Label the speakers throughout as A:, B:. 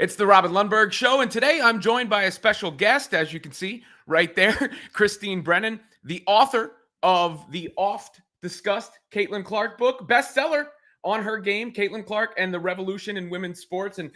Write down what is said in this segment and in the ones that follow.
A: It's the Robin Lundberg Show, and today I'm joined by a special guest, as you can see right there, Christine Brennan, the author of the Oft-Discussed Caitlin Clark book, bestseller on her game, Caitlin Clark and the Revolution in Women's Sports. And,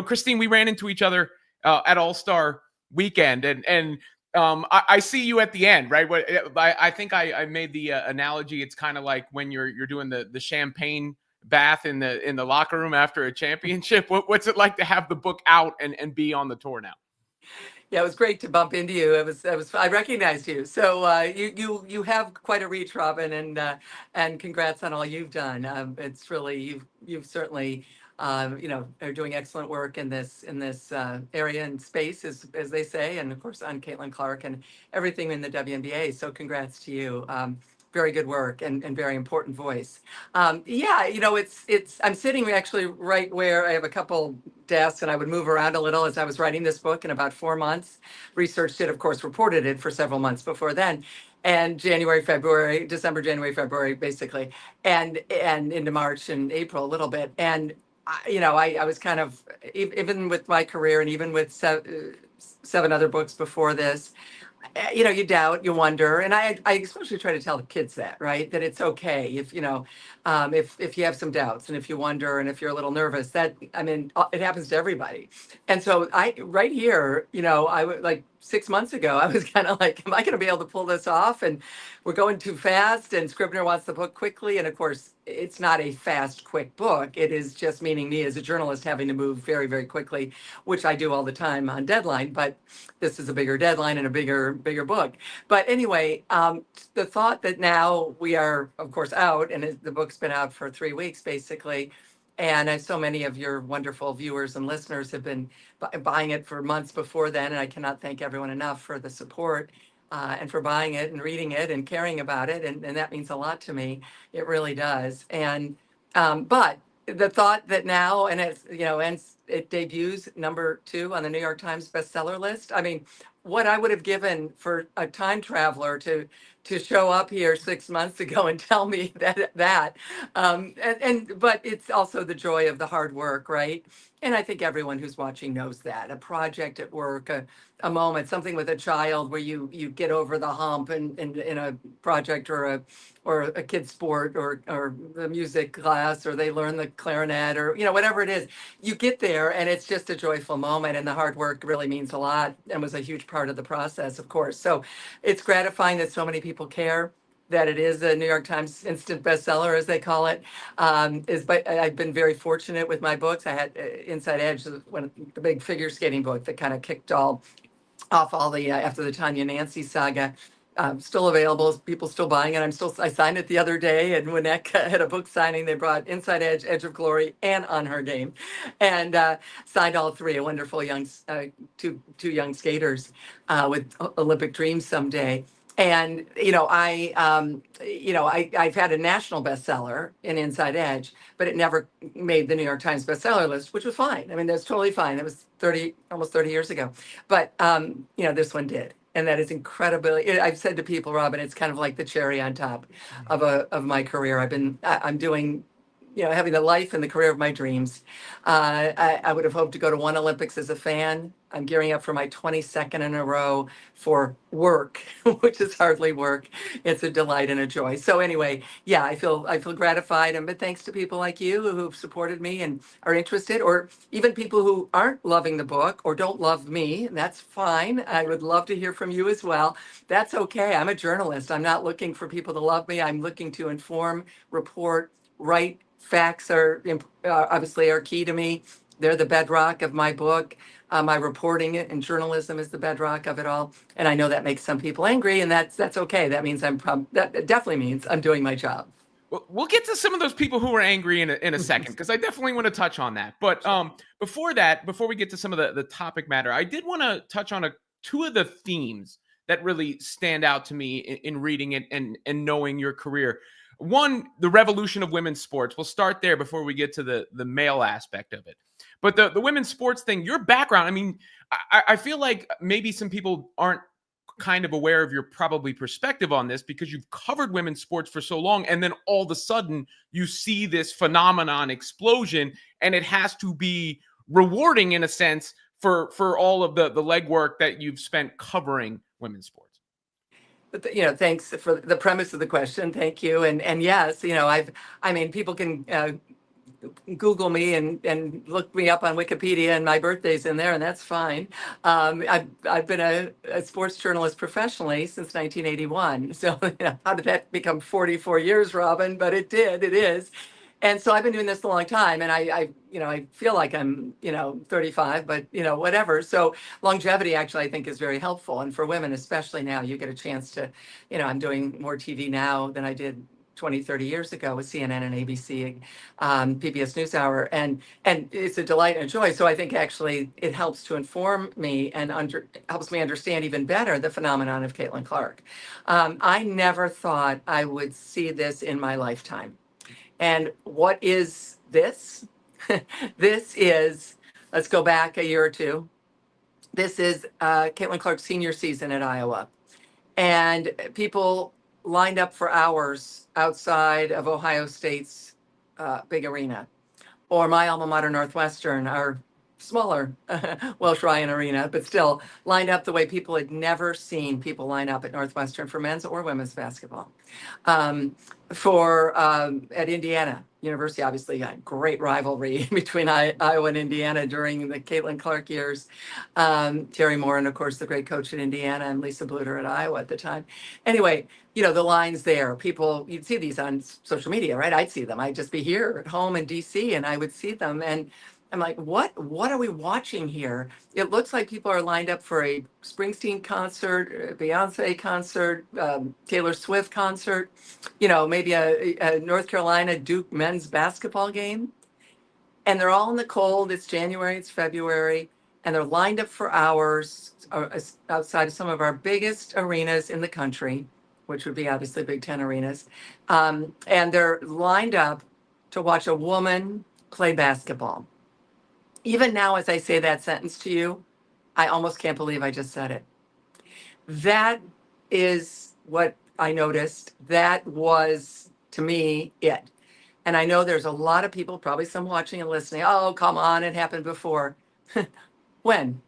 A: Christine, we ran into each other at All-Star Weekend, and I see you at the end, right? I think I made the analogy. It's kind of like when you're doing the champagne bath in the locker room after a championship. What's it like to have the book out and be on the tour now?
B: Yeah, it was great to bump into you. I recognized you. So you have quite a reach, Robin, and congrats on all you've done. It's really you've certainly are doing excellent work in this area and space, as they say, and of course on Caitlin Clark and everything in the WNBA. So congrats to you. Very good work and very important voice. It's I'm sitting actually right where I have a couple desks, and I would move around a little as I was writing this book in about 4 months. Researched it, of course, reported it for several months before then, and December, January, February, basically, and into March and April a little bit. And I was kind of, even with my career and even with seven other books before this, you doubt, you wonder, and I especially try to tell the kids that, right, that it's okay if if you have some doubts and if you wonder and if you're a little nervous. It happens to everybody. And so right here, I would, like 6 months ago, I was kind of like, am I going to be able to pull this off? And we're going too fast, and Scribner wants the book quickly, and of course it's not a fast, quick book. It is just meaning me as a journalist having to move very, very quickly, which I do all the time on deadline, but this is a bigger deadline and a bigger book. But anyway, the thought that now we are, of course, out, and the book's been out for 3 weeks, basically, and so many of your wonderful viewers and listeners have been buying it for months before then, and I cannot thank everyone enough for the support and for buying it and reading it and caring about it, and that means a lot to me. It really does. And but the thought that now, and it debuts #2 on the New York Times bestseller list. I mean, what I would have given for a time traveler to show up here 6 months ago and tell me but it's also the joy of the hard work, right? And I think everyone who's watching knows that. A project at work, a moment, something with a child where you get over the hump in a project or a kid's sport or the music class, or they learn the clarinet, or whatever it is, you get there and it's just a joyful moment, and the hard work really means a lot and was a huge part of the process, of course. So it's gratifying that so many people care, that it is a New York Times instant bestseller, as they call it. But I've been very fortunate with my books. I had Inside Edge, the big figure skating book that kind of kicked off all the after the Tanya Nancy saga. Still available, people still buying it. I signed it the other day, and Winneck had a book signing. They brought Inside Edge, Edge of Glory, and On Her Game, and signed all three. A wonderful two young skaters with Olympic dreams someday. And I've had a national bestseller in Inside Edge, but it never made the New York Times bestseller list, which was fine. I mean, that's totally fine. It was almost 30 years ago, but this one did. And that is incredibly, I've said to people, Robin, it's kind of like the cherry on top of my career. I'm doing, having the life and the career of my dreams. I would have hoped to go to one Olympics as a fan. I'm gearing up for my 22nd in a row for work, which is hardly work. It's a delight and a joy. So anyway, yeah, I feel gratified, but thanks to people like you who've supported me and are interested, or even people who aren't loving the book or don't love me. That's fine. I would love to hear from you as well. That's okay. I'm a journalist. I'm not looking for people to love me. I'm looking to inform, report, write. Facts are obviously key to me. They're the bedrock of my book. My reporting and journalism is the bedrock of it all. And I know that makes some people angry, and that's okay. That means that definitely means I'm doing my job.
A: Well, we'll get to some of those people who are angry in a second, because I definitely want to touch on that. But before we get to some of the topic matter, I did want to touch on two of the themes that really stand out to me in reading it and knowing your career. One, the revolution of women's sports. We'll start there before we get to the male aspect of it. But the women's sports thing, your background, I mean, I feel like maybe some people aren't kind of aware of your probably perspective on this, because you've covered women's sports for so long, and then all of a sudden you see this phenomenon explosion, and it has to be rewarding in a sense for all of the legwork that you've spent covering women's sports.
B: But thanks for the premise of the question. Thank you. And yes, I mean, people can Google me and look me up on Wikipedia, and my birthday's in there, and that's fine. I've been a sports journalist professionally since 1981. So how did that become 44 years, Robin? But it did. It is. And so I've been doing this a long time, and I feel like I'm 35, but whatever. So longevity actually I think is very helpful, and for women especially now, you get a chance to, I'm doing more TV now than I did 20, 30 years ago with CNN and ABC, PBS NewsHour, and it's a delight and a joy. So I think actually it helps to inform me and helps me understand even better the phenomenon of Caitlin Clark. I never thought I would see this in my lifetime. And what is this? This is, let's go back a year or two. This is Caitlin Clark's senior season at Iowa. And people lined up for hours outside of Ohio State's big arena, or my alma mater, Northwestern, our smaller Welsh Ryan Arena, but still lined up the way people had never seen people line up at Northwestern for men's or women's basketball. At Indiana University, obviously a great rivalry between Iowa and Indiana during the Caitlin Clark years. Terry Moore, and of course the great coach at Indiana, and Lisa Bluter at Iowa at the time. Anyway, the lines there, people, you'd see these on social media, right? I'd see them. I'd just be here at home in DC and I would see them. And I'm like, what are we watching here? It looks like people are lined up for a Springsteen concert, a Beyonce concert, Taylor Swift concert, maybe a North Carolina Duke men's basketball game. And they're all in the cold. It's January, it's February, and they're lined up for hours outside of some of our biggest arenas in the country, which would be obviously Big Ten arenas. And they're lined up to watch a woman play basketball. Even now, as I say that sentence to you, I almost can't believe I just said it. That is what I noticed. That was, to me, it. And I know there's a lot of people, probably some watching and listening, oh, come on, it happened before. When?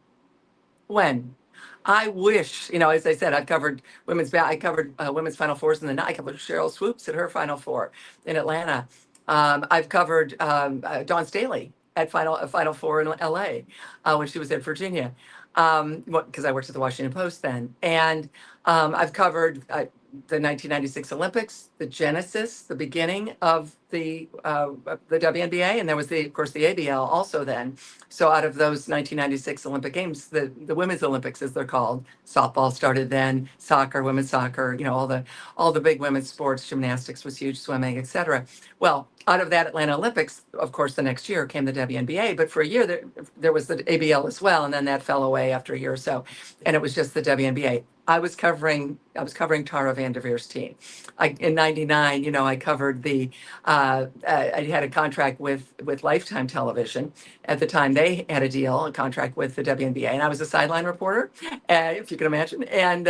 B: I wish, as I said, I covered women's Final Fours in the night. I covered Cheryl Swoops at her Final Four in Atlanta. I've covered Dawn Staley at Final Four in LA when she was at Virginia, because I worked at the Washington Post then. And I've covered the 1996 Olympics, the genesis, the beginning of the WNBA, and there was of course the ABL also then. So out of those 1996 Olympic Games, the Women's Olympics as they're called, softball started then, soccer, women's soccer, all the big women's sports, gymnastics was huge, swimming, etc. Well, out of that Atlanta Olympics, of course, the next year came the WNBA, but for a year there was the ABL as well, and then that fell away after a year or so, and it was just the WNBA. I was covering Tara Vanderveer's team. In '99, I covered I had a contract with Lifetime Television. At the time, they had a contract with the WNBA, and I was a sideline reporter, if you can imagine, and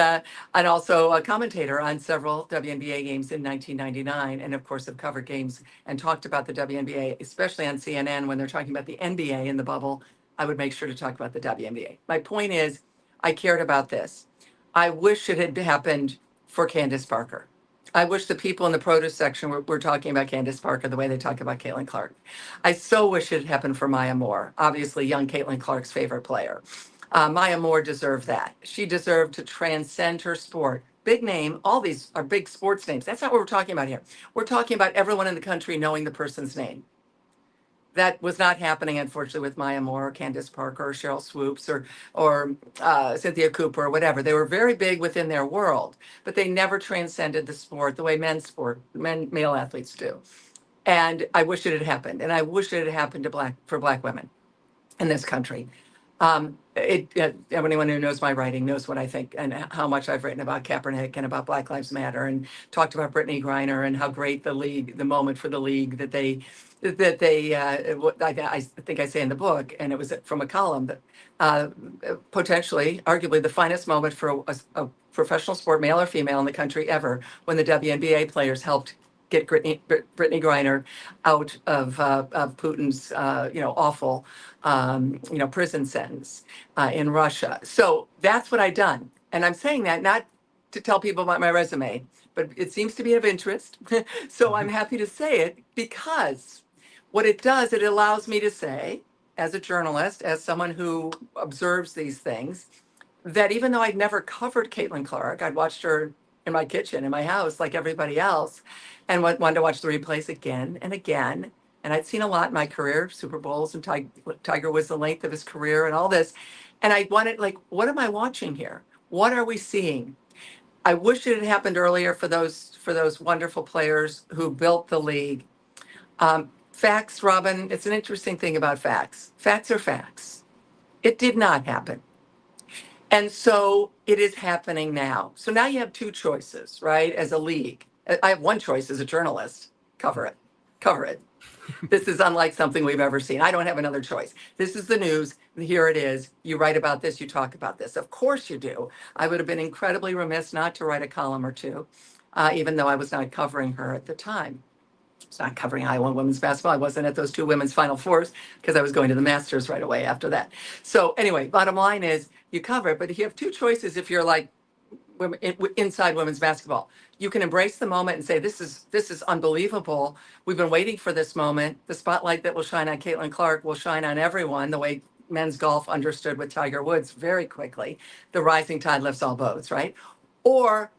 B: also a commentator on several WNBA games in 1999, and of course have covered games and talked about the WNBA, especially on CNN when they're talking about the NBA in the bubble. I would make sure to talk about the WNBA. My point is, I cared about this. I wish it had happened for Candace Parker. I wish the people in the produce section were talking about Candace Parker the way they talk about Caitlin Clark. I so wish it had happened for Maya Moore, obviously young Caitlin Clark's favorite player. Maya Moore deserved that. She deserved to transcend her sport. Big name, all these are big sports names. That's not what we're talking about here. We're talking about everyone in the country knowing the person's name. That was not happening, unfortunately, with Maya Moore, or Candace Parker, or Cheryl Swoops, or Cynthia Cooper, or whatever. They were very big within their world, but they never transcended the sport the way male athletes do. And I wish it had happened, and I wish it had happened for Black women in this country. Anyone who knows my writing knows what I think and how much I've written about Kaepernick and about Black Lives Matter, and talked about Brittany Griner and how great the moment for the league that I think I say in the book, and it was from a column that potentially, arguably, the finest moment for a professional sport, male or female, in the country ever, when the WNBA players helped get Brittany Griner out of Putin's awful prison sentence in Russia. So that's what I've done, and I'm saying that not to tell people about my resume, but it seems to be of interest. So I'm happy to say it because what it does, it allows me to say, as a journalist, as someone who observes these things, that even though I'd never covered Caitlin Clark, I'd watched her in my kitchen, in my house, like everybody else, and wanted to watch the replays again and again. And I'd seen a lot in my career, Super Bowls, and Tiger was the length of his career and all this. And I wanted, like, what am I watching here? What are we seeing? I wish it had happened earlier for those wonderful players who built the league. Facts, Robin, it's an interesting thing about facts. Facts are facts. It did not happen. And so it is happening now. So now you have two choices, right? As a league. I have one choice as a journalist. Cover it. Cover it. This is unlike something we've ever seen. I don't have another choice. This is the news. Here it is. You write about this, you talk about this. Of course you do. I would have been incredibly remiss not to write a column or two, even though I was not covering her at the time. I was not covering Iowa women's basketball. I wasn't at those two women's Final Fours because I was going to the Masters right away after that. So anyway, bottom line is you cover it, but you have two choices if you're like inside women's basketball. You can embrace the moment and say, this is unbelievable. We've been waiting for this moment. The spotlight that will shine on Caitlin Clark will shine on everyone, the way men's golf understood with Tiger Woods very quickly. The rising tide lifts all boats, right? Or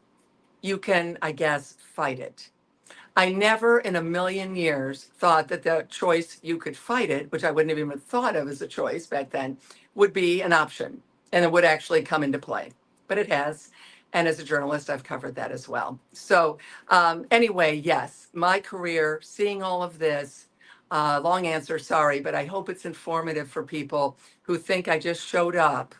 B: you can, I guess, fight it. I never in a million years thought that the choice you could fight it, which I wouldn't have even thought of as a choice back then, would be an option and it would actually come into play. But it has. And as a journalist, I've covered that as well. So anyway, yes, my career, seeing all of this, long answer, sorry, but I hope it's informative for people who think I just showed up.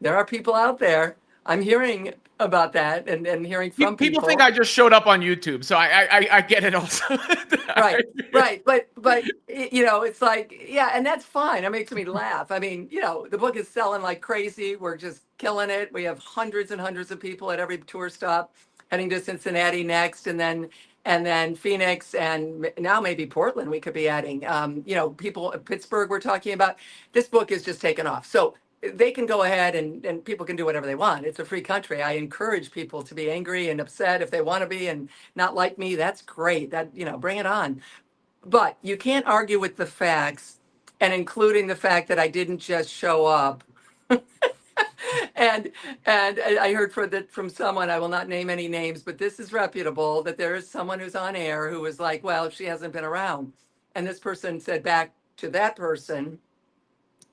B: There are people out there. I'm hearing about that and hearing from
A: People think I just showed up on YouTube, so I get it also.
B: Right. But it's like, yeah, and that's fine. It makes me laugh. I mean, the book is selling like crazy. We're just killing it. We have hundreds and hundreds of people at every tour stop heading to Cincinnati next, and then Phoenix, and now maybe Portland we could be adding. People at Pittsburgh we're talking about. This book is just taken off. So they can go ahead and people can do whatever they want. It's a free country. I encourage people to be angry and upset if they want to be and not like me. That's great. Bring it on. But you can't argue with the facts, and including the fact that I didn't just show up. and I heard from someone, I will not name any names, but this is reputable, that there is someone who's on air who was like, well, she hasn't been around. And this person said back to that person,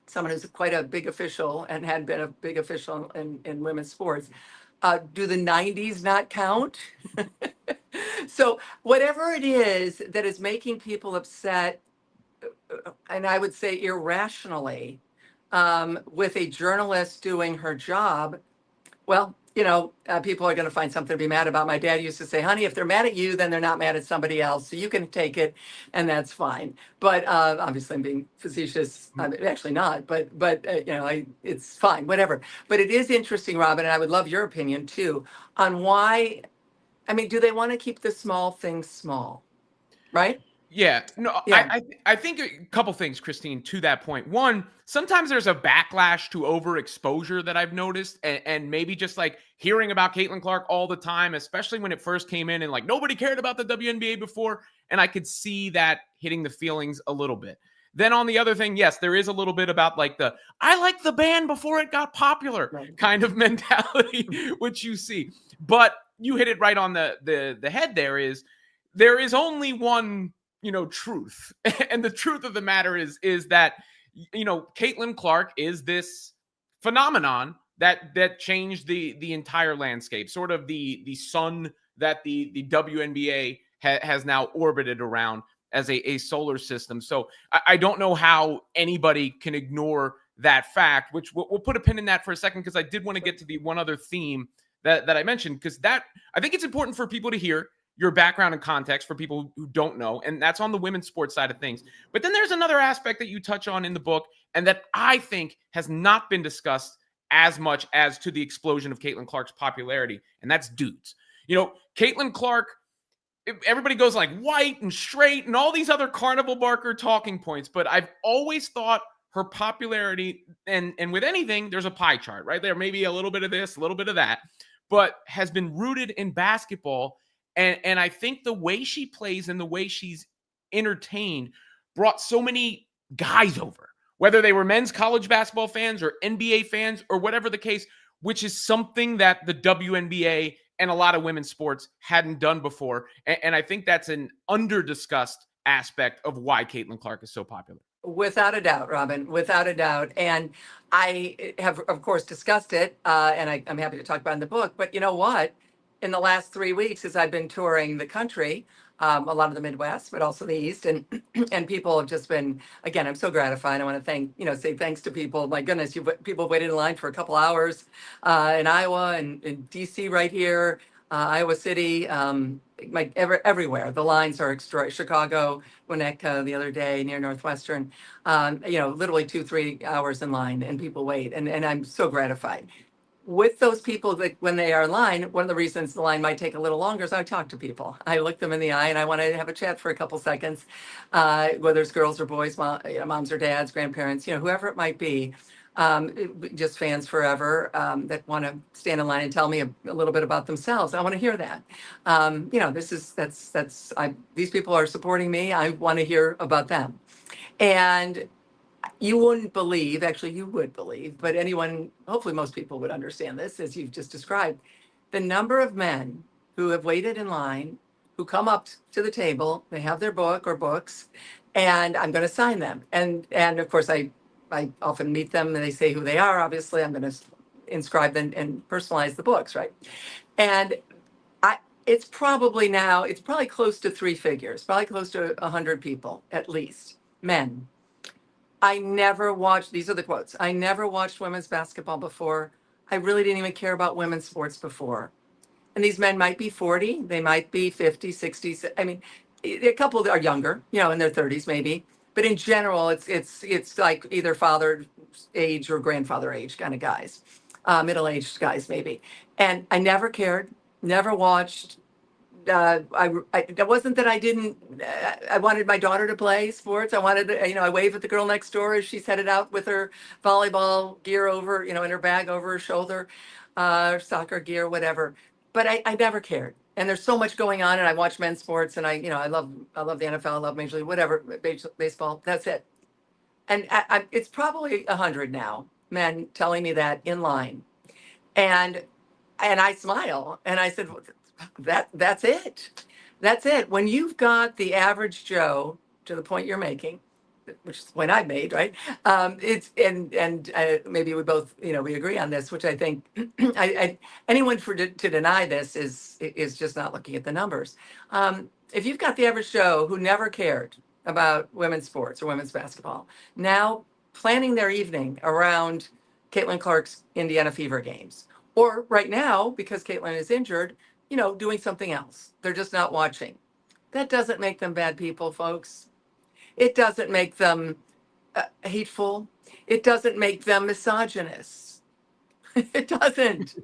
B: someone who's quite a big official and had been a big official in women's sports, do the 90s not count? So whatever it is that is making people upset, and I would say irrationally, with a journalist doing her job, well, people are going to find something to be mad about. My dad used to say, honey, if they're mad at you, then they're not mad at somebody else. So you can take it and that's fine. But obviously I'm being facetious. Actually not, but it's fine, whatever. But it is interesting, Robin, and I would love your opinion too, on why, do they want to keep the small things small, right?
A: Yeah, no,
B: Yeah.
A: I think a couple things, Christine, to that point. One, sometimes there's a backlash to overexposure that I've noticed, and maybe just like hearing about Caitlin Clark all the time, especially when it first came in and like nobody cared about the WNBA before, and I could see that hitting the feelings a little bit. Then on the other thing, yes, there is a little bit about like I like the band before it got popular kind of mentality, which you see. But you hit it right on the head. There is only one truth. And the truth of the matter is that, Caitlin Clark is this phenomenon that changed the entire landscape, sort of the sun that the WNBA has now orbited around as a solar system. So I don't know how anybody can ignore that fact, which we'll put a pin in that for a second, because I did want to get to the one other theme that I mentioned, because that I think it's important for people to hear your background and context for people who don't know, and that's on the women's sports side of things. But then there's another aspect that you touch on in the book, and that I think has not been discussed as much as to the explosion of Caitlin Clark's popularity, and that's dudes. Caitlin Clark everybody goes like white and straight and all these other carnival barker talking points, but I've always thought her popularity, and with anything, there's a pie chart, right? There may be a little bit of this, a little bit of that, but has been rooted in basketball. And I think the way she plays and the way she's entertained brought so many guys over, whether they were men's college basketball fans or NBA fans or whatever the case, which is something that the WNBA and a lot of women's sports hadn't done before. And I think that's an under-discussed aspect of why Caitlin Clark is so popular.
B: Without a doubt, Robin, without a doubt. And I have, of course, discussed it, and I'm happy to talk about it in the book. But you know what? In the last 3 weeks, as I've been touring the country, a lot of the Midwest, but also the East, and and people have just been, again, I'm so gratified. I want to say thanks to people. My goodness, people have waited in line for a couple hours in Iowa and in DC right here, Iowa City, everywhere. The lines are extraordinary. Chicago, Winnetka the other day near Northwestern, literally 2-3 hours in line, and people wait, and I'm so gratified with those people that when they are in line. One of the reasons the line might take a little longer is I talk to people. I look them in the eye and I want to have a chat for a couple seconds, whether it's girls or boys, moms or dads, grandparents, whoever it might be. Just fans forever that want to stand in line and tell me a little bit about themselves. I want to hear that. These people are supporting me. I want to hear about them. And you wouldn't believe, actually you would believe, but anyone, hopefully most people would understand this as you've just described, the number of men who have waited in line, who come up to the table, they have their book or books, and I'm going to sign them. And of course I often meet them and they say who they are. Obviously I'm going to inscribe them and personalize the books, right? And it's probably close to 3 figures, probably close to 100 people, at least, men. I never watched, these are the quotes, I never watched women's basketball before. I really didn't even care about women's sports before. And these men might be 40, they might be 50, 60. I mean, a couple that are younger, in their 30s maybe. But in general, it's like either father age or grandfather age kind of guys, middle-aged guys maybe. And I never cared, never watched. It wasn't that I didn't, I wanted my daughter to play sports. I wanted, I wave at the girl next door as she's headed out with her volleyball gear over, in her bag over her shoulder, soccer gear, whatever. But I never cared. And there's so much going on, and I watch men's sports, and I love the NFL, I love Major League, whatever, baseball, that's it. And it's probably 100 now, men telling me that in line. And I smile, and I said, that's it. That's it. When you've got the average Joe, to the point you're making, which is the point I made, right? It's and maybe we both, we agree on this, which I think anyone to deny this is just not looking at the numbers. If you've got the average Joe who never cared about women's sports or women's basketball, now planning their evening around Caitlin Clark's Indiana Fever games, or right now, because Caitlin is injured, doing something else. They're just not watching. That doesn't make them bad people, folks. It doesn't make them hateful. It doesn't make them misogynist. It doesn't.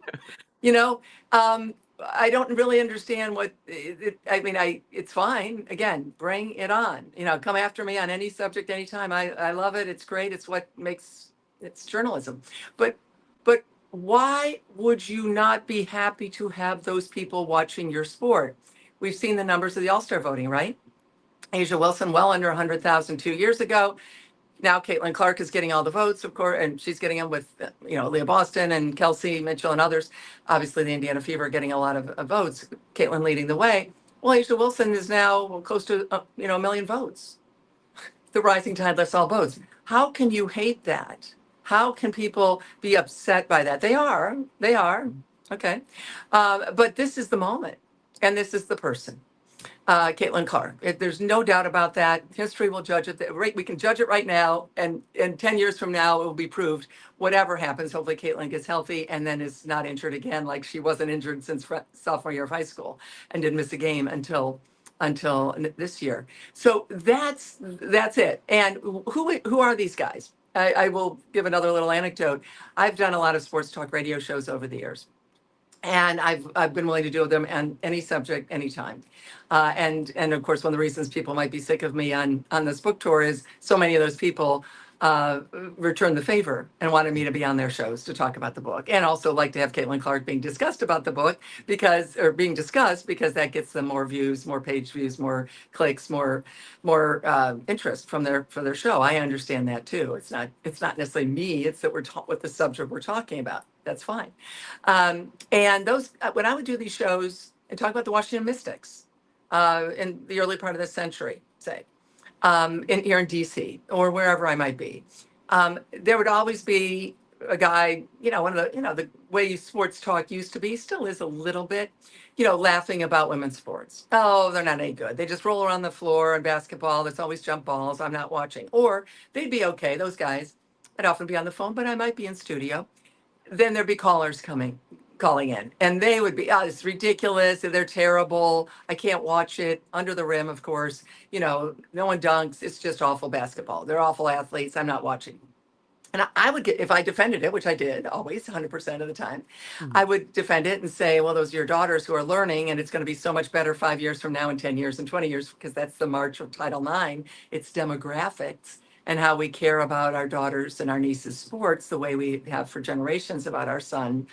B: I don't really understand it's fine. Again, bring it on. Come after me on any subject, anytime. I love it. It's great. It's what makes it's journalism. But why would you not be happy to have those people watching your sport? We've seen the numbers of the All-Star voting, right? Asia Wilson, well under 100,000 2 years ago. Now Caitlin Clark is getting all the votes, of course, and she's getting them with, Leah Boston and Kelsey Mitchell and others. Obviously, the Indiana Fever getting a lot of votes. Caitlin leading the way. Well, Asia Wilson is now close to, 1 million votes. The rising tide lifts all boats. How can you hate that? How can people be upset by that? They are. Okay. But this is the moment, and this is the person. Caitlin Clark. There's no doubt about that. History will judge it. We can judge it right now, and 10 years from now, it will be proved. Whatever happens, hopefully Caitlin gets healthy and then is not injured again, like she wasn't injured since sophomore year of high school and didn't miss a game until this year. So that's it. And who are these guys? I will give another little anecdote. I've done a lot of sports talk radio shows over the years. And I've been willing to do them on any subject, anytime. And of course, one of the reasons people might be sick of me on this book tour is so many of those people returned the favor and wanted me to be on their shows to talk about the book, and also like to have Caitlin Clark being discussed about the book or being discussed because that gets them more views, more page views, more clicks, more interest from their show. I understand that too. It's not necessarily me. It's that we're what the subject we're talking about. That's fine. And those when I would do these shows and talk about the Washington Mystics in the early part of the century, say, here in DC or wherever I might be, there would always be a guy, one of the way sports talk used to be, still is a little bit, laughing about women's sports. Oh, they're not any good. They just roll around the floor in basketball. There's always jump balls. I'm not watching. Or they'd be okay, those guys. I'd often be on the phone, but I might be in studio. Then there'd be callers calling in, and they would be, oh, it's ridiculous, they're terrible, I can't watch it. Under the rim, of course, no one dunks, it's just awful basketball, they're awful athletes, I'm not watching. And I would get, if I defended it, which I did always 100% of the time, I would defend it and say, well, those are your daughters who are learning, and it's going to be so much better 5 years from now and 10 years and 20 years, because that's the march of Title IX. It's demographics and how we care about our daughters and our nieces' sports the way we have for generations about our sons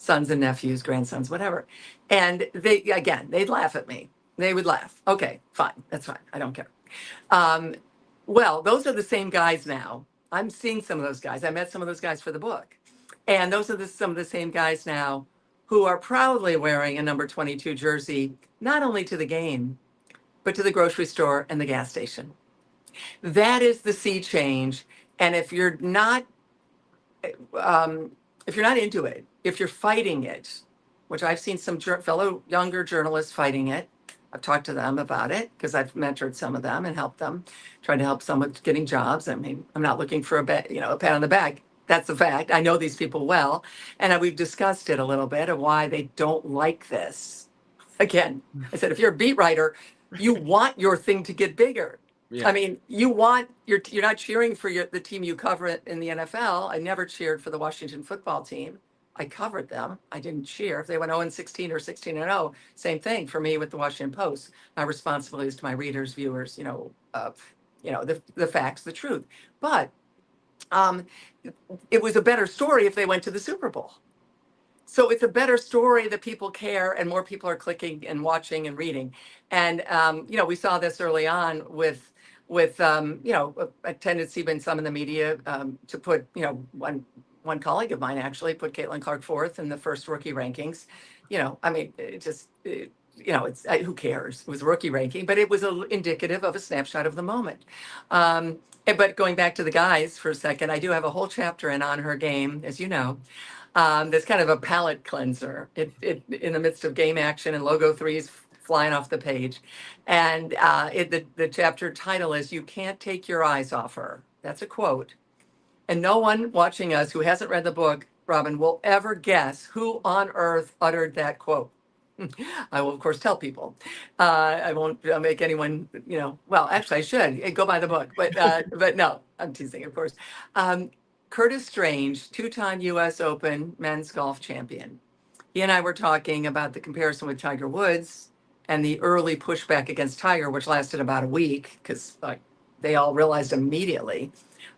B: and nephews, grandsons, whatever. And they'd laugh at me. They would laugh. Okay, fine. That's fine. I don't care. Well, those are the same guys now. I'm seeing some of those guys. I met some of those guys for the book. And those are some of the same guys now who are proudly wearing a number 22 jersey, not only to the game, but to the grocery store and the gas station. That is the sea change. And if you're not into it, if you're fighting it, which I've seen some fellow younger journalists fighting it, I've talked to them about it because I've mentored some of them and helped them, trying to help some with getting jobs. I mean, I'm not looking for a pat on the back. That's a fact. I know these people well, and we've discussed it a little bit of why they don't like this. Again, I said, if you're a beat writer, you want your thing to get bigger.
A: Yeah.
B: I mean, you're not cheering for the team you cover in the NFL. I never cheered for the Washington football team. I covered them. I didn't cheer. If they went 0-16 or 16-0, same thing for me with the Washington Post. My responsibility is to my readers, viewers, the facts, the truth. But it was a better story if they went to the Super Bowl. So it's a better story that people care and more people are clicking and watching and reading. And, we saw this early on with a tendency in some in the media to put, one colleague of mine actually put Caitlin Clark fourth in the first rookie rankings. I mean, who cares? It was a rookie ranking, but it was indicative of a snapshot of the moment. But going back to the guys for a second, I do have a whole chapter on her game, as you know. That's kind of a palate cleanser. It in the midst of game action and logo threes flying off the page, and the chapter title is "You Can't Take Your Eyes Off Her." That's a quote, and no one watching us who hasn't read the book, Robin, will ever guess who on earth uttered that quote. I will, of course, tell people. I won't make anyone, well, actually, I should go buy the book, but no, I'm teasing, of course. Curtis Strange, two-time U.S. Open men's golf champion. He and I were talking about the comparison with Tiger Woods and the early pushback against Tiger, which lasted about a week because they all realized immediately.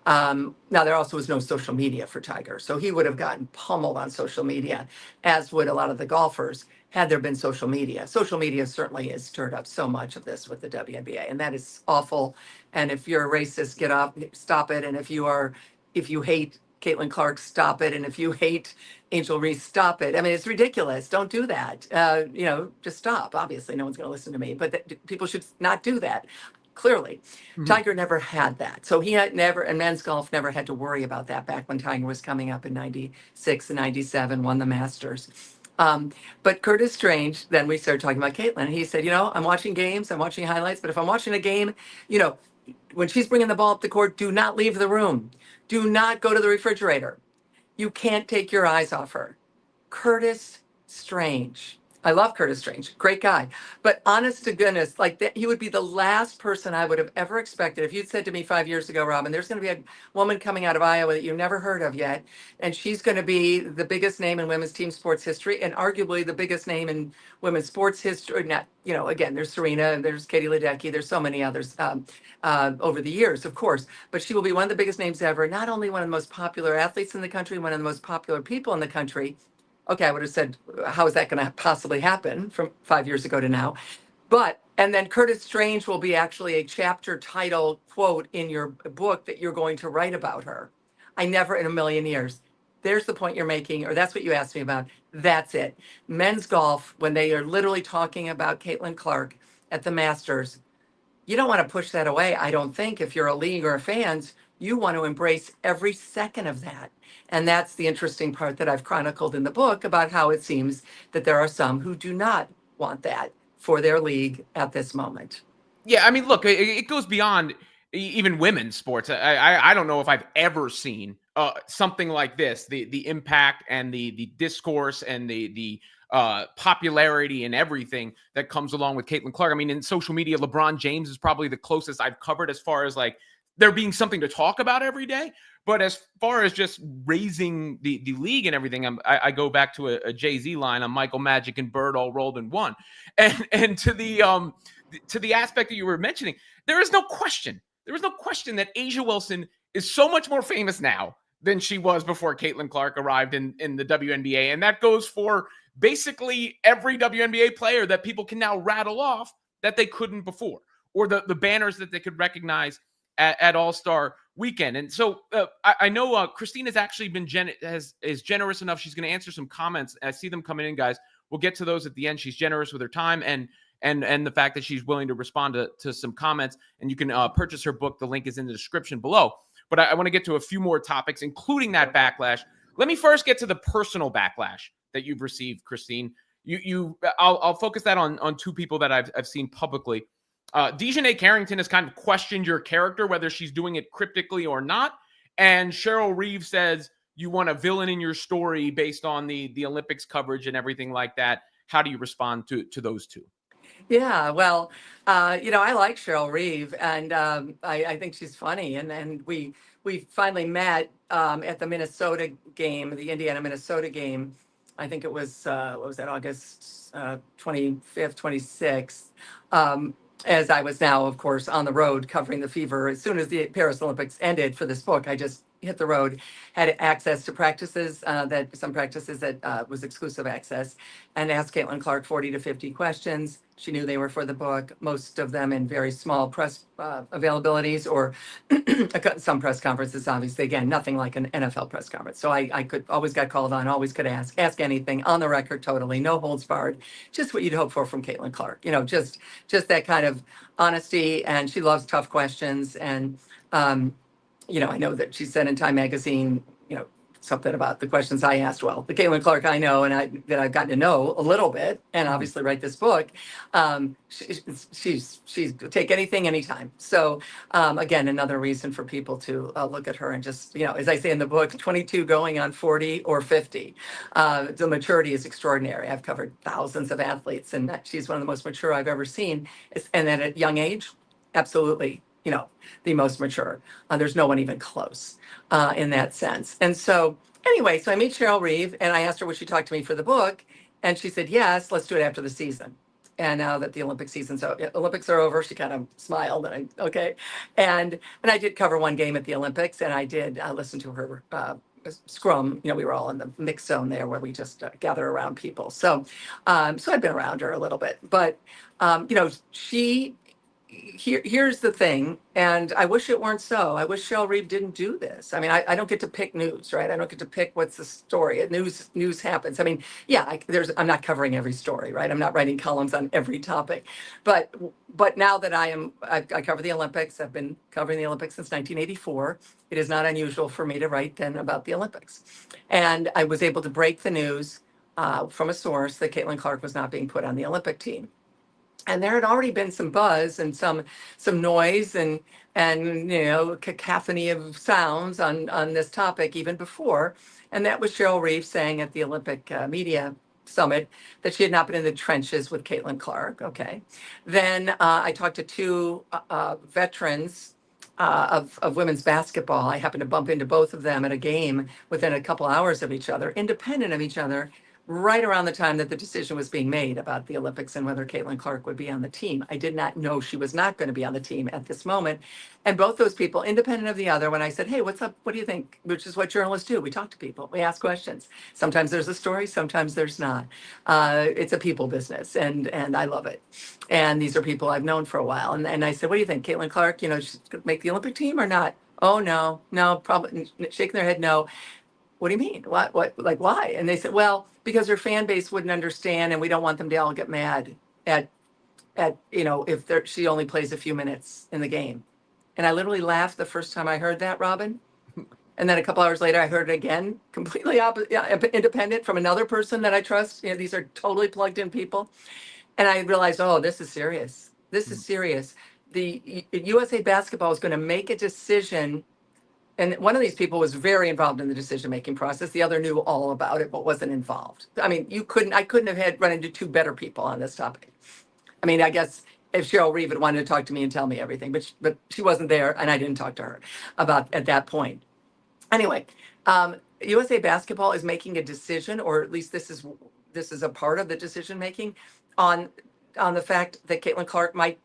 B: Now, there also was no social media for Tiger, so he would have gotten pummeled on social media, as would a lot of the golfers, had there been social media. Social media certainly has stirred up so much of this with the WNBA, and that is awful. And if you're a racist, get up, stop it. And if you hate Caitlin Clark, stop it. And if you hate Angel Reese, stop it. I mean, it's ridiculous. Don't do that. Just stop. Obviously, no one's going to listen to me, but people should not do that. Clearly, Tiger never had that. So he had never, and men's golf never had to worry about that back when Tiger was coming up in 96 and 97, won the Masters. But Curtis Strange, then we started talking about Caitlin. And he said, I'm watching games, I'm watching highlights, but if I'm watching a game, when she's bringing the ball up the court, do not leave the room. Do not go to the refrigerator. You can't take your eyes off her. Curtis Strange, I love Curtis Strange, great guy. But honest to goodness, like that, he would be the last person I would have ever expected. If you'd said to me 5 years ago, Robin, there's going to be a woman coming out of Iowa that you've never heard of yet, and she's going to be the biggest name in women's team sports history, and arguably the biggest name in women's sports history. Not, again, there's Serena, and there's Katie Ledecky, there's so many others over the years, of course. But she will be one of the biggest names ever. Not only one of the most popular athletes in the country, one of the most popular people in the country. Okay, I would have said, how is that going to possibly happen from 5 years ago to now? And then Curtis Strange will be actually a chapter title quote in your book that you're going to write about her. I never in a million years. There's the point you're making, or that's what you asked me about. That's it. Men's golf, when they are literally talking about Caitlin Clark at the Masters, you don't want to push that away, I don't think. If you're a league or a fans, you want to embrace every second of that. And that's the interesting part that I've chronicled in the book about how it seems that there are some who do not want that for their league at this moment.
A: Yeah, I mean, look, it goes beyond even women's sports. I don't know if I've ever seen something like this. The impact and the discourse and the popularity and everything that comes along with Caitlin Clark. I mean, in social media, LeBron James is probably the closest I've covered as far as like there being something to talk about every day. But as far as just raising the league and everything, I go back to a Jay-Z line on Michael, Magic, and Bird all rolled in one. And to the aspect that you were mentioning, there is no question. There is no question that A'ja Wilson is so much more famous now than she was before Caitlin Clark arrived in the WNBA. And that goes for basically every WNBA player that people can now rattle off that they couldn't before, or the banners that they could recognize at All-Star Weekend. And so I know Christine has actually been is generous enough. She's going to answer some comments. I see them coming in, guys. We'll get to those at the end. She's generous with her time and the fact that she's willing to respond to some comments. And you can purchase her book. The link is in the description below. But I want to get to a few more topics, including that backlash. Let me first get to the personal backlash that you've received, Christine. I'll focus that on two people that I've seen publicly. DiJonai Carrington has kind of questioned your character, whether she's doing it cryptically or not. And Cheryl Reeve says you want a villain in your story based on the Olympics coverage and everything like that. How do you respond to those two?
B: Yeah, well, I like Cheryl Reeve, and I think she's funny. And we finally met at the Minnesota game, the Indiana-Minnesota game. I think it was, what was that, August 25th, 26th. As I was now, of course, on the road covering the Fever. As soon as the Paris Olympics ended for this book, I just hit the road, had access to practices, some practices that was exclusive access, and asked Caitlin Clark 40 to 50 questions. She knew they were for the book, most of them in very small press availabilities or some press conferences, obviously. Again, nothing like an NFL press conference. So I could always got called on, always could ask anything on the record, totally, no holds barred, just what you'd hope for from Caitlin Clark. Just that kind of honesty, and she loves tough questions. And I know that she said in Time Magazine, something about the questions I asked. Well, the Caitlin Clark I know and that I've gotten to know a little bit, and obviously write this book. She's take anything, anytime. So again, another reason for people to look at her and just, as I say in the book, 22 going on 40 or 50. The maturity is extraordinary. I've covered thousands of athletes, and she's one of the most mature I've ever seen. And then at young age, absolutely. The most mature. There's no one even close in that sense. And so anyway, so I meet Cheryl Reeve and I asked her, would she talk to me for the book? And she said, yes, let's do it after the season. And now that the Olympics are over, she kind of smiled and okay. And I did cover one game at the Olympics, and I did listen to her scrum. We were all in the mix zone there where we just gather around people. So I'd been around her a little bit, but here's the thing, and I wish it weren't so. I wish Cheryl Reeve didn't do this. I mean, I don't get to pick news, right? I don't get to pick what's the story. News happens. I mean, yeah, I'm not covering every story, right? I'm not writing columns on every topic. But now that I cover the Olympics, I've been covering the Olympics since 1984. It is not unusual for me to write then about the Olympics. And I was able to break the news from a source that Caitlin Clark was not being put on the Olympic team. And there had already been some buzz and some noise and cacophony of sounds on this topic even before. And that was Cheryl Reeve saying at the Olympic media summit that she had not been in the trenches with Caitlin Clark. Okay. Then I talked to two veterans of women's basketball. I happened to bump into both of them at a game within a couple hours of each other, independent of each other, right around the time that the decision was being made about the Olympics and whether Caitlin Clark would be on the team. I did not know she was not going to be on the team at this moment. And both those people, independent of the other, when I said, hey, what's up? What do you think? Which is what journalists do. We talk to people. We ask questions. Sometimes there's a story. Sometimes there's not. It's a people business, and I love it. And these are people I've known for a while. And I said, what do you think? Caitlin Clark, she's going to make the Olympic team or not? Oh, no, probably shaking their head no. What do you mean? What, like, why? And they said, well, because her fan base wouldn't understand, and we don't want them to all get mad at if she only plays a few minutes in the game. And I literally laughed the first time I heard that, Robin. And then a couple hours later, I heard it again, completely independent from another person that I trust. These are totally plugged in people. And I realized, oh, this is serious. This is serious. The USA Basketball is going to make a decision. And one of these people was very involved in the decision-making process. The other knew all about it, but wasn't involved. I mean, I couldn't have run into two better people on this topic. I mean, I guess if Cheryl Reeve had wanted to talk to me and tell me everything, but she wasn't there, and I didn't talk to her about at that point. Anyway, USA Basketball is making a decision, or at least this is a part of the decision-making on the fact that Caitlin Clark might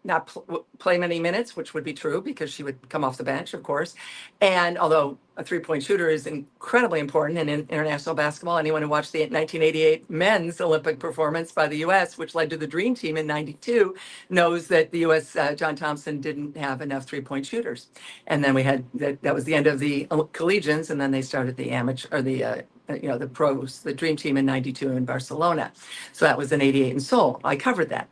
B: not play many minutes, which would be true because she would come off the bench, of course. And although a three-point shooter is incredibly important in international basketball, anyone who watched the 1988 men's Olympic performance by the U.S., which led to the Dream Team in '92, knows that the U.S. John Thompson didn't have enough three-point shooters. And then we had that was the end of the collegians, and then they started the amateur or the pros, the Dream Team in '92 in Barcelona. So that was in '88 in Seoul. I covered that.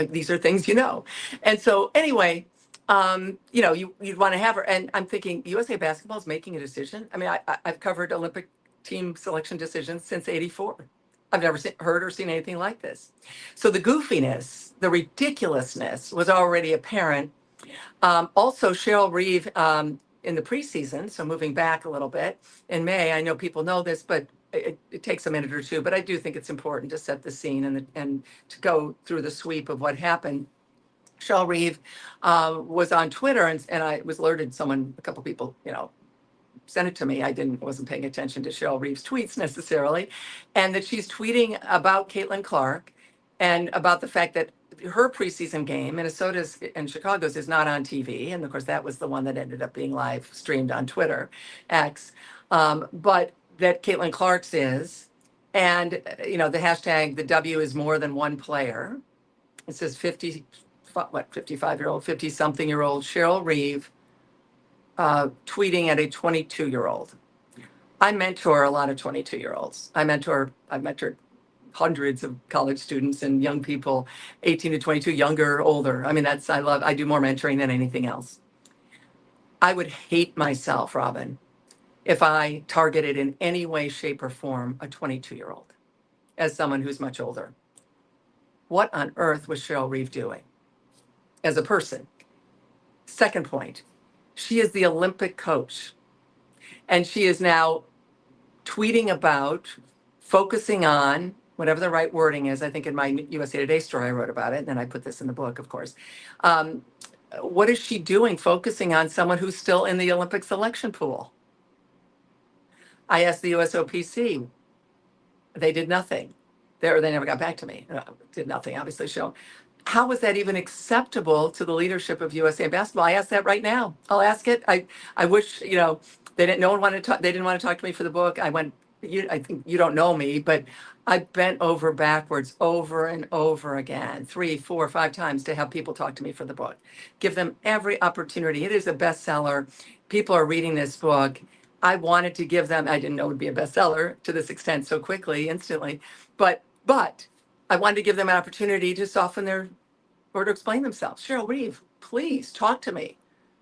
B: These are things you know. And so anyway, you'd want to have her. And I'm thinking USA Basketball is making a decision. I mean, I've covered Olympic team selection decisions since '84. I've never heard or seen anything like this. So the goofiness, the ridiculousness was already apparent. Also, Cheryl Reeve in the preseason, so moving back a little bit, in May, I know people know this, but it takes a minute or two, but I do think it's important to set the scene and to go through the sweep of what happened. Cheryl Reeve was on Twitter, and I was alerted. A couple people, sent it to me. I wasn't paying attention to Cheryl Reeve's tweets necessarily, and that she's tweeting about Caitlin Clark and about the fact that her preseason game, Minnesota's and Chicago's, is not on TV, and of course that was the one that ended up being live streamed on Twitter, X, but that Caitlin Clark's is, and the hashtag the W is more than one player. It says 55-year-old, 50-something-year-old Cheryl Reeve tweeting at a 22-year-old. I mentor a lot of 22-year-olds. I mentored hundreds of college students and young people, 18 to 22, younger, older. I mean, I do more mentoring than anything else. I would hate myself, Robin, if I targeted in any way, shape, or form a 22-year-old as someone who's much older. What on earth was Cheryl Reeve doing as a person? Second point, she is the Olympic coach, and she is now tweeting about, focusing on, whatever the right wording is. I think in my USA Today story I wrote about it, and then I put this in the book, of course. What is she doing focusing on someone who's still in the Olympic selection pool? I asked the USOPC. They did nothing. They never got back to me. Did nothing, obviously. How was that even acceptable to the leadership of USA Basketball? I ask that right now. I'll ask it. I wish, they didn't. No one wanted to talk. They didn't want to talk to me for the book. I think you don't know me, but I bent over backwards over and over again, 3, 4, 5 times to have people talk to me for the book. Give them every opportunity. It is a bestseller. People are reading this book. I wanted to give them, I didn't know it would be a bestseller to this extent so quickly, instantly, but I wanted to give them an opportunity to soften or to explain themselves. Cheryl Reeve, please talk to me.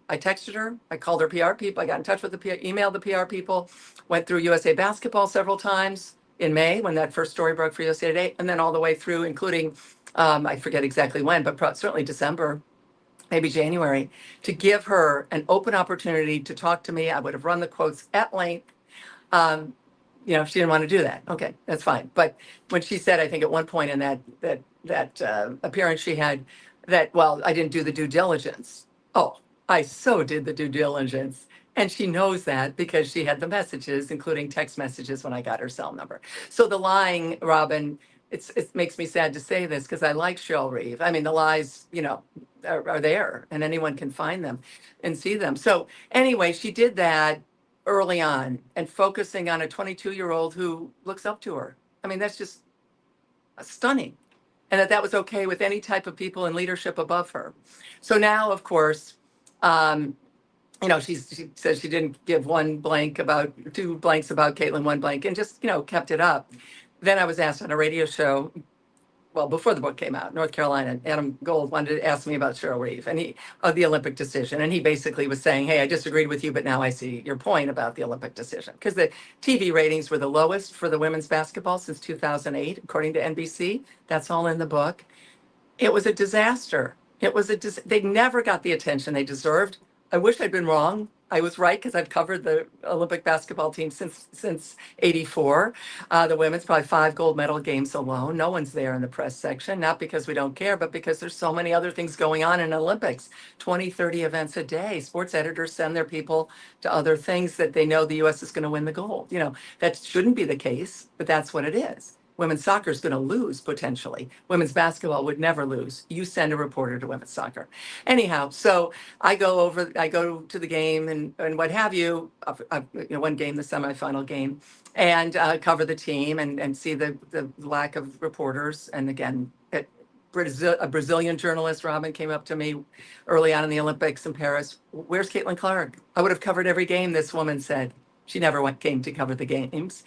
B: I texted her, I called her PR people, I got in touch with emailed the PR people, went through USA Basketball several times in May when that first story broke for USA Today, and then all the way through, including, I forget exactly when, but certainly December, maybe January, to give her an open opportunity to talk to me. I would have run the quotes at length. she didn't want to do that. Okay, that's fine. But when she said, I think at one point in that appearance she had, that, well, I didn't do the due diligence. Oh, I so did the due diligence. And she knows that because she had the messages, including text messages when I got her cell number. So the lying, Robin, it makes me sad to say this because I like Cheryl Reeve. I mean, the lies, are there and anyone can find them and see them. So anyway, she did that early on and focusing on a 22-year-old who looks up to her. I mean, that's just stunning. And that was okay with any type of people in leadership above her. So now, of course, she says she didn't give two blanks about Caitlin, one blank, and just, kept it up. Then I was asked on a radio show, well, before the book came out, North Carolina, Adam Gold wanted to ask me about Cheryl Reeve and of the Olympic decision. And he basically was saying, hey, I disagreed with you, but now I see your point about the Olympic decision. Because the TV ratings were the lowest for the women's basketball since 2008, according to NBC. That's all in the book. It was a disaster. They never got the attention they deserved. I wish I'd been wrong. I was right because I've covered the Olympic basketball team since '84. The women's probably 5 gold medal games alone. No one's there in the press section, not because we don't care, but because there's so many other things going on in Olympics. 20, 30 events a day. Sports editors send their people to other things that they know the U.S. is going to win the gold. That shouldn't be the case, but that's what it is. Women's soccer is going to lose potentially. Women's basketball would never lose. You send a reporter to women's soccer. Anyhow, so I go to the game and what have you, one game, the semifinal game, and cover the team and see the lack of reporters. And again, a Brazilian journalist, Robin, came up to me early on in the Olympics in Paris. Where's Caitlin Clark? I would have covered every game, this woman said. She never came to cover the games.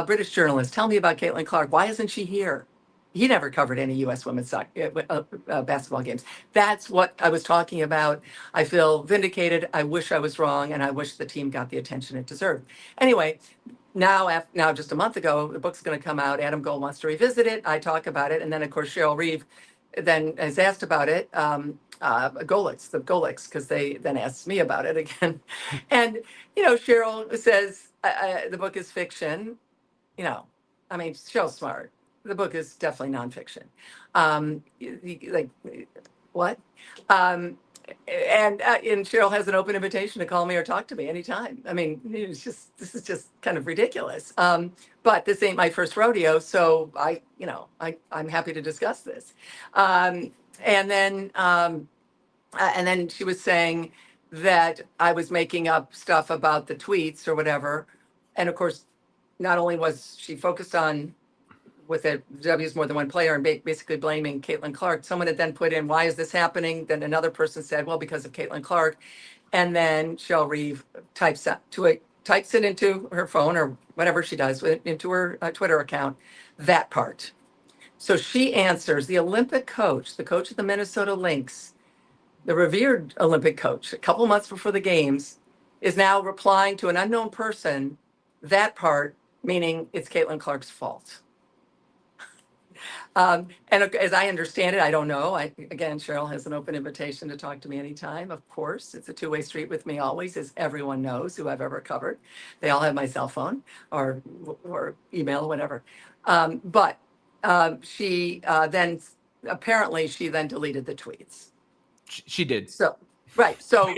B: British journalist, tell me about Caitlin Clark. Why isn't she here? He never covered any U.S. women's basketball games. That's what I was talking about. I feel vindicated. I wish I was wrong, and I wish the team got the attention it deserved. Anyway, now just a month ago, the book's going to come out. Adam Gold wants to revisit it. I talk about it, and then of course Cheryl Reeve then is asked about it. The Golics, because they then asked me about it again. And, Cheryl says the book is fiction. Cheryl's smart. The book is definitely nonfiction. What? And Cheryl has an open invitation to call me or talk to me anytime. This is just kind of ridiculous. But this ain't my first rodeo, so I'm happy to discuss this. And then she was saying that I was making up stuff about the tweets or whatever. And of course, not only was she focused on with it, W's more than one player and basically blaming Caitlin Clark. Someone had then put in, why is this happening? Then another person said, well, because of Caitlin Clark. And then Cheryl Reeve types it into her phone or whatever she does, into her Twitter account, that part. So she answers, the Olympic coach, the coach of the Minnesota Lynx, the revered Olympic coach, a couple months before the games, is now replying to an unknown person, that part, meaning it's Caitlin Clark's fault. And as I understand it, I don't know. Again, Cheryl has an open invitation to talk to me anytime. Of course, it's a two-way street with me always, as everyone knows who I've ever covered. They all have my cell phone or email or whatever. But she then deleted the tweets.
A: She did.
B: So, right. So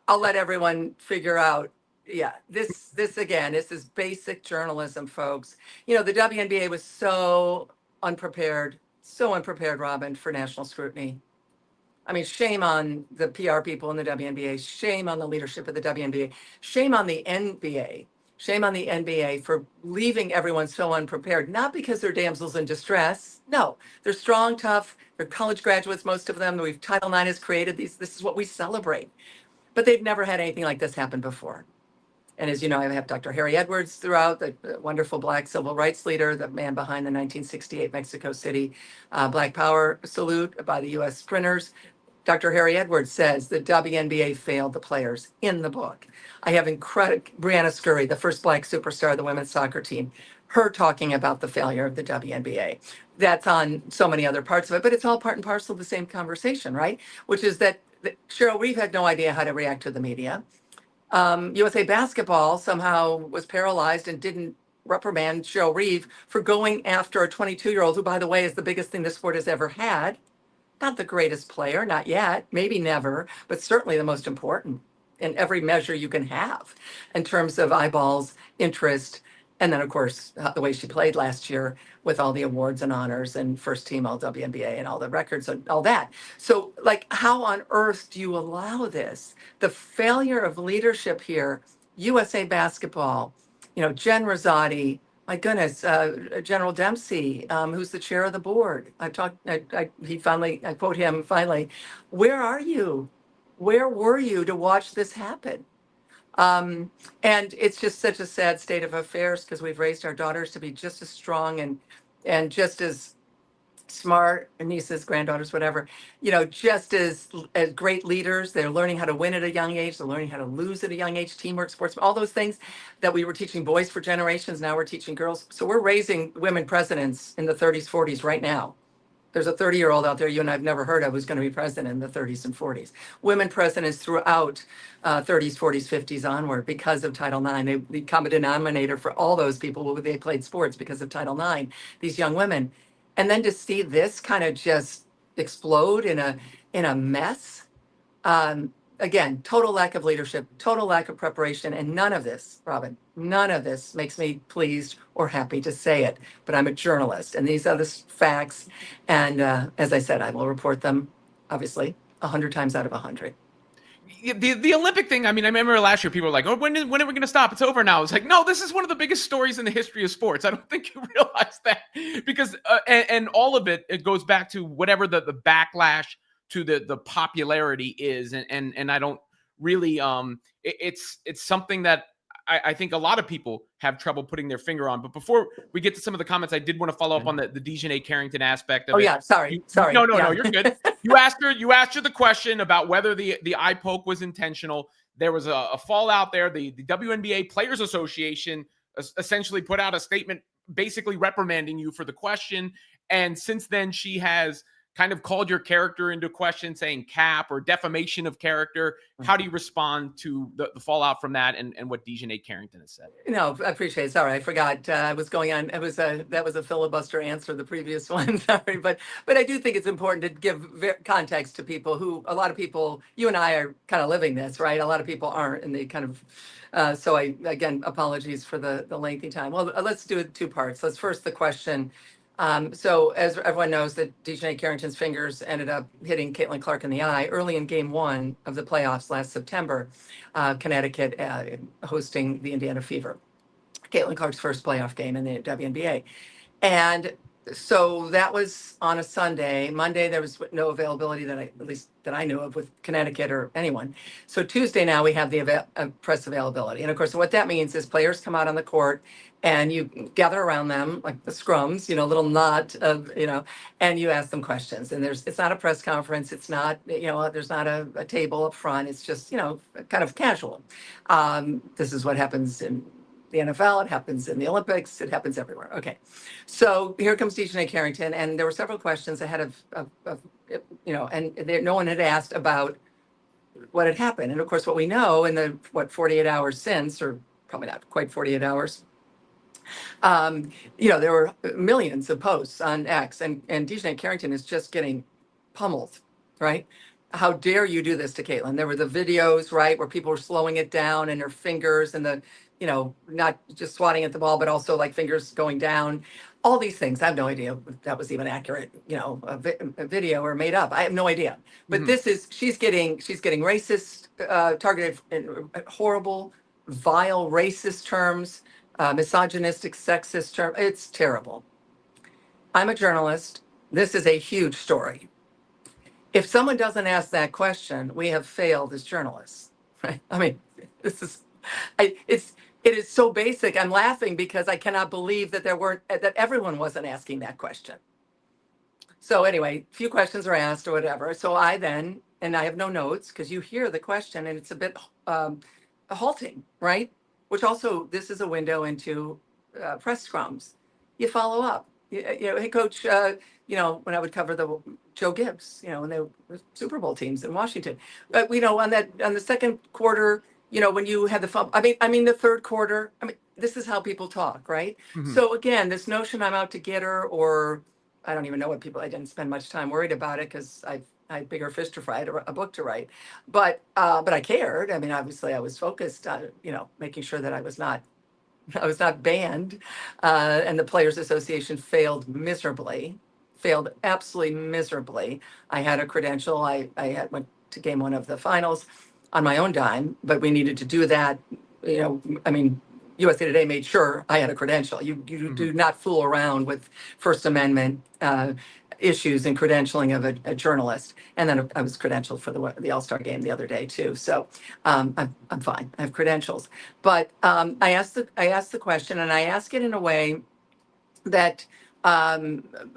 B: I'll let everyone figure out. Yeah, this is basic journalism, folks. The WNBA was so unprepared, Robin, for national scrutiny. Shame on the PR people in the WNBA, shame on the leadership of the WNBA, shame on the NBA, shame on the NBA for leaving everyone so unprepared, not because they're damsels in distress. No, they're strong, tough, they're college graduates, most of them. Title IX has created these, this is what we celebrate. But they've never had anything like this happen before. And as you know, I have Dr. Harry Edwards throughout, the wonderful Black civil rights leader, the man behind the 1968 Mexico City Black Power salute by the U.S. sprinters. Dr. Harry Edwards says the WNBA failed the players in the book. I have Brianna Scurry, the first Black superstar of the women's soccer team, her talking about the failure of the WNBA. That's on so many other parts of it, but it's all part and parcel of the same conversation, right? Which is that Cheryl Reeve had no idea how to react to the media. USA Basketball somehow was paralyzed and didn't reprimand Cheryl Reeve for going after a 22-year-old, who, by the way, is the biggest thing the sport has ever had. Not the greatest player, not yet, maybe never, but certainly the most important in every measure you can have in terms of eyeballs, interest, and then, of course, the way she played last year with all the awards and honors and first team all WNBA and all the records and all that. So, like, how on earth do you allow this? The failure of leadership here, USA Basketball, Jen Rosati, my goodness, General Dempsey, who's the chair of the board. I quote him finally, where are you? Where were you to watch this happen? And it's just such a sad state of affairs because we've raised our daughters to be just as strong and just as smart, nieces, granddaughters, whatever, just as great leaders. They're learning how to win at a young age. They're learning how to lose at a young age, teamwork, sports, all those things that we were teaching boys for generations. Now we're teaching girls. So we're raising women presidents in the 30s, 40s right now. There's a 30-year-old out there you and I've never heard of who's going to be president in the 30s and 40s. Women presidents throughout 30s, 40s, 50s onward because of Title IX. The common denominator for all those people, they played sports because of Title IX, these young women. And then to see this kind of just explode in a mess, again, total lack of leadership, total lack of preparation, and none of this, Robin, none of this makes me pleased or happy to say it. But I'm a journalist, and these are the facts. And as I said, I will report them, obviously, 100 times out of 100.
A: The Olympic thing, I mean, I remember last year people were like, oh, when are we going to stop? It's over now. It's like, no, this is one of the biggest stories in the history of sports. I don't think you realize that because, and all of it goes back to whatever the backlash to the popularity is. And I don't really, it's something that I think a lot of people have trouble putting their finger on. But before we get to some of the comments, I did want to follow up on the DiJonai Carrington aspect of it.
B: Yeah, sorry.
A: No, you're good. You asked her the question about whether the eye poke was intentional. There was a fallout there. The WNBA Players Association essentially put out a statement basically reprimanding you for the question. And since then, she has kind of called your character into question, saying cap or defamation of character. How do you respond to the fallout from that and what DiJonai Carrington has said?
B: No, I appreciate it. Sorry, I forgot. I was going on. That was a filibuster answer, the previous one. Sorry, but I do think it's important to give context to people who, a lot of people, you and I are kind of living this, right? A lot of people aren't, and they kind of. So again, apologies for the lengthy time. Well, let's do it two parts. Let's first the question. So as everyone knows, that DiJonai Carrington's fingers ended up hitting Caitlin Clark in the eye early in game one of the playoffs last September, Connecticut hosting the Indiana Fever, Caitlin Clark's first playoff game in the WNBA. And so that was on a Sunday. Monday, there was no availability at least that I knew of with Connecticut or anyone. So Tuesday now we have the press availability. And of course, what that means is players come out on the court and you gather around them like the scrums, little knot of, and you ask them questions. And it's not a press conference. It's not, there's not a table up front. It's just, kind of casual. This is what happens in the NFL, it happens in the Olympics, it happens everywhere. Okay, so here comes DiJonai Carrington, and there were several questions ahead of no one had asked about what had happened. And of course, what we know in the 48 hours since, or probably not quite 48 hours, there were millions of posts on X, and DiJonai Carrington is just getting pummeled, right? How dare you do this to Caitlin? There were the videos, right, where people were slowing it down and her fingers and the, not just swatting at the ball, but also like fingers going down. All these things. I have no idea if that was even accurate, a video or made up. I have no idea. But this is, she's getting racist, targeted, horrible, vile, racist terms, misogynistic, sexist term. It's terrible. I'm a journalist. This is a huge story. If someone doesn't ask that question, we have failed as journalists, right? I mean, it is so basic. I'm laughing because I cannot believe that that everyone wasn't asking that question. So anyway, a few questions are asked or whatever. So I have no notes because you hear the question and it's a bit halting, right? Which also, this is a window into press scrums. You follow up. Hey, coach, when I would cover the Joe Gibbs, when they were Super Bowl teams in Washington, on the second quarter, when you had the fumble, I mean, the third quarter, this is how people talk, right?
A: Mhm.
B: So again, this notion I'm out to get her, or I don't even know what people, I didn't spend much time worried about it because I had bigger fish to fry, I had a book to write. But I cared. I mean, obviously I was focused on, making sure that I was not I was not banned, and the Players Association failed absolutely miserably. I had a credential. I had went to game one of the finals on my own dime, but we needed to do that. I mean, USA Today made sure I had a credential. You
A: Mhm.
B: do not fool around with First Amendment issues and credentialing of a journalist. And then I was credentialed for the All-Star game the other day too. So I'm fine. I have credentials. But I asked the question, and I ask it in a way that,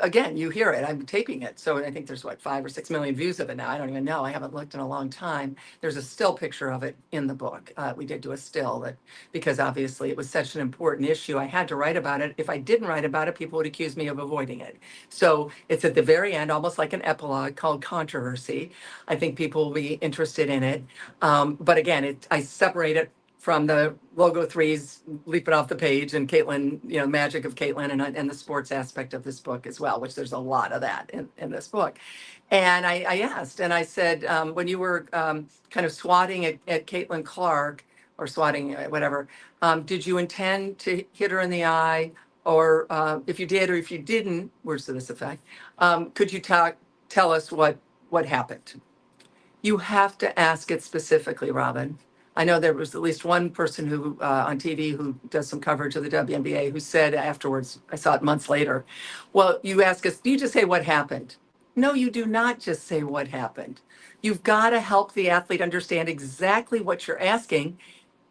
B: again, you hear it. I'm taping it, so I think there's 5 or 6 million views of it now. I don't even know. I haven't looked in a long time. There's a still picture of it in the book. We did do a still that because obviously it was such an important issue. I had to write about it. If I didn't write about it, people would accuse me of avoiding it. So it's at the very end, almost like an epilogue called Controversy. I think people will be interested in it. But again, I separate it from the logo threes leaping off the page and Caitlin, magic of Caitlin and the sports aspect of this book as well, which there's a lot of that in this book. And I asked, and I said, when you were kind of swatting at Caitlin Clark or swatting, whatever, did you intend to hit her in the eye? Or if you did, or if you didn't, words to this effect, could you tell us what happened? You have to ask it specifically, Robin. I know there was at least one person who on TV who does some coverage of the WNBA who said afterwards, I saw it months later, well, you ask us, do you just say what happened? No, you do not just say what happened. You've got to help the athlete understand exactly what you're asking.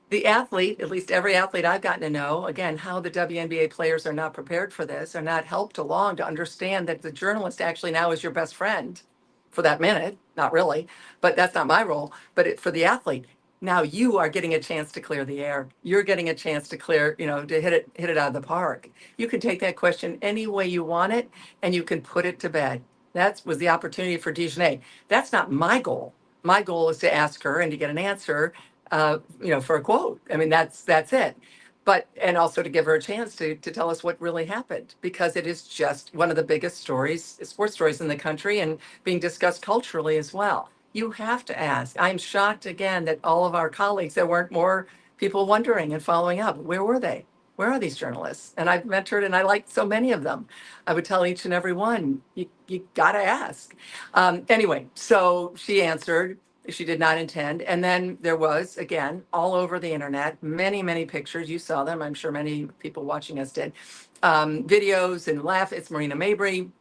B: The athlete, at least every athlete I've gotten to know, again, how the WNBA players are not prepared for this, are not helped along to understand that the journalist actually now is your best friend for that minute. Not really, but that's not my role. But for the athlete, now you are getting a chance to clear the air. You're getting a chance to clear, to hit it out of the park. You can take that question any way you want it, and you can put it to bed. That was the opportunity for DiJonai. That's not my goal. My goal is to ask her and to get an answer, for a quote. I mean, that's it. But, and also to give her a chance to tell us what really happened, because it is just one of the biggest stories, sports stories in the country, and being discussed culturally as well. You have to ask. I'm shocked again that all of our colleagues, there weren't more people wondering and following up. Where were they? Where are these journalists? And I've mentored and I like so many of them. I would tell each and every one, you got to ask. Anyway, so she answered. She did not intend. And then there was, again, all over the internet, many, many pictures. You saw them. I'm sure many people watching us did. Videos and laugh. It's Marina Mabry.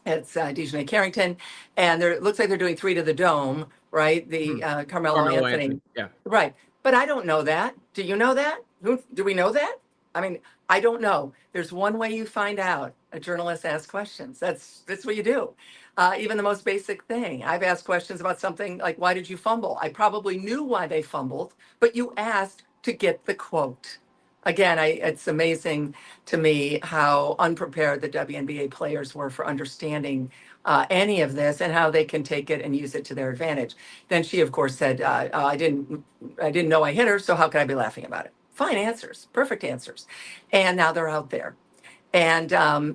B: It's DiJonai Carrington. And it looks like they're doing 3 to the dome, right? The Carmelo
A: Carmelo
B: Anthony.
A: Yeah.
B: Right. But I don't know that. Do you know that? Do we know that? I mean, I don't know. There's one way you find out. A journalist asks questions. That's what you do. Even the most basic thing. I've asked questions about something like, why did you fumble? I probably knew why they fumbled, but you asked to get the quote. Again, it's amazing to me how unprepared the WNBA players were for understanding any of this and how they can take it and use it to their advantage. Then she, of course, said, I didn't know I hit her, so how could I be laughing about it? Fine answers, perfect answers. And now they're out there. And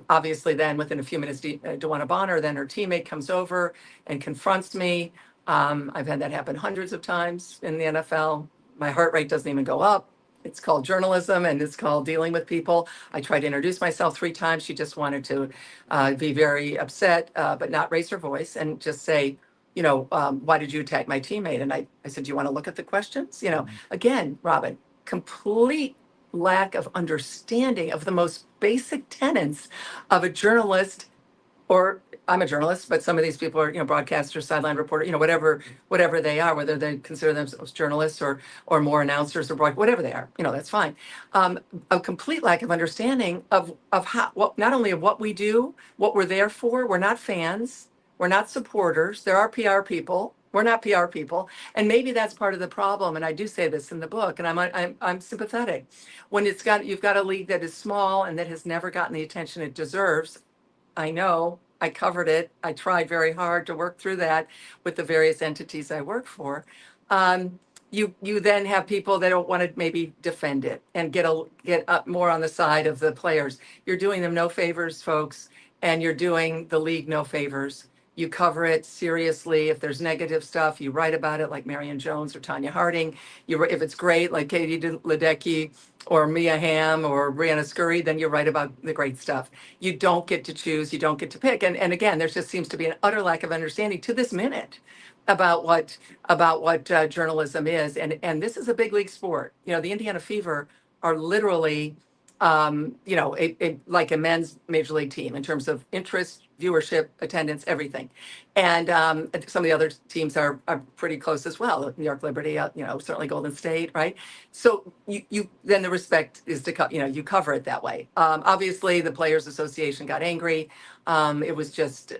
B: obviously then within a few minutes, DeWanna Bonner, then her teammate comes over and confronts me. I've had that happen hundreds of times in the NFL. My heart rate doesn't even go up. It's called journalism and it's called dealing with people. I tried to introduce myself 3 times. She just wanted to be very upset, but not raise her voice and just say, why did you attack my teammate? And I said, do you want to look at the questions? Again, Robin, complete lack of understanding of the most basic tenets of a journalist, or I'm a journalist, but some of these people are, broadcasters, sideline reporter, whatever they are, whether they consider themselves journalists or more announcers or whatever they are, that's fine. A complete lack of understanding of how, not only of what we do, what we're there for. We're not fans. We're not supporters. There are PR people. We're not PR people, and maybe that's part of the problem. And I do say this in the book, and I'm sympathetic. When you've got a league that is small and that has never gotten the attention it deserves. I know, I covered it. I tried very hard to work through that with the various entities I work for. you then have people that don't want to maybe defend it and get up more on the side of the players. You're doing them no favors, folks, and you're doing the league no favors. You cover it seriously. If there's negative stuff, you write about it, like Marion Jones or Tanya Harding. If it's great, like Katie Ledecky or Mia Hamm or Brianna Scurry, then you write about the great stuff. You don't get to choose. You don't get to pick. And again, there just seems to be an utter lack of understanding to this minute about what journalism is, and this is a big league sport. The Indiana Fever are literally, like a men's major league team in terms of interest, viewership, attendance, everything. And some of the other teams are pretty close as well. New York Liberty, certainly Golden State, right? So you then the respect is to you cover it that way. Obviously, the Players Association got angry. It was just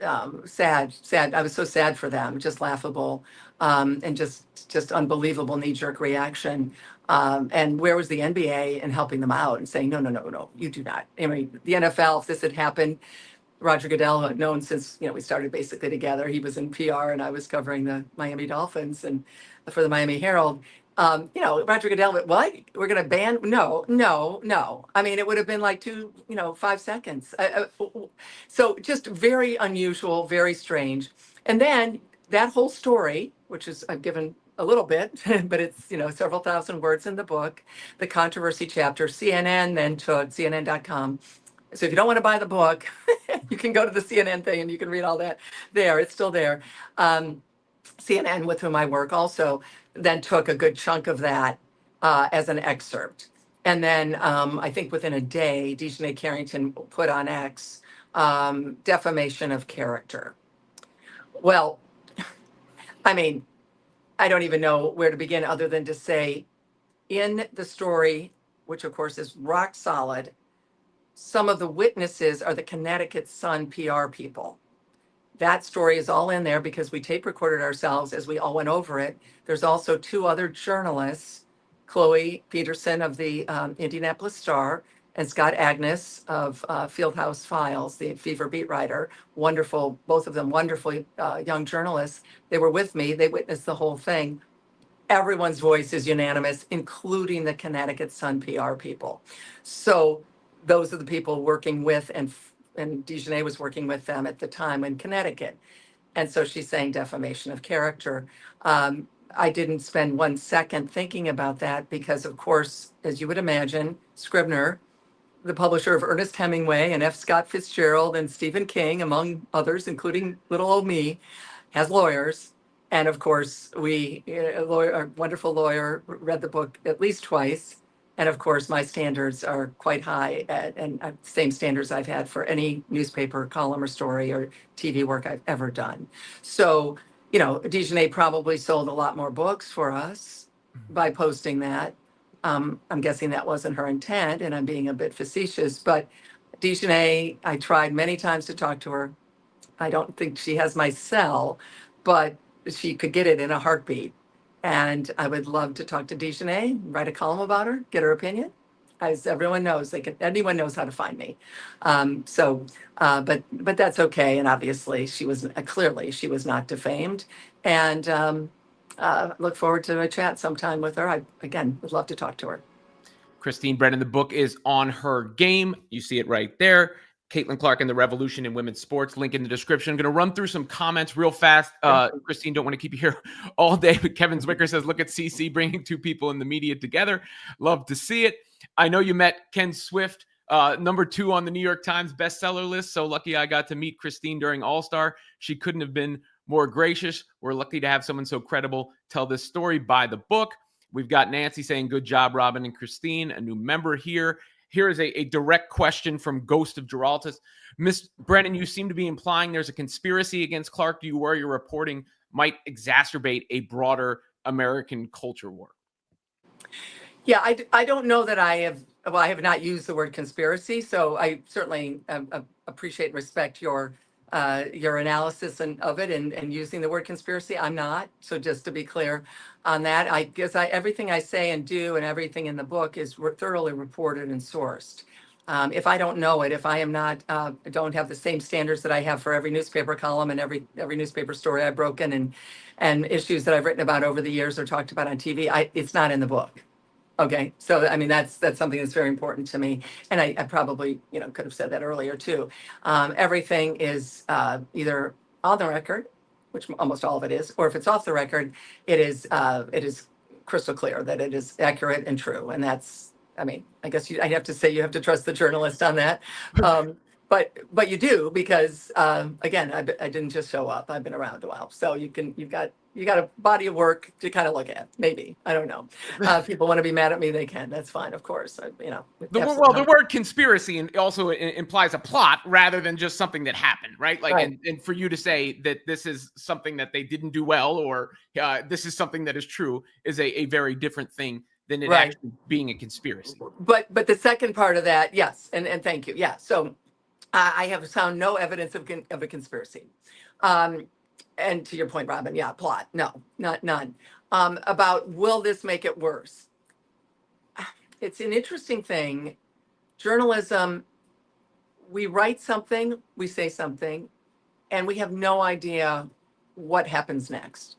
B: sad. I was so sad for them, just laughable, and just unbelievable knee-jerk reaction. And where was the NBA in helping them out and saying, no, you do not. I mean, the NFL, if this had happened, Roger Goodell had known since, we started basically together. He was in PR and I was covering the Miami Dolphins and for the Miami Herald. Roger Goodell, what? We're going to ban? No. I mean, it would have been like 5 seconds. So just very unusual, very strange. And then that whole story, which is, I've given a little bit, but it's, several thousand words in the book, the controversy chapter, CNN then took CNN.com. So if you don't want to buy the book, you can go to the CNN thing and you can read all that there. It's still there. CNN, with whom I work, also then took a good chunk of that as an excerpt. And then I think within a day, DiJonai Carrington put on X defamation of character. Well, I mean, I don't even know where to begin other than to say in the story, which of course is rock solid, some of the witnesses are the Connecticut Sun PR people. That story is all in there because we tape recorded ourselves as we all went over it. There's also 2 other journalists, Chloe Peterson of the Indianapolis Star and Scott Agnes of Fieldhouse Files, the Fever beat writer. Wonderful, both of them wonderful young journalists. They were with me. They witnessed the whole thing. Everyone's voice is unanimous, including the Connecticut Sun PR people. So those are the people working with, and DiJonai was working with them at the time in Connecticut. And so she's saying defamation of character. I didn't spend 1 second thinking about that because, of course, as you would imagine, Scribner, the publisher of Ernest Hemingway and F. Scott Fitzgerald and Stephen King, among others, including little old me, has lawyers. And of course, our wonderful lawyer read the book at least twice. And of course, my standards are quite high and same standards I've had for any newspaper column or story or TV work I've ever done. So, DiJonai probably sold a lot more books for us by posting that. I'm guessing that wasn't her intent and I'm being a bit facetious, but DiJonai, I tried many times to talk to her. I don't think she has my cell, but she could get it in a heartbeat. And I would love to talk to DiJonai, write a column about her, get her opinion. As everyone knows, anyone knows how to find me. But that's okay. And obviously, she was not defamed. And look forward to a chat sometime with her. I again would love to talk to her.
A: Christine Brennan, the book is On Her Game. You see it right there. Caitlin Clark and the Revolution in Women's Sports. Link in the description. I'm going to run through some comments real fast. Christine, don't want to keep you here all day, but Kevin Zwicker says, look at CC bringing 2 people in the media together. Love to see it. I know you met Ken Swift, number 2 on the New York Times bestseller list. So lucky I got to meet Christine during All-Star. She couldn't have been more gracious. We're lucky to have someone so credible tell this story. Buy the book. We've got Nancy saying, good job, Robin and Christine, a new member here. Here is a direct question from Ghost of Giraltas. Miss Brennan, you seem to be implying there's a conspiracy against Clark. Do you worry your reporting might exacerbate a broader American culture war?
B: Yeah, I don't know that I have not used the word conspiracy, so I certainly appreciate and respect your analysis of it and using the word conspiracy. I'm not. So just to be clear on that, I guess everything I say and do and everything in the book is thoroughly reported and sourced. If I don't know it, if I am not, don't have the same standards that I have for every newspaper column and every newspaper story I've broken and issues that I've written about over the years or talked about on TV, it's not in the book. Okay, so I mean that's something that's very important to me, and I probably could have said that earlier too. Everything is either on the record, which almost all of it is, or if it's off the record, it is crystal clear that it is accurate and true, and that's, I mean, I guess I have to say you have to trust the journalist on that, but you do, because again, I didn't just show up. I've been around a while, so you've got a body of work to kind of look at. Maybe, I don't know. If people want to be mad at me, they can. That's fine, of course.
A: The word conspiracy also implies a plot rather than just something that happened, right? Like,
B: right.
A: And for you to say that this is something that they didn't do well, or this is something that is true, is a very different thing than it
B: Right.
A: actually being a conspiracy.
B: But the second part of that, yes, and thank you. Yeah, so I have found no evidence of a conspiracy. And to your point, Robin, yeah, plot, no, none. About will this make it worse? It's an interesting thing. Journalism, we write something, we say something, and we have no idea what happens next.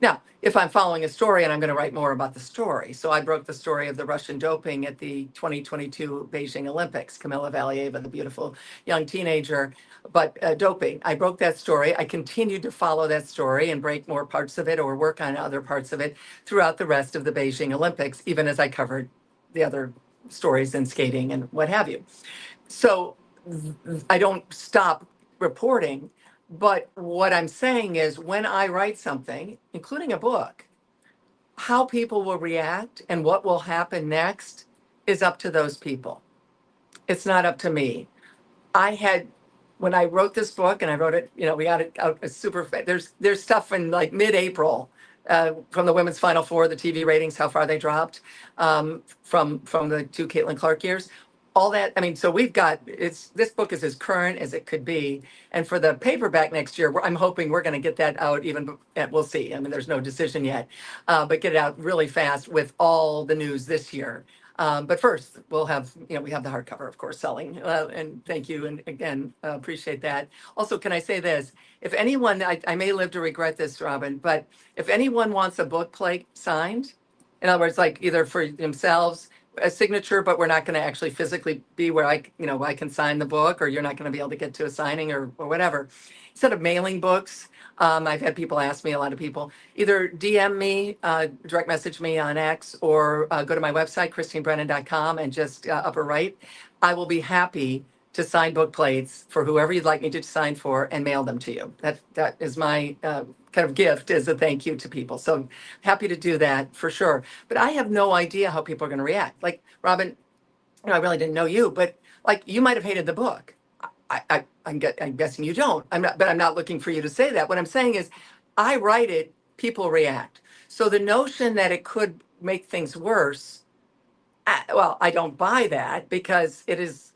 B: Now, if I'm following a story and I'm going to write more about the story. So I broke the story of the Russian doping at the 2022 Beijing Olympics. Kamila Valieva, the beautiful young teenager, but doping. I broke that story. I continued to follow that story and break more parts of it or work on other parts of it throughout the rest of the Beijing Olympics, even as I covered the other stories in skating and what have you. So I don't stop reporting. But what I'm saying is, when I write something, including a book, how people will react and what will happen next is up to those people. It's not up to me. When I wrote this book, and I wrote it, we got it out super fast. There's stuff in like mid-April from the women's Final Four, the TV ratings, how far they dropped from the two Caitlin Clark years. All that, I mean, so this book is as current as it could be. And for the paperback next year, I'm hoping we're going to get that out we'll see. I mean, there's no decision yet, but get it out really fast with all the news this year. But first, we'll have, we have the hardcover, of course, selling. And thank you. And again, appreciate that. Also, can I say this? If anyone, I may live to regret this, Robin, but if anyone wants a book plate signed, in other words, like either for themselves, a signature, but we're not going to actually physically be where I can sign the book, or you're not going to be able to get to a signing or whatever. Instead of mailing books, I've had people ask me, a lot of people, either DM me, direct message me on X, or go to my website, christinebrennan.com, and just upper right. I will be happy to sign book plates for whoever you'd like me to sign for and mail them to you. That is my kind of gift as a thank you to people. So happy to do that for sure. But I have no idea how people are going to react. Like, Robin, I really didn't know you, but like, you might have hated the book. I'm guessing you don't. But I'm not looking for you to say that. What I'm saying is, I write it, people react. So the notion that it could make things worse, I don't buy that, because it's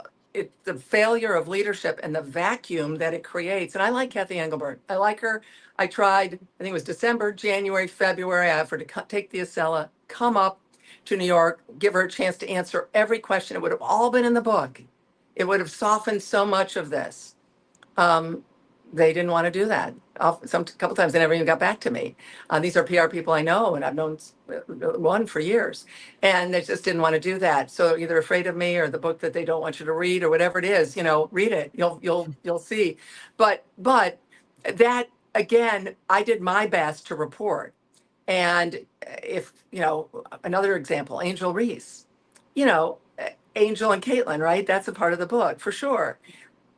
B: the failure of leadership and the vacuum that it creates. And I like Kathy Engelbert. I like her. I tried, I think it was December, January, February, I offered to take the Acela, come up to New York, give her a chance to answer every question. It would have all been in the book. It would have softened so much of this. They didn't want to do that. A couple times they never even got back to me. These are PR people I know, and I've known one for years, and they just didn't want to do that. So either afraid of me, or the book that they don't want you to read, or whatever it is, read it. You'll see. But that, again, I did my best to report. And if another example, Angel Reese, Angel and Caitlin, right? That's a part of the book for sure.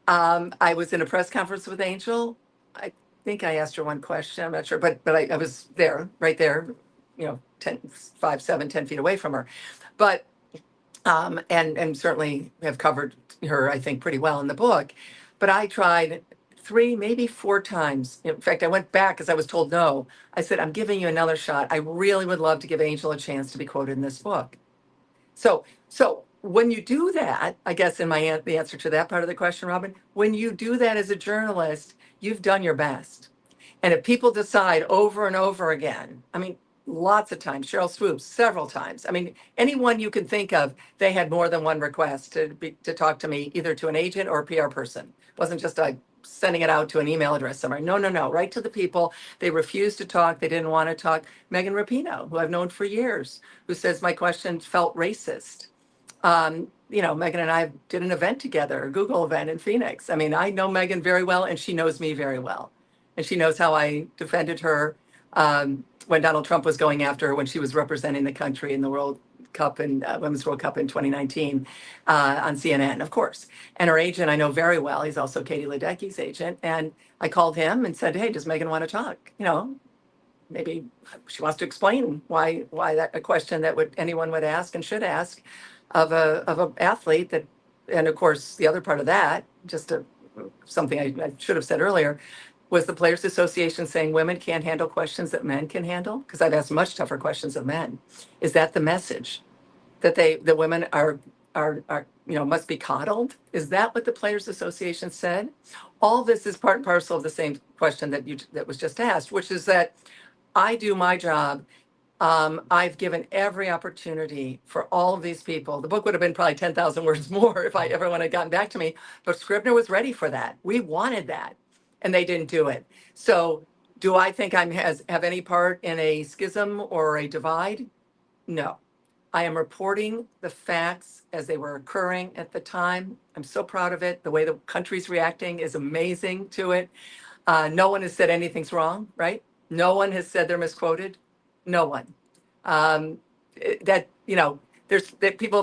B: I was in a press conference with Angel. I think I asked her one question. I'm not sure, but I was there, right there, 5, 7, 10 feet away from her. But, and certainly have covered her, I think, pretty well in the book. But I tried 3, maybe 4 times. In fact, I went back because I was told no. I said, I'm giving you another shot. I really would love to give Angel a chance to be quoted in this book. So when you do that, I guess in the answer to that part of the question, Robin, when you do that as a journalist, you've done your best. And if people decide over and over again, I mean, lots of times. Cheryl Swoops, several times. I mean, anyone you can think of, they had more than one request to talk to me, either to an agent or a PR person. It wasn't just like sending it out to an email address somewhere. No, no, no, right to the people. They refused to talk. They didn't want to talk. Megan Rapinoe, who I've known for years, who says my question felt racist. Megan and I did an event together, a Google event in Phoenix. I mean, I know Megan very well, and she knows me very well. And she knows how I defended her when Donald Trump was going after her when she was representing the country in the World Cup and Women's World Cup in 2019 on CNN, of course. And her agent I know very well. He's also Katie Ledecky's agent. And I called him and said, hey, does Megan want to talk? Maybe she wants to explain why that a question that anyone would ask and should ask of a athlete that, and of course the other part of that, something I should have said earlier, was the Players Association saying women can't handle questions that men can handle? Because I've asked much tougher questions of men. Is that the message that the women are must be coddled? Is that what the Players Association said? All this is part and parcel of the same question that was just asked, which is that I do my job. I've given every opportunity for all of these people. The book would have been probably 10,000 words more if everyone had gotten back to me, but Scribner was ready for that. We wanted that, and they didn't do it. So do I think I have any part in a schism or a divide? No. I am reporting the facts as they were occurring at the time. I'm so proud of it. The way the country's reacting is amazing to it. No one has said anything's wrong, right? No one has said they're misquoted. No one. People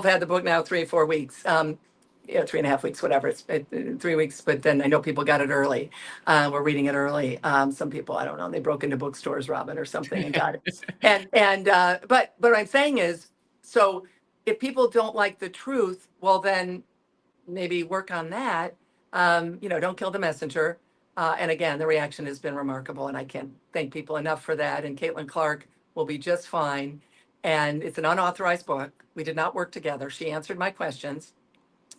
B: have had the book now 3 or 4 weeks. 3.5 weeks, whatever. It's 3 weeks, but then I know people got it early. We're reading it early. Some people, I don't know, they broke into bookstores, Robin, or something, and got it. But what I'm saying is, so if people don't like the truth, well, then maybe work on that. Don't kill the messenger. And again, the reaction has been remarkable, and I can't thank people enough for that. And Caitlin Clark will be just fine. And it's an unauthorized book. We did not work together. She answered my questions.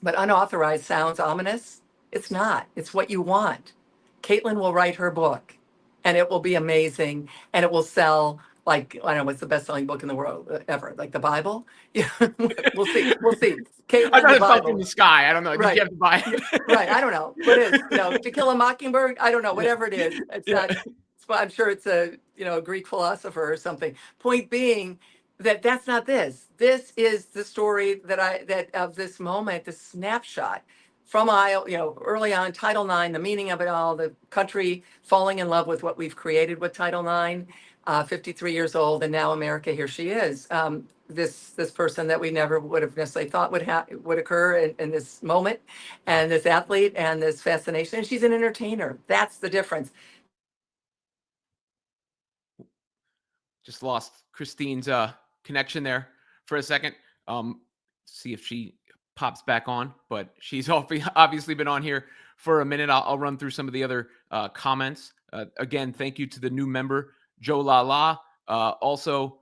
B: But unauthorized sounds ominous. It's not. It's what you want. Caitlin will write her book, and it will be amazing, and it will sell like, I don't know, what's the best-selling book in the world ever? Like the Bible? Yeah, we'll see. Caitlin,
A: I thought it fell
B: Bible.
A: from the sky. I don't know. Did
B: Right.
A: you have to buy it?
B: Right. I don't know. What is, To Kill a Mockingbird? I don't know. Whatever it is. It's not, I'm sure it's a Greek philosopher or something. Point being that that's not this. This is the story that of this moment, this snapshot from early on, Title IX, the meaning of it all, the country falling in love with what we've created with Title IX, 53 years old, and now America, here she is. This person that we never would have necessarily thought would occur in this moment, and this athlete and this fascination. And she's an entertainer. That's the difference.
A: Just lost Christine's connection there for a second. See if she pops back on, but she's obviously been on here for a minute. I'll run through some of the other comments. Again, thank you to the new member, Joe La La. Also,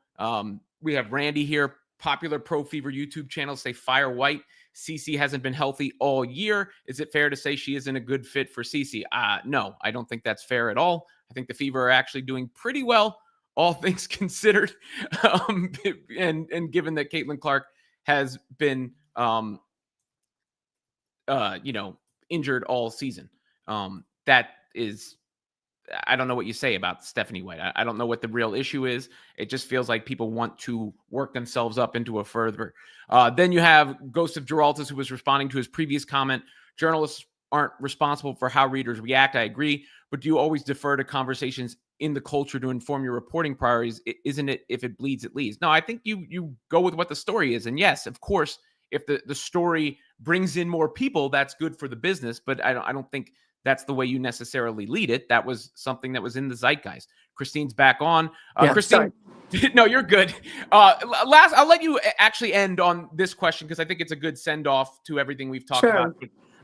A: we have Randy here, popular Pro Fever YouTube channel, say Fire White. Cece hasn't been healthy all year. Is it fair to say she isn't a good fit for Cece? No, I don't think that's fair at all. I think the Fever are actually doing pretty well, all things considered. And given that Caitlin Clark has been, injured all season. That is, I don't know what you say about Stephanie White. I don't know what the real issue is. It just feels like people want to work themselves up into a further. Then you have Ghost of Giraltis, who was responding to his previous comment. Journalists aren't responsible for how readers react. I agree. But do you always defer to conversations in the culture to inform your reporting priorities? Isn't it, if it bleeds, it leads? No, I think you go with what the story is. And yes, of course, if the story brings in more people, that's good for the business. But I don't think that's the way you necessarily lead it. That was something that was in the zeitgeist. Christine's back on. Christine, sorry. No, you're good. I'll let you actually end on this question because I think it's a good send off to everything we've talked about.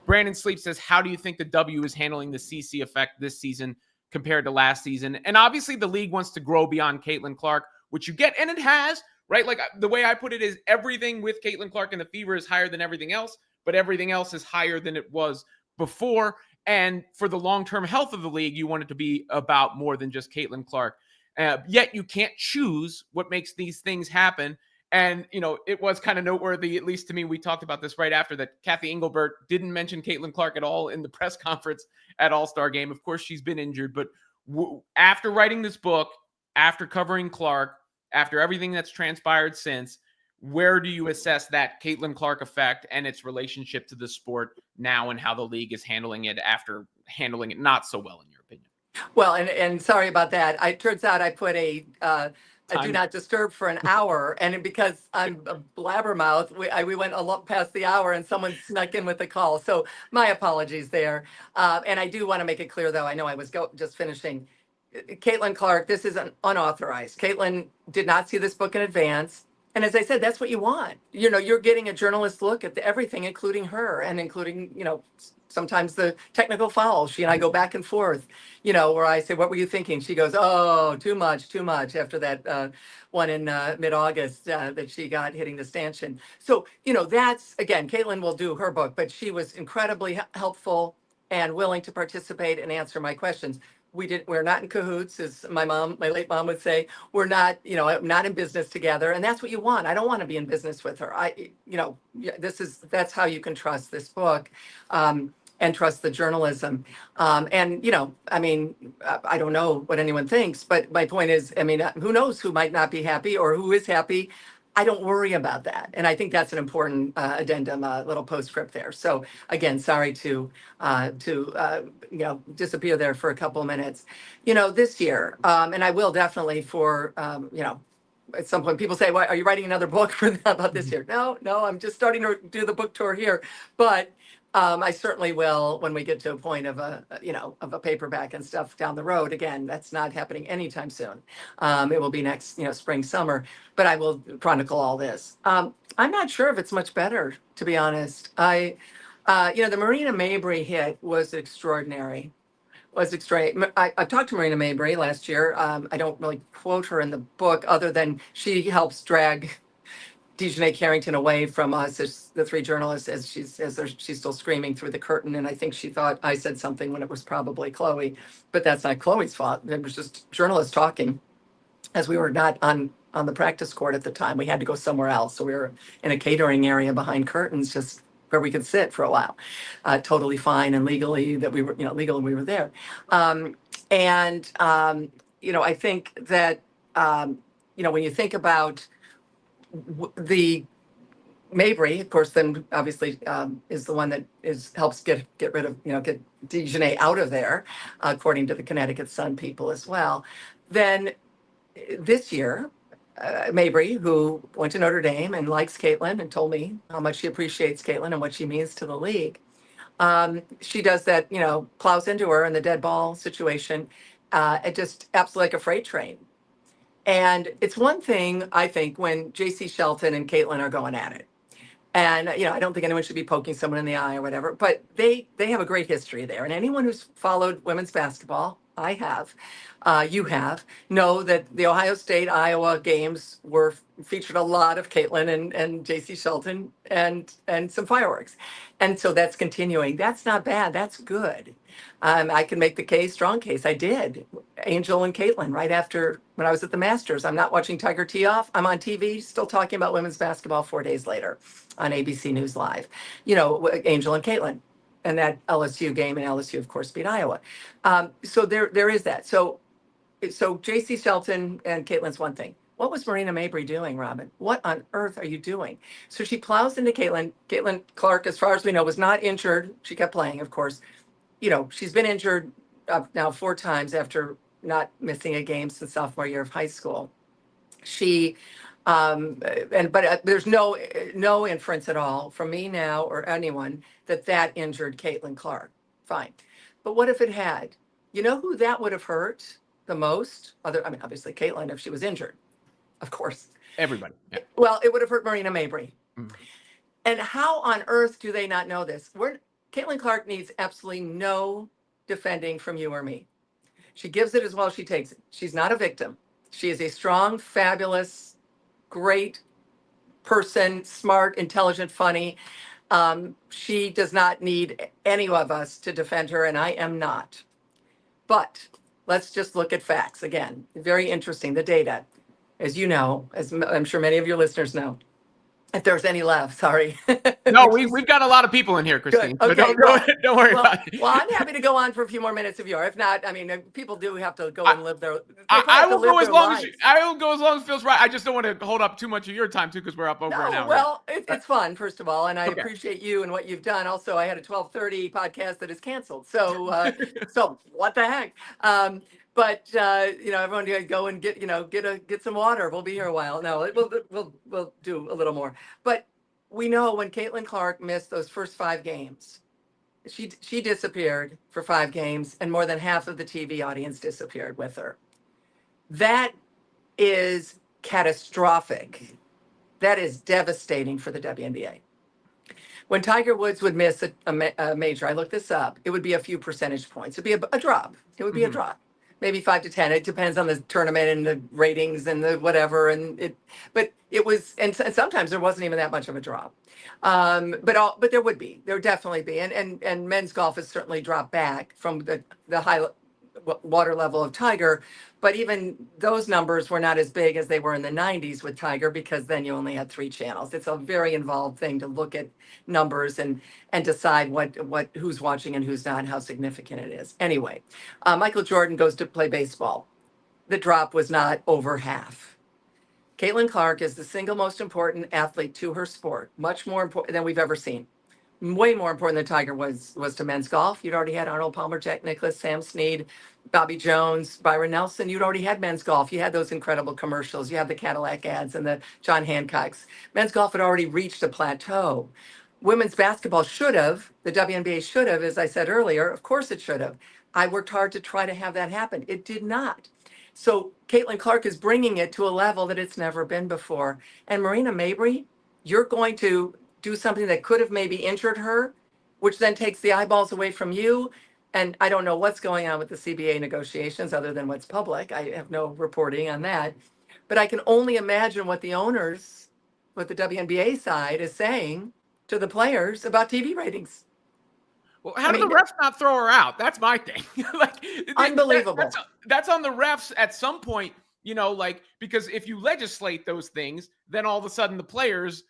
A: Brandon Sleep says, how do you think the W is handling the CC effect this season compared to last season? And obviously the league wants to grow beyond Caitlin Clark, which you get, and it has, right? Like the way I put it is everything with Caitlin Clark and the Fever is higher than everything else, but everything else is higher than it was before. And for the long-term health of the league, you want it to be about more than just Caitlin Clark. Yet you can't choose what makes these things happen. And, it was kind of noteworthy, at least to me, we talked about this right after, that Kathy Engelbert didn't mention Caitlin Clark at all in the press conference at All-Star Game. Of course, she's been injured, but after writing this book, after covering Clark, after everything that's transpired since, where do you assess that Caitlin Clark effect and its relationship to the sport now, and how the league is handling it after handling it not so well, in your opinion?
B: Well, and sorry about that. It turns out I put a do not disturb for an hour, and because I'm a blabbermouth, we went a lot past the hour, and someone snuck in with a call. So my apologies there. And I do want to make it clear, though. I know I was just finishing. Caitlin Clark, this is unauthorized. Caitlin did not see this book in advance. And as I said, that's what you want. You're getting a journalist look at everything, including her, and including, sometimes the technical fouls. She and I go back and forth, where I say, what were you thinking? She goes, oh, too much, after that one in mid-August that she got hitting the stanchion. So, that's, again, Caitlin will do her book, but she was incredibly helpful and willing to participate and answer my questions. We're not in cahoots, as my late mom would say. We're not, not in business together. And that's what you want. I don't want to be in business with her. That's how you can trust this book. And trust the journalism. And, I don't know what anyone thinks, but my point is, who knows who might not be happy or who is happy. I don't worry about that. And I think that's an important addendum, little postscript there. So again, sorry to disappear there for a couple of minutes. This year, and I will definitely at some point people say, "Why are you writing another book about this year?" No, I'm just starting to do the book tour here. But I certainly will when we get to a point of a paperback and stuff down the road. Again, that's not happening anytime soon. It will be next, spring, summer, but I will chronicle all this. I'm not sure if it's much better, to be honest. The Marina Mabrey hit was extraordinary. I talked to Marina Mabrey last year. I don't really quote her in the book other than she helps drag DiJonai Carrington away from us as the three journalists as she's still screaming through the curtain. And I think she thought I said something when it was probably Chloe, but that's not Chloe's fault. It was just journalists talking, as we were not on the practice court at the time. We had to go somewhere else. So we were in a catering area behind curtains, just where we could sit for a while. Totally fine, and legally we were there. I think that, when you think about the Mabrey, of course, then obviously is the one that helps get rid of, get DiJonai out of there, according to the Connecticut Sun people as well. Then this year, Mabrey, who went to Notre Dame and likes Caitlin and told me how much she appreciates Caitlin and what she means to the league. She does that, plows into her in the dead ball situation. It just absolutely like a freight train. And it's one thing, I think, when J.C. Shelton and Caitlin are going at it. And, I don't think anyone should be poking someone in the eye or whatever, but they have a great history there. And anyone who's followed women's basketball, I have, you have, know that the Ohio State-Iowa games featured a lot of Caitlin and J.C. Shelton and some fireworks. And so that's continuing. That's not bad. That's good. I can make the case, strong case. I did. Angel and Caitlin right after when I was at the Masters. I'm not watching Tiger tee off. I'm on TV still talking about women's basketball 4 days later on ABC News Live. Angel and Caitlin and that LSU game, and LSU, of course, beat Iowa. So there is that. So J.C. Shelton and Caitlin's one thing. What was Marina Mabrey doing, Robin? What on earth are you doing? So she plows into Caitlin. Caitlin Clark, as far as we know, was not injured. She kept playing, of course. She's been injured now 4 times after not missing a game since sophomore year of high school. She, but there's no inference at all from me now or anyone that injured Caitlin Clark. Fine. But what if it had? You know who that would have hurt the most? Obviously Caitlin if she was injured, of course.
A: Everybody. Yeah.
B: Well, it would have hurt Marina Mabrey.
A: Mm-hmm.
B: And how on earth do they not know this? Caitlin Clark needs absolutely no defending from you or me. She gives it as well as she takes it. She's not a victim. She is a strong, fabulous, great person, smart, intelligent, funny. She does not need any of us to defend her, and I am not. But let's just look at facts again. Very interesting. The data, as you know, as I'm sure many of your listeners know, if there's any left, sorry.
A: No,
B: Which is
A: we've got a lot of people in here,
B: good.
A: Christine. So
B: Okay. Well,
A: don't worry
B: well,
A: about it.
B: well, I'm happy to go on for a few more minutes if you are. If not, I mean, people do have to go
A: I,
B: and live their, they probably
A: I
B: have to
A: will go
B: live
A: as
B: their
A: long as
B: lives.
A: I will go as long as it feels right. I just don't want to hold up too much of your time too, because we're up over an
B: No,
A: hour.
B: well,
A: Right.
B: it's fun, first of all, and I
A: Okay.
B: appreciate you and what you've done. Also, I had a 12:30 podcast that is canceled, so what the heck? But everyone go and get some water. We'll be here a while. No, we'll do a little more. But we know when Caitlin Clark missed those first 5 games, she disappeared for 5 games, and more than half of the TV audience disappeared with her. That is catastrophic. That is devastating for the WNBA. When Tiger Woods would miss a major, I looked this up, it would be a few percentage points. It'd be a drop. It would be a
A: Mhm.
B: drop, maybe 5 to 10. It depends on the tournament and the ratings and the whatever. But it was, and sometimes there wasn't even that much of a drop. But there would definitely be, and men's golf has certainly dropped back from the high water level of Tiger. But even those numbers were not as big as they were in the 90s with Tiger, because then you only had 3 channels. It's a very involved thing to look at numbers and decide what who's watching and who's not, and how significant it is. Anyway, Michael Jordan goes to play baseball. The drop was not over half. Caitlin Clark is the single most important athlete to her sport, much more important than we've ever seen. Way more important than Tiger was to men's golf. You'd already had Arnold Palmer, Jack Nicklaus, Sam Snead, Bobby Jones, Byron Nelson. You'd already had men's golf. You had those incredible commercials. You had the Cadillac ads and the John Hancocks. Men's golf had already reached a plateau. Women's basketball should have, the WNBA should have, as I said earlier, of course it should have. I worked hard to try to have that happen. It did not. So Caitlin Clark is bringing it to a level that it's never been before. And Marina Mabrey, you're going to do something that could have maybe injured her, which then takes the eyeballs away from you. And I don't know what's going on with the CBA negotiations other than what's public. I have no reporting on that. But I can only imagine what the owners, what the WNBA side is saying to the players about TV ratings.
A: Well,
B: I
A: how do the
B: mean,
A: refs not throw her out? That's my thing. Like
B: unbelievable.
A: that's on the refs at some point, because if you legislate those things, then all of a sudden the players,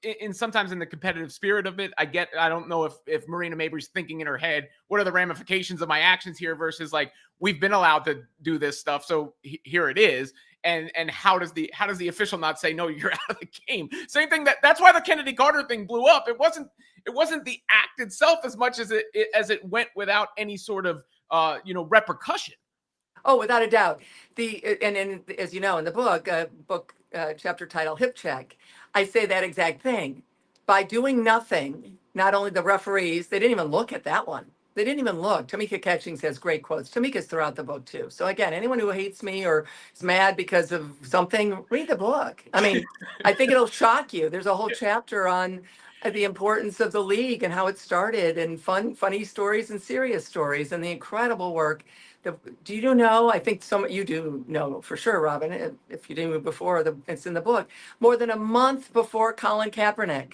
A: in sometimes in the competitive spirit of it, I don't know if Marina Mabrey's thinking in her head, what are the ramifications of my actions here versus like, we've been allowed to do this stuff, so here it is. And how does the official not say, no, you're out of the game? Same thing, that's why the Kennedy Carter thing blew up. It wasn't the act itself as much as it went without any sort of repercussion.
B: Oh, without a doubt. As you know, in the book, chapter title Hip Check, I say that exact thing. By doing nothing, not only the referees, they didn't even look at that one. They didn't even look. Tamika Catchings has great quotes. Tamika's throughout the book too. So again, anyone who hates me or is mad because of something, read the book. I mean, I think it'll shock you. There's a whole chapter on the importance of the league and how it started, and funny stories and serious stories, and the incredible work. Do you know? I think you do know for sure, Robin. If you didn't before, it's in the book. More than a month before Colin Kaepernick,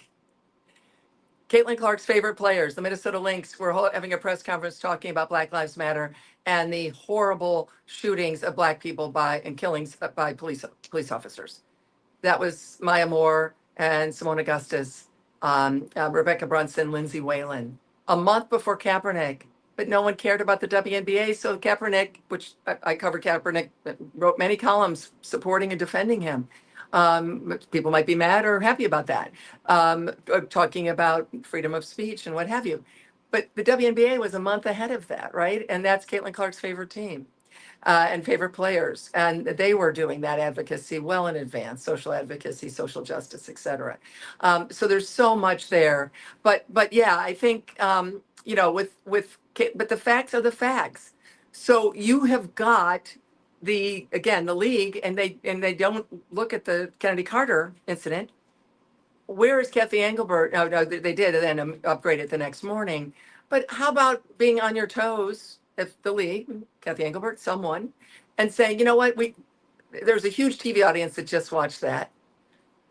B: Caitlin Clark's favorite players, the Minnesota Lynx, were having a press conference talking about Black Lives Matter and the horrible shootings of Black people and killings by police officers. That was Maya Moore and Simone Augustus, Rebecca Brunson, Lindsay Whalen. A month before Kaepernick, but no one cared about the WNBA. So Kaepernick, which I covered Kaepernick, wrote many columns supporting and defending him. People might be mad or happy about that, talking about freedom of speech and what have you. But the WNBA was a month ahead of that, right? And that's Caitlin Clark's favorite team. And favorite players, and they were doing that advocacy well in advance, social advocacy, social justice, et cetera. So there's so much there, but yeah, I think but the facts are the facts. So you have got the league, and they don't look at the Kennedy Carter incident. Where is Kathy Engelbert? No, they did, and then upgrade it the next morning. But how about being on your toes if the league, Kathy Engelbert, someone, and saying, you know what, there's a huge TV audience that just watched that,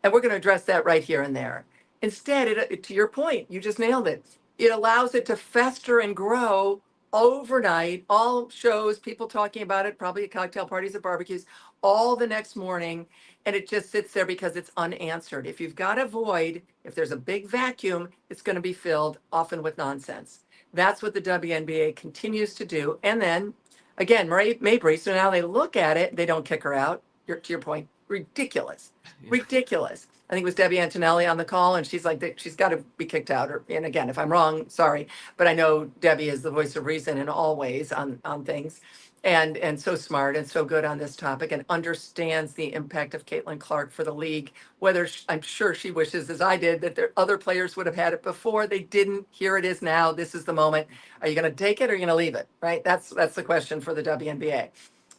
B: and we're going to address that right here and there. Instead, to your point, you just nailed it. It allows it to fester and grow overnight, all shows, people talking about it, probably at cocktail parties, at barbecues, all the next morning. And it just sits there because it's unanswered. If you've got a void, if there's a big vacuum, it's going to be filled often with nonsense. That's what the WNBA continues to do. And then again, Marie Mabry, so now they look at it, they don't kick her out. To your point, ridiculous,
A: Yeah.
B: ridiculous. I think it was Debbie Antonelli on the call, and she's like, she's got to be kicked out. Or, and again, if I'm wrong, sorry, but I know Debbie is the voice of reason in all ways on things, and so smart and so good on this topic, and understands the impact of Caitlin Clark for the league. Whether I'm sure she wishes, as I did, that there other players would have had it before. They didn't. Here it is now. This is the moment. Are you going to take it or are you going to leave it? Right. That's the question for the WNBA.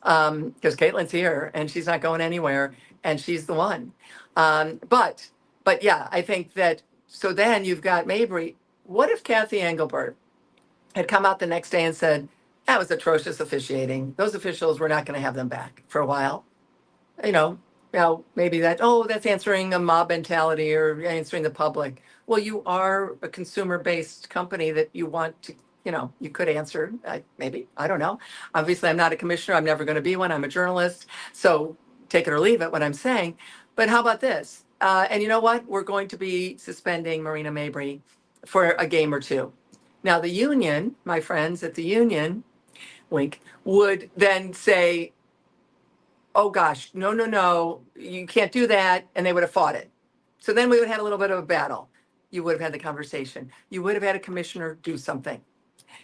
B: Because Caitlin's here and she's not going anywhere, and she's the one. But yeah, I think that. So then you've got Mabry. What if Kathy Engelbert had come out the next day and said, that was atrocious officiating. Those officials, we're not going to have them back for a while. You know, maybe that, oh, that's answering a mob mentality or answering the public. Well, you are a consumer-based company that you want to, you could answer, maybe, I don't know. Obviously, I'm not a commissioner. I'm never going to be one. I'm a journalist. So take it or leave it, what I'm saying. But how about this? And you know what? We're going to be suspending Marina Mabry for a game or two. Now, the union, my friends at the union, wink, would then say, oh gosh, no, you can't do that. And they would have fought it. So then we would have had a little bit of a battle. You would have had the conversation. You would have had a commissioner do something.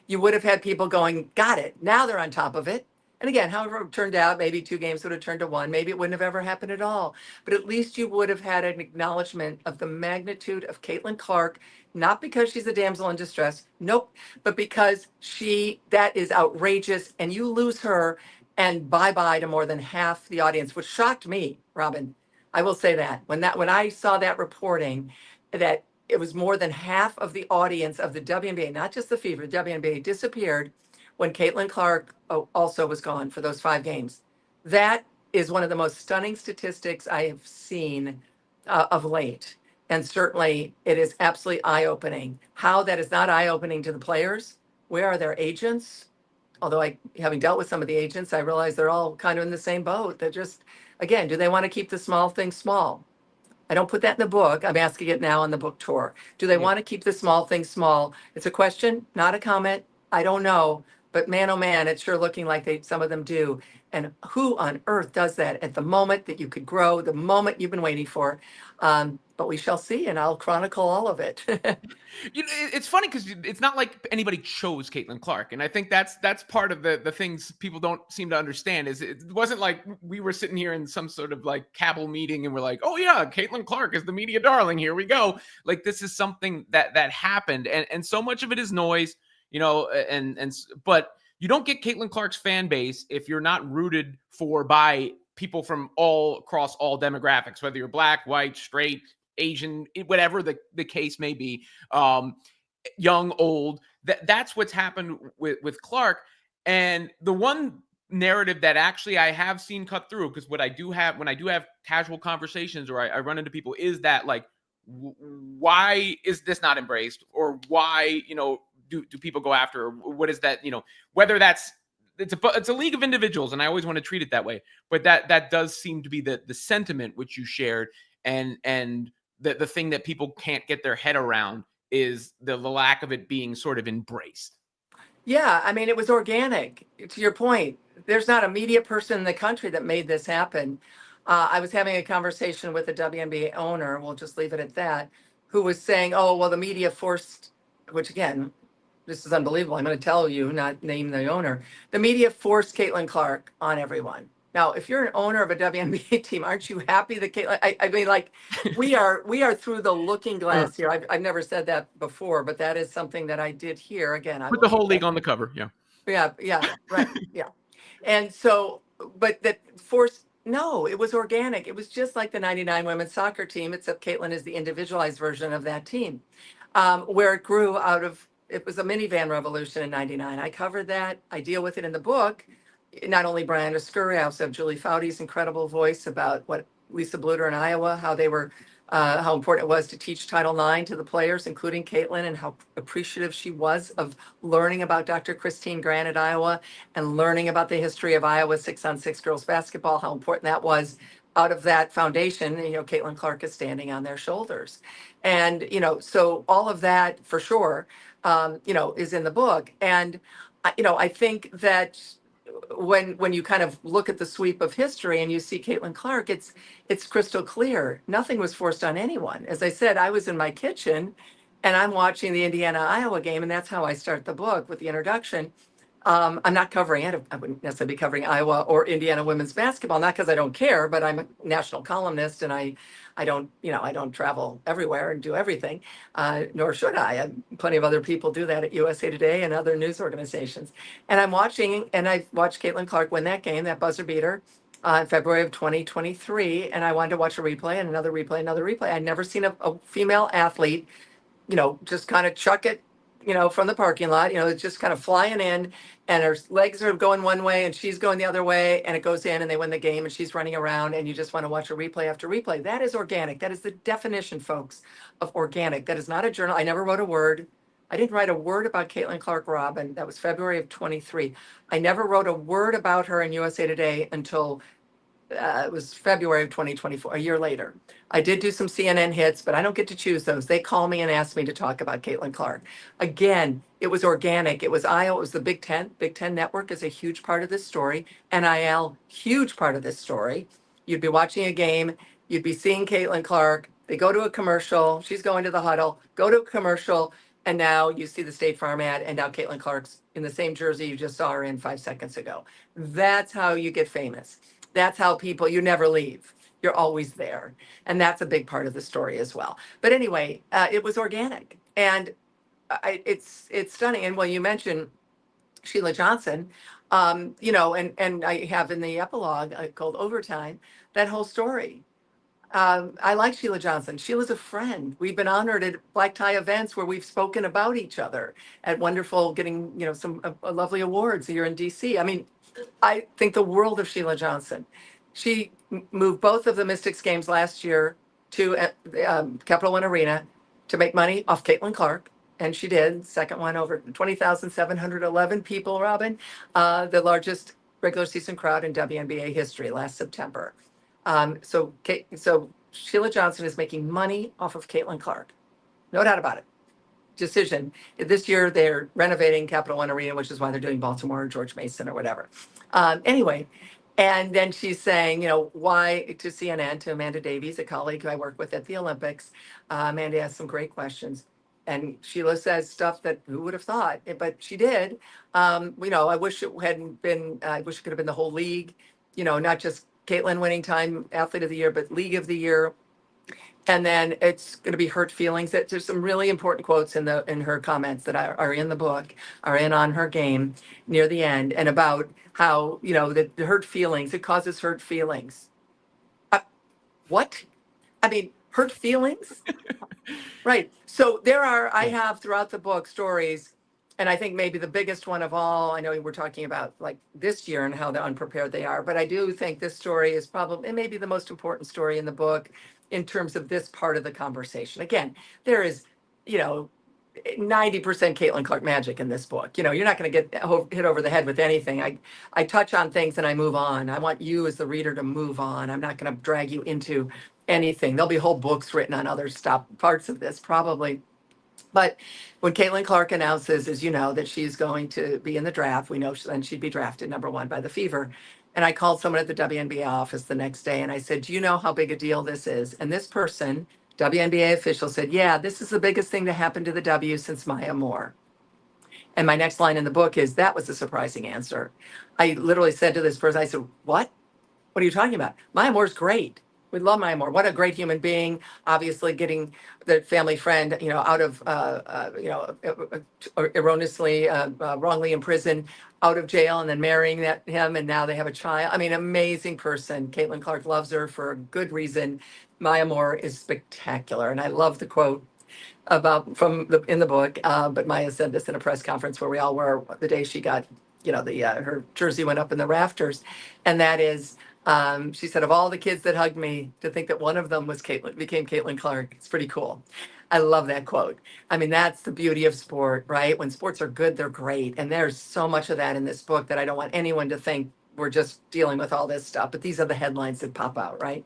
B: You would have had people going, got it. Now they're on top of it. And again, however it turned out, maybe 2 games would have turned to 1. Maybe it wouldn't have ever happened at all. But at least you would have had an acknowledgement of the magnitude of Caitlin Clark, not because she's a damsel in distress, nope, but because that is outrageous. And you lose her and bye-bye to more than half the audience, which shocked me, Robin. I will say that. When I saw that reporting, that it was more than half of the audience of the WNBA, not just the Fever, the WNBA disappeared when Caitlin Clark also was gone for those 5 games. That is one of the most stunning statistics I have seen of late. And certainly it is absolutely eye-opening. How that is not eye-opening to the players. Where are their agents? Although having dealt with some of the agents, I realize they're all kind of in the same boat. They're just, again, do they want to keep the small things small? I don't put that in the book. I'm asking it now on the book tour. Do they want to keep the small things small? It's a question, not a comment. I don't know. But man, oh man, it's sure looking like some of them do. And who on earth does that at the moment that you could grow, the moment you've been waiting for? But we shall see, and I'll chronicle all of it.
A: It's funny because it's not like anybody chose Caitlin Clark, and I think that's part of the things people don't seem to understand. Is it wasn't like we were sitting here in some sort of like cabal meeting and we're like, oh yeah, Caitlin Clark is the media darling. Here we go. Like this is something that happened, and so much of it is noise, but you don't get Caitlin Clark's fan base if you're not rooted for by people from all across all demographics, whether you're black, white, straight, Asian, whatever the case may be, young, old. That's what's happened with Clark. And the one narrative that actually I have seen cut through, because when I do have casual conversations or I run into people, is that like, why is this not embraced, or why do people go after, or what is that, whether that's it's a league of individuals, and I always want to treat it that way, but that does seem to be the sentiment which you shared, and the thing that people can't get their head around is the lack of it being sort of embraced.
B: Yeah, I mean, it was organic. To your point, there's not a media person in the country that made this happen. I was having a conversation with a WNBA owner, we'll just leave it at that, who was saying, oh, well, the media forced, which again, this is unbelievable. I'm going to tell you, not name the owner. The media forced Caitlin Clark on everyone. Now, if you're an owner of a WNBA team, aren't you happy that Caitlin? I mean, like, we are through the looking glass here. I've never said that before, but that is something that I did hear. Again, I
A: Put
B: will
A: the whole
B: leave
A: league
B: that.
A: on the cover.
B: Yeah, right, yeah. And so, but that forced. No, it was organic. It was just like the '99 women's soccer team, except Caitlin is the individualized version of that team, where it grew out of. It was a minivan revolution in '99. I covered that. I deal with it in the book. Not only Brian Scurry, I also have Julie Foudy's incredible voice about what Lisa Bluter in Iowa, how they were how important it was to teach Title IX to the players, including Caitlin, and how appreciative she was of learning about Dr. Christine Grant at Iowa and learning about the history of Iowa 6-on-6 girls basketball, how important that was. Out of that foundation, Caitlin Clark is standing on their shoulders. And, so all of that for sure, is in the book. And, I think that when you kind of look at the sweep of history and you see Caitlin Clark, it's crystal clear. Nothing was forced on anyone. As I said, I was in my kitchen and I'm watching the Indiana-Iowa game, and that's how I start the book with the introduction. I'm not covering it. I wouldn't necessarily be covering Iowa or Indiana women's basketball, not because I don't care, but I'm a national columnist and I don't travel everywhere and do everything, nor should I. Plenty of other people do that at USA Today and other news organizations. And I'm watching, and I watched Caitlin Clark win that game, that buzzer beater, in February of 2023. And I wanted to watch a replay and another replay, another replay. I'd never seen a female athlete, just kind of chuck it, from the parking lot, it's just kind of flying in and her legs are going one way and she's going the other way and it goes in and they win the game and she's running around and you just want to watch a replay after replay. That is organic. That is the definition, folks, of organic. That is not a journal. I never wrote a word. I didn't write a word about Caitlin Clark Robin. That was February of 23. I never wrote a word about her in USA Today until it was February of 2024, a year later. I did do some CNN hits, but I don't get to choose those. They call me and ask me to talk about Caitlin Clark. Again, it was organic. It was Iowa. It was the Big Ten. Big Ten Network is a huge part of this story. NIL, huge part of this story. You'd be watching a game. You'd be seeing Caitlin Clark. They go to a commercial. She's going to the huddle. Go to a commercial. And now you see the State Farm ad, and now Caitlin Clark's in the same jersey you just saw her in 5 seconds ago. That's how you get famous. That's how you never leave. You're always there. And that's a big part of the story as well. But anyway, it was organic. And it's stunning. And you mentioned Sheila Johnson, and I have in the epilogue called Overtime, that whole story. I like Sheila Johnson. Sheila's a friend. We've been honored at black tie events where we've spoken about each other at wonderful, getting, some lovely awards here in DC. I mean, I think the world of Sheila Johnson. She moved both of the Mystics games last year to Capital One Arena to make money off Caitlin Clark. And she did. Second one, over 20,711 people, Robin. The largest regular season crowd in WNBA history last September. So Sheila Johnson is making money off of Caitlin Clark. No doubt about it. Decision. This year they're renovating Capital One Arena, which is why they're doing Baltimore or George Mason or whatever. Anyway, and then she's saying, why to CNN, to Amanda Davies, a colleague who I work with at the Olympics. Amanda asked some great questions. And Sheila says stuff that who would have thought, but she did. I wish it hadn't been, I wish it could have been the whole league, not just Caitlin winning Time Athlete of the Year, but League of the Year. And then it's going to be hurt feelings. There's some really important quotes in her comments that are in the book, are in on her game near the end, and about how, the hurt feelings, it causes hurt feelings. What? I mean, hurt feelings? Right. So I have throughout the book stories, and I think maybe the biggest one of all, I know we're talking about like this year and how unprepared they are, but I do think this story is probably, it may be the most important story in the book in terms of this part of the conversation. Again, there is, 90% Caitlin Clark magic in this book. You're not going to get hit over the head with anything. I touch on things and I move on. I want you as the reader to move on. I'm not going to drag you into anything. There'll be whole books written on other parts of this probably. But when Caitlin Clark announces, as you know, that she's going to be in the draft, we know then she'd be drafted #1 by the Fever. And I called someone at the WNBA office the next day and I said, do you know how big a deal this is? And this person, WNBA official, said, yeah, this is the biggest thing to happen to the W since Maya Moore. And my next line in the book is, that was a surprising answer. I literally said to this person, I said, what? What are you talking about? Maya Moore's great. We love Maya Moore. What a great human being. Obviously getting the family friend, out of, erroneously, wrongly imprisoned, out of jail, and then marrying him. And now they have a child. I mean, amazing person. Caitlin Clark loves her for a good reason. Maya Moore is spectacular. And I love the quote in the book. But Maya said this in a press conference where we all were the day she got, her jersey went up in the rafters. And that is, She said, of all the kids that hugged me, to think that one of them was became Caitlin Clark, it's pretty cool. I love that quote. I mean, that's the beauty of sport, right? When sports are good, they're great. And there's so much of that in this book that I don't want anyone to think we're just dealing with all this stuff. But these are the headlines that pop out, right?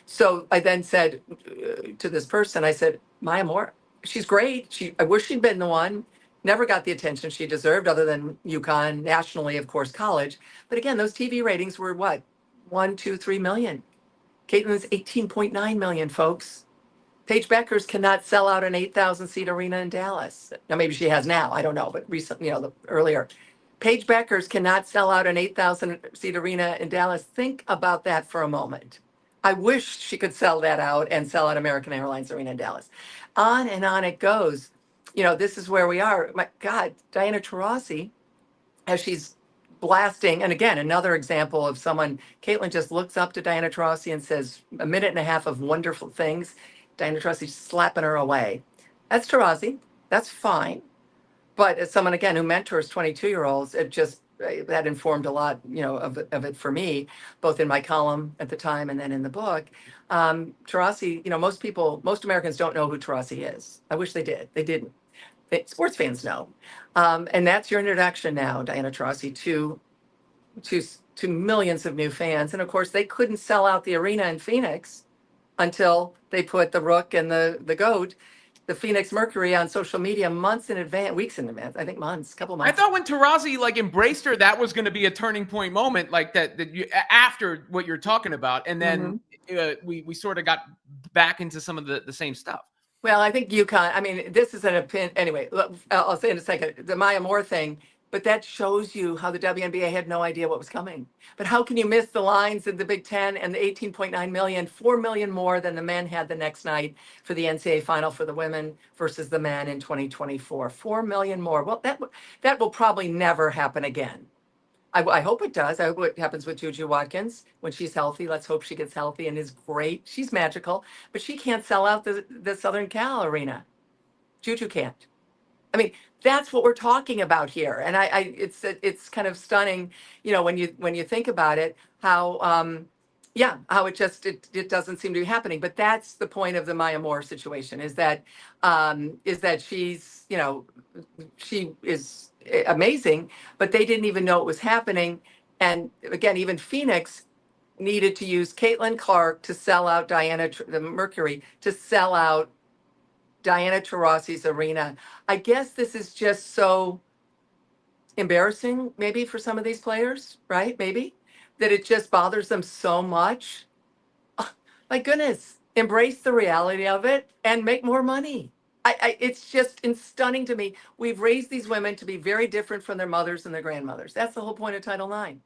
B: So I then said to this person, I said, Maya Moore, she's great. I wish she'd been the one. Never got the attention she deserved, other than UConn, nationally, of course, college. But again, those TV ratings were what? 1, 2, 3 million. Caitlin's 18.9 million, folks. Paige Beckers cannot sell out an 8,000 seat arena in Dallas. Now, maybe she has now, I don't know, but recently, earlier. Paige Beckers cannot sell out an 8,000 seat arena in Dallas. Think about that for a moment. I wish she could sell that out and sell out American Airlines Arena in Dallas. On and on it goes. This is where we are. My God, Diana Taurasi, as she's blasting, and again, another example of someone, Caitlin just looks up to Diana Taurasi and says a minute and a half of wonderful things. Diana Taurasi slapping her away. That's Taurasi. That's fine. But as someone, again, who mentors 22-year-olds, that informed a lot, of it for me, both in my column at the time and then in the book. Taurasi, most Americans don't know who Taurasi is. I wish they did. They didn't. Sports fans know. And that's your introduction now, Diana Taurasi, to millions of new fans. And of course, they couldn't sell out the arena in Phoenix until they put the Rook and the Goat, the Phoenix Mercury, on social media months in advance, weeks in advance, I think months, couple months.
A: I thought when Taurasi embraced her, that was going to be a turning point moment, after what you're talking about. And then we sort of got back into some of the same stuff.
B: Well, I think UConn, this is an opinion. Anyway, I'll say in a second, the Maya Moore thing, but that shows you how the WNBA had no idea what was coming. But how can you miss the lines in the Big Ten and the 18.9 million, 4 million more than the men had the next night for the NCAA final for the women versus the men in 2024, 4 million more. Well, that will probably never happen again. I hope it does. I hope it happens with Juju Watkins when she's healthy. Let's hope she gets healthy and is great. She's magical, but she can't sell out the Southern Cal arena. Juju can't. That's what we're talking about here, and it's kind of stunning, when you think about it, how how it doesn't seem to be happening. But that's the point of the Maya Moore situation, is that she's she is amazing, but they didn't even know it was happening. And again, even Phoenix needed to use Caitlin Clark to sell out the Mercury, to sell out Diana Taurasi's arena. I guess this is just so embarrassing, maybe, for some of these players, right? Maybe that it just bothers them so much. Oh, my goodness, embrace the reality of it and make more money. It's just stunning to me. We've raised these women to be very different from their mothers and their grandmothers. That's the whole point of Title IX.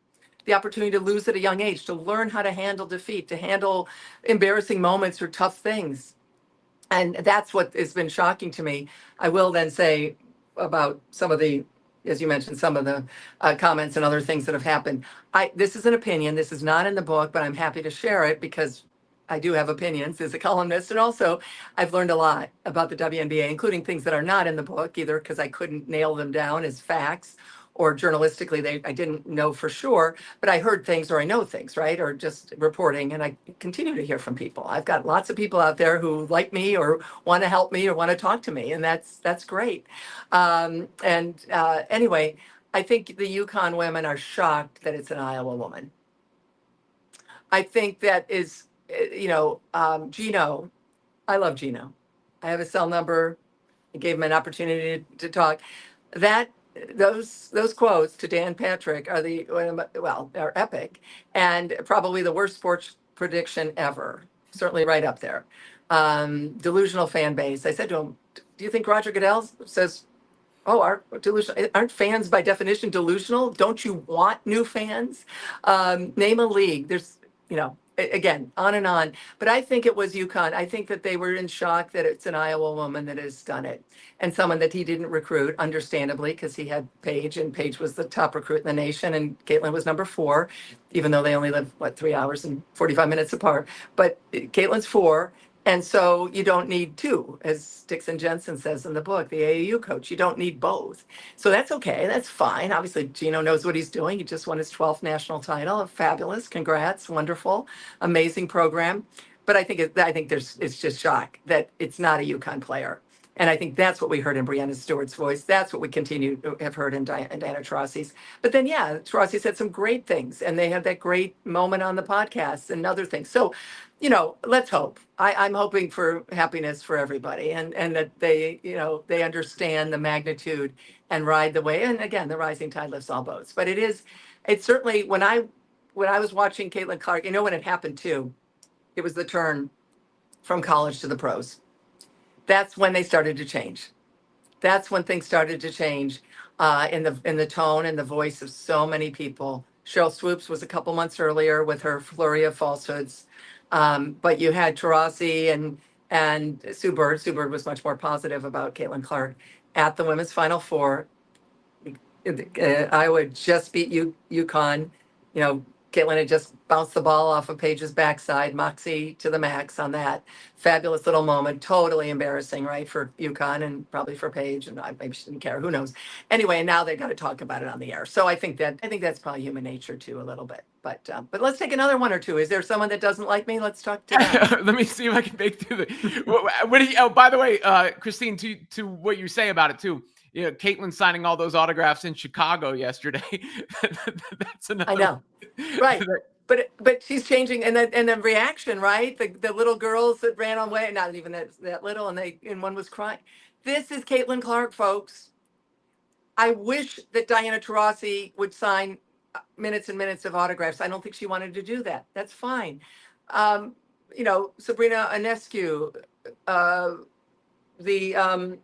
B: The opportunity to lose at a young age, to learn how to handle defeat, to handle embarrassing moments or tough things. And that's what has been shocking to me. I will then say about some of the, as you mentioned, some of the comments and other things that have happened. This is an opinion. This is not in the book, but I'm happy to share it because I do have opinions as a columnist. And also, I've learned a lot about the WNBA, including things that are not in the book, either because I couldn't nail them down as facts, or journalistically, I didn't know for sure, but I heard things, or I know things, right? Or just reporting, and I continue to hear from people. I've got lots of people out there who like me or want to help me or want to talk to me, and that's great. Anyway, I think the UConn women are shocked that it's an Iowa woman. I think that is, Gino, I love Gino. I have his cell number. I gave him an opportunity to talk. Those quotes to Dan Patrick are are epic, and probably the worst sports prediction ever. Certainly right up there. Delusional fan base. I said to him, "Do you think Roger Goodell says, aren't fans by definition delusional? Don't you want new fans? Name a league." There's, again, on and on. But I think it was UConn. I think that they were in shock that it's an Iowa woman that has done it, and someone that he didn't recruit, understandably, because he had Paige, and Paige was the top recruit in the nation, and Caitlin was number 4, even though they only live, 3 hours and 45 minutes apart. But Caitlin's 4. And so you don't need two, as Dixon Jensen says in the book, the AAU coach. You don't need both. So that's okay. That's fine. Obviously, Gino knows what he's doing. He just won his 12th national title. Fabulous. Congrats. Wonderful. Amazing program. But I think it's just shock that it's not a UConn player. And I think that's what we heard in Breanna Stewart's voice. That's what we continue to have heard in Diana Taurasi's. But then, yeah, Taurasi said some great things, and they had that great moment on the podcast and other things. So, let's hope. I'm hoping for happiness for everybody, and that they, they understand the magnitude and ride the wave. And again, the rising tide lifts all boats. But it's certainly when I was watching Caitlin Clark, when it happened too, it was the turn from college to the pros. That's when they started to change. That's when things started to change in the tone and the voice of so many people. Cheryl Swoops was a couple months earlier with her flurry of falsehoods, but you had Taurasi and Sue Bird. Sue Bird was much more positive about Caitlin Clark at the women's Final Four. Iowa just beat UConn. Caitlin had just bounced the ball off of Paige's backside, moxie to the max on that fabulous little moment. Totally embarrassing, right, for UConn and probably for Paige, and maybe she didn't care. Who knows? Anyway, and now they've got to talk about it on the air. So I think that's probably human nature too, a little bit. But let's take another one or two. Is there someone that doesn't like me? Let's talk to them.
A: Let me see if I can make through the. By the way, Christine, to what you say about it too. Caitlin signing all those autographs in Chicago yesterday. That's another.
B: I know, right? But she's changing, and the reaction, right? The little girls that ran away, not even that little, and one was crying. This is Caitlin Clark, folks. I wish that Diana Taurasi would sign minutes and minutes of autographs. I don't think she wanted to do that. That's fine. Sabrina Ionescu.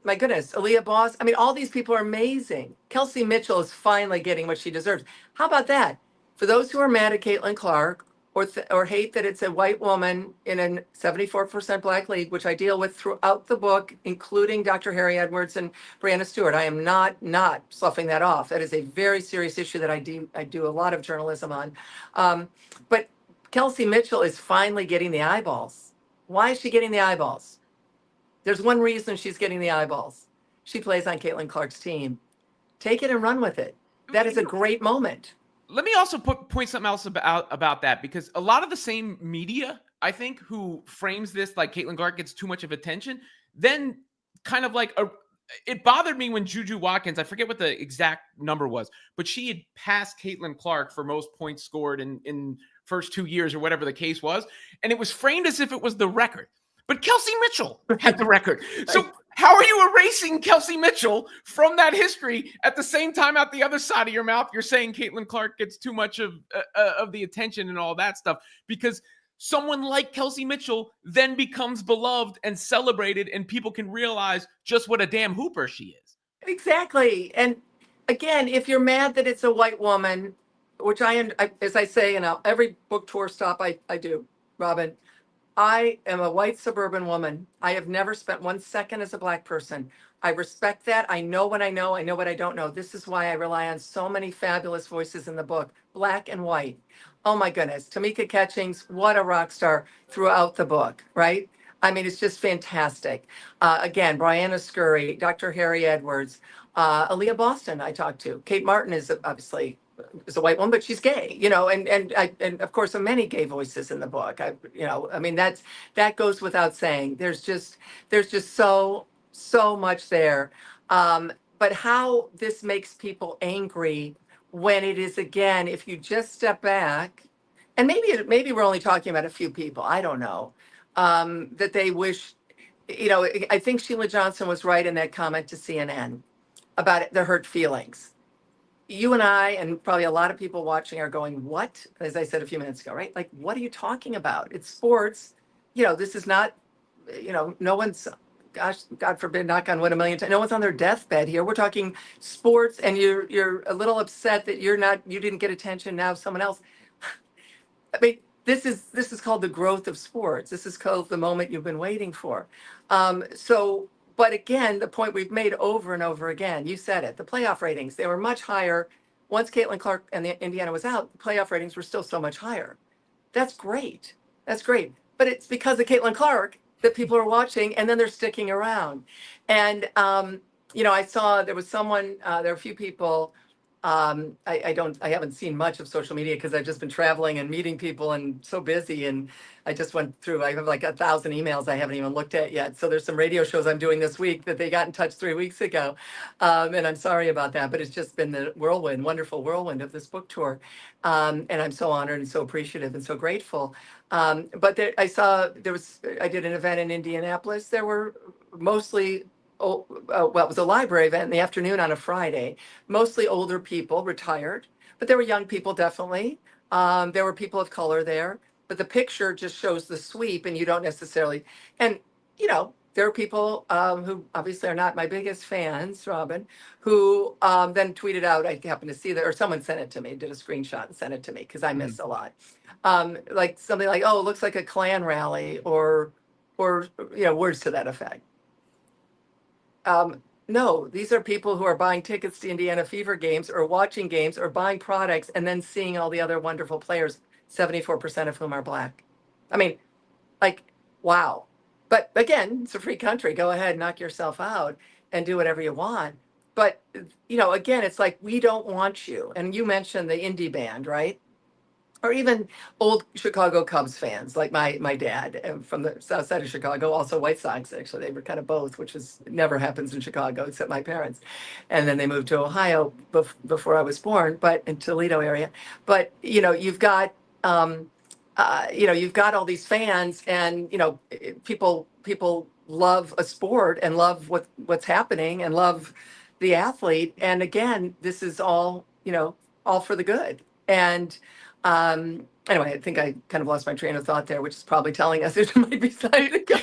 B: My goodness, Aaliyah Boss. I mean, all these people are amazing. Kelsey Mitchell is finally getting what she deserves. How about that? For those who are mad at Caitlin Clark or hate that it's a white woman in a 74% black league, which I deal with throughout the book, including Dr. Harry Edwards and Breanna Stewart, I am not sloughing that off. That is a very serious issue that I do a lot of journalism on. But Kelsey Mitchell is finally getting the eyeballs. Why is she getting the eyeballs? There's one reason she's getting the eyeballs. She plays on Caitlin Clark's team. Take it and run with it. That is a great moment.
A: Let me also point something else about that, because a lot of the same media, I think, who frames this like Caitlin Clark gets too much of attention, then kind of like it bothered me when Juju Watkins, I forget what the exact number was, but she had passed Caitlin Clark for most points scored in first 2 years or whatever the case was, and it was framed as if it was the record. But Kelsey Mitchell had the record. So how are you erasing Kelsey Mitchell from that history? At the same time, out the other side of your mouth, you're saying Caitlin Clark gets too much of the attention and all that stuff, because someone like Kelsey Mitchell then becomes beloved and celebrated, and people can realize just what a damn hooper she is.
B: Exactly. And again, if you're mad that it's a white woman, which as I say in every book tour stop I do, Robin, I am a white suburban woman. I have never spent 1 second as a black person. I respect that. I know what I know. I know what I don't know. This is why I rely on so many fabulous voices in the book, black and white. Oh my goodness. Tamika Catchings, what a rock star throughout the book, right? I mean, it's just fantastic. Again, Brianna Scurry, Dr. Harry Edwards, Aaliyah Boston I talked to. Kate Martin is obviously a white woman, but she's gay, and of course, many gay voices in the book. That goes without saying. There's just so much there. But how this makes people angry when it is, again, if you just step back, and maybe we're only talking about a few people, I don't know, that they wish, I think Sheila Johnson was right in that comment to CNN about the hurt feelings. You and I, and probably a lot of people watching, are going, what? As I said a few minutes ago, right? Like, what are you talking about? It's sports. This is not, no one's, gosh, God forbid, knock on wood a million times. No one's on their deathbed here. We're talking sports, and you're a little upset that you didn't get attention. Now someone else. I mean, this is called the growth of sports. This is called the moment you've been waiting for. But again, the point we've made over and over again, you said it, the playoff ratings, they were much higher. Once Caitlin Clark and Indiana was out, the playoff ratings were still so much higher. That's great. That's great. But it's because of Caitlin Clark that people are watching, and then they're sticking around. And I saw there was someone, there are a few people. I haven't seen much of social media because I've just been traveling and meeting people and so busy. And I just went through, I have like 1,000 emails I haven't even looked at yet. So there's some radio shows I'm doing this week that they got in touch 3 weeks ago. And I'm sorry about that, but it's just been the wonderful whirlwind of this book tour. And I'm so honored and so appreciative and so grateful. But I did an event in Indianapolis. There were mostly, it was a library event in the afternoon on a Friday, mostly older people, retired, but there were young people definitely. There were people of color there, but the picture just shows the sweep, and you don't necessarily, and there are people who obviously are not my biggest fans, Robin, who then tweeted out, I happened to see that, or someone sent it to me, did a screenshot and sent it to me because I miss a lot. Like something like, oh, it looks like a Klan rally, or words to that effect. No, these are people who are buying tickets to Indiana Fever games or watching games or buying products and then seeing all the other wonderful players, 74% of whom are Black. I mean, like, wow. But again, it's a free country. Go ahead, knock yourself out and do whatever you want. But, again, it's like, we don't want you. And you mentioned the indie band, right? Or even old Chicago Cubs fans, like my dad from the south side of Chicago, also White Sox, actually. They were kind of both, which never happens in Chicago, except my parents. And then they moved to Ohio before I was born, but in Toledo area. But, you've got, you've got all these fans, and, people love a sport and love what's happening and love the athlete. And again, this is all, all for the good. And, anyway, I think I kind of lost my train of thought there, which is probably telling us it might be time to go.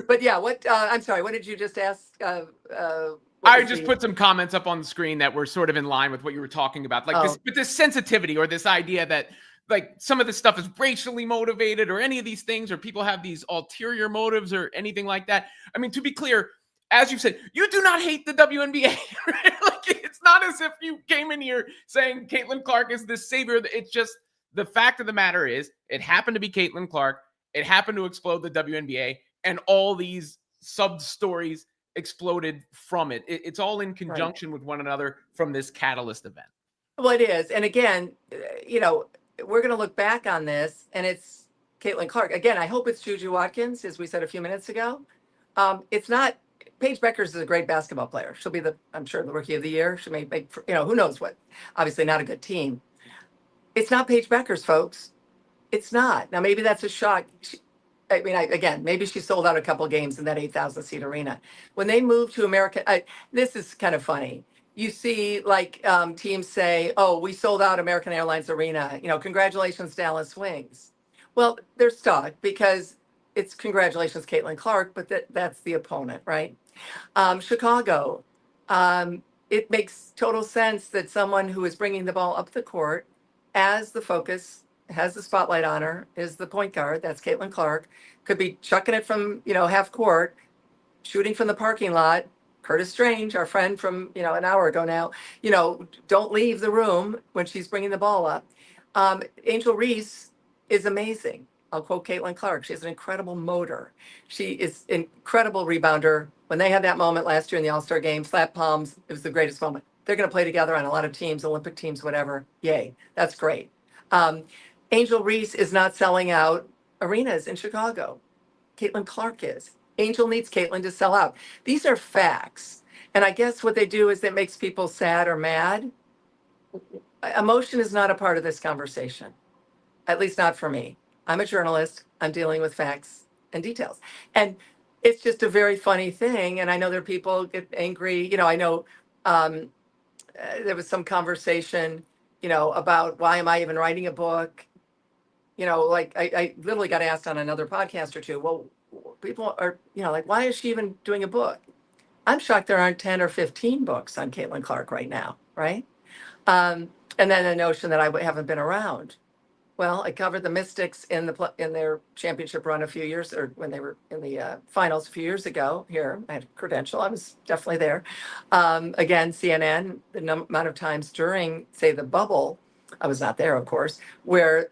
B: But yeah, I'm sorry, what did you just ask?
A: I just put some comments up on the screen that were sort of in line with what you were talking about. Like this sensitivity, or this idea that like some of this stuff is racially motivated, or any of these things, or people have these ulterior motives or anything like that. I mean, to be clear, as you've said, you do not hate the WNBA. Right? Like, it's not as if you came in here saying Caitlin Clark is this savior. It's just the fact of the matter is it happened to be Caitlin Clark. It happened to explode the WNBA, and all these sub-stories exploded from it. It's all in conjunction with one another from this catalyst event.
B: Well, it is. And again, we're going to look back on this, and it's Caitlin Clark. Again, I hope it's Juju Watkins, as we said a few minutes ago. It's not. Paige Beckers is a great basketball player. She'll be I'm sure, the rookie of the year. She may make, who knows what. Obviously not a good team. It's not Paige Beckers, folks. It's not. Now, maybe that's a shock. Again, maybe she sold out a couple of games in that 8,000 seat arena. When they moved to American, this is kind of funny. You see, like, teams say, oh, we sold out American Airlines Arena. Congratulations, Dallas Wings. Well, they're stuck because it's congratulations, Caitlin Clark, but that's the opponent, right? Chicago, it makes total sense that someone who is bringing the ball up the court as the focus, has the spotlight on her, is the point guard, that's Caitlin Clark, could be chucking it from, half court, shooting from the parking lot. Curtis Strange, our friend from, an hour ago now, don't leave the room when she's bringing the ball up. Angel Reese is amazing. I'll quote Caitlin Clark. She has an incredible motor. She is an incredible rebounder. When they had that moment last year in the All-Star game, flat palms, it was the greatest moment. They're going to play together on a lot of teams, Olympic teams, whatever. Yay. That's great. Angel Reese is not selling out arenas in Chicago. Caitlin Clark is. Angel needs Caitlin to sell out. These are facts. And I guess what they do is it makes people sad or mad. Emotion is not a part of this conversation, at least not for me. I'm a journalist. I'm dealing with facts and details. And it's just a very funny thing. And I know there are people get angry. I know there was some conversation, about why am I even writing a book? Like I literally got asked on another podcast or two, well, people are, like, why is she even doing a book? I'm shocked there aren't 10 or 15 books on Caitlin Clark right now, right? And then the notion that I haven't been around. Well, I covered the Mystics in their championship run a few years, or when they were in the finals a few years ago. Here, I had a credential. I was definitely there. Again, CNN, the amount of times during, say, the bubble, I was not there, of course, where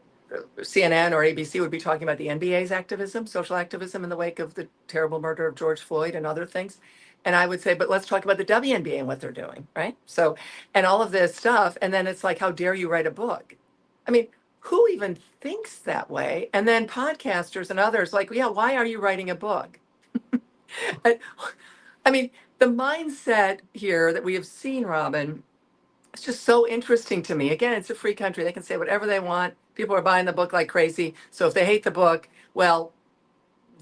B: CNN or ABC would be talking about the NBA's activism, social activism in the wake of the terrible murder of George Floyd and other things. And I would say, but let's talk about the WNBA and what they're doing, right? So, and all of this stuff. And then it's like, how dare you write a book? I mean, who even thinks that way? And then podcasters and others like, yeah, why are you writing a book? I mean, the mindset here that we have seen, Robin, it's just so interesting to me. Again, it's a free country. They can say whatever they want. People are buying the book like crazy. So if they hate the book, well,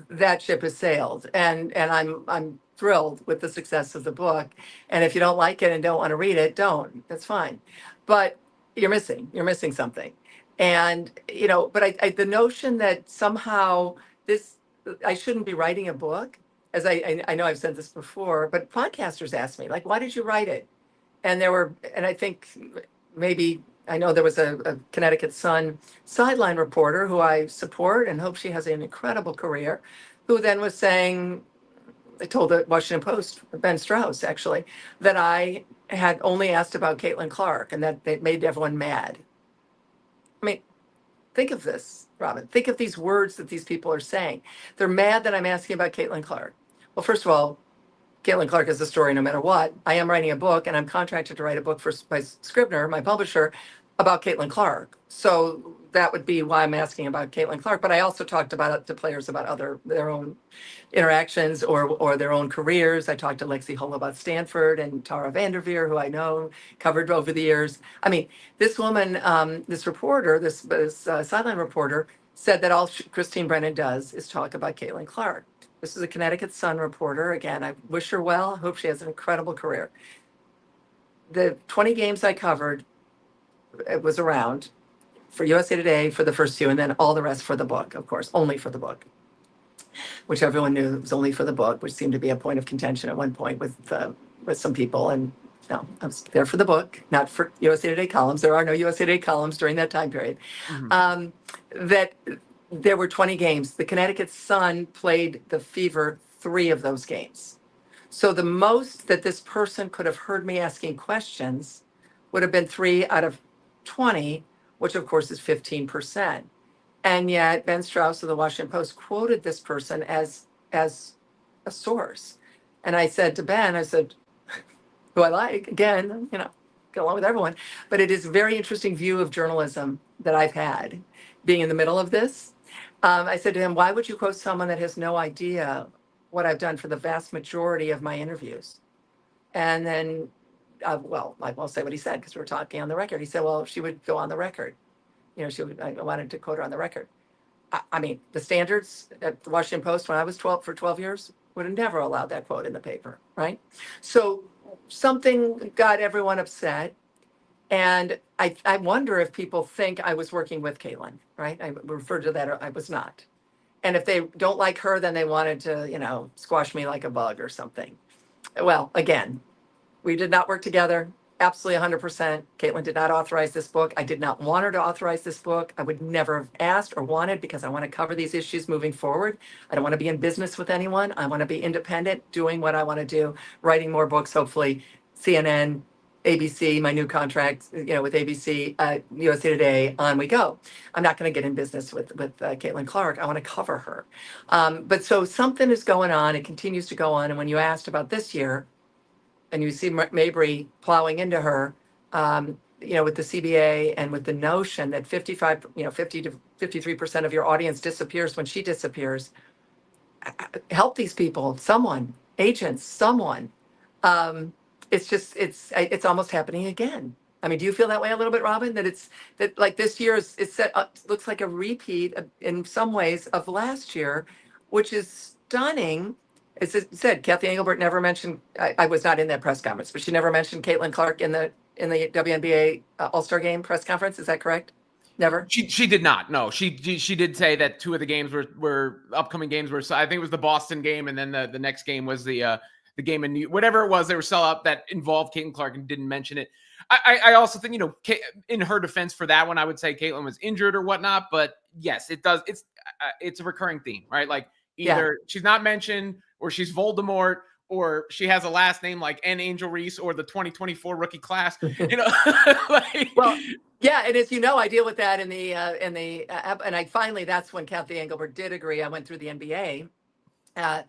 B: that ship has sailed. And I'm thrilled with the success of the book. And if you don't like it and don't want to read it, don't. That's fine. But you're missing something. And, you know, but the notion that somehow this, I shouldn't be writing a book, as I know I've said this before, but podcasters ask me, like, why did you write it? And I think maybe, I know there was a Connecticut Sun sideline reporter who I support and hope she has an incredible career, who then was saying, I told the Washington Post, Ben Strauss actually, that I had only asked about Caitlin Clark and that it made everyone mad. I mean, think of this, Robin. Think of these words that these people are saying. They're mad that I'm asking about Caitlin Clark. Well, first of all, Caitlin Clark is the story no matter what. I am writing a book, and I'm contracted to write a book by Scribner, my publisher, about Caitlin Clark. So that would be why I'm asking about Caitlin Clark. But I also talked about it to players about their own interactions or their own careers. I talked to Lexi Hull about Stanford and Tara Vanderveer, who I know covered over the years. I mean, this woman, this reporter, this sideline reporter, said that all Christine Brennan does is talk about Caitlin Clark. This is a Connecticut Sun reporter. Again, I wish her well. I hope she has an incredible career. The 20 games I covered, it was around for USA Today for the first two, and then all the rest for the book, of course, only for the book, which everyone knew was only for the book, which seemed to be a point of contention at one point with some people. And no, I was there for the book, not for USA Today columns. There are no USA Today columns during that time period. Mm-hmm. That there were 20 games. The Connecticut Sun played the Fever 3 of those games. So the most that this person could have heard me asking questions would have been 3 out of 20, which of course is 15%. And yet Ben Strauss of the Washington Post quoted this person as a source. And I said to Ben, I said, who I like, again, you know, get along with everyone, but it is a very interesting view of journalism that I've had being in the middle of this. I said to him, why would you quote someone that has no idea what I've done for the vast majority of my interviews? And then, well, I won't say what he said because we were talking on the record. He said, well, she would go on the record. You know, I wanted to quote her on the record. I mean, the standards at the Washington Post when I was 12 years would have never allowed that quote in the paper, right? So something got everyone upset. And I wonder if people think I was working with Caitlin, right? I referred to that, or I was not. And if they don't like her, then they wanted to, you know, squash me like a bug or something. Well, again, we did not work together. Absolutely 100%. Caitlin did not authorize this book. I did not want her to authorize this book. I would never have asked or wanted because I want to cover these issues moving forward. I don't want to be in business with anyone. I want to be independent, doing what I want to do, writing more books, hopefully, CNN, ABC, my new contract, you know, with ABC, USA Today, on we go. I'm not going to get in business with Caitlin Clark. I want to cover her. But so something is going on. It continues to go on. And when you asked about this year, and you see Mabry plowing into her, you know, with the CBA and with the notion that 50 to 53% of your audience disappears when she disappears. Help these people, someone, agents, someone. It's almost happening again. I mean, do you feel that way a little bit, Robin? That like this year is looks like a repeat in some ways of last year, which is stunning. As it said, Kathy Engelbert never mentioned. I was not in that press conference, but she never mentioned Caitlin Clark in the WNBA All-Star Game press conference. Is that correct? Never.
A: She did not. No, she did say that 2 of the games were upcoming games were. I think it was the Boston game, and then the next game was the game in whatever it was. They were sell up that involved Caitlin Clark and didn't mention it. I also think, you know, in her defense for that one, I would say Caitlin was injured or whatnot. But yes, it does. It's a recurring theme, right? Like either she's not mentioned or she's Voldemort or she has a last name like N. Angel Reese or the 2024 rookie class. You know, like,
B: Well, yeah, and as you know, I deal with that in the and I finally, that's when Kathy Engelbert did agree. I went through the NBA uh,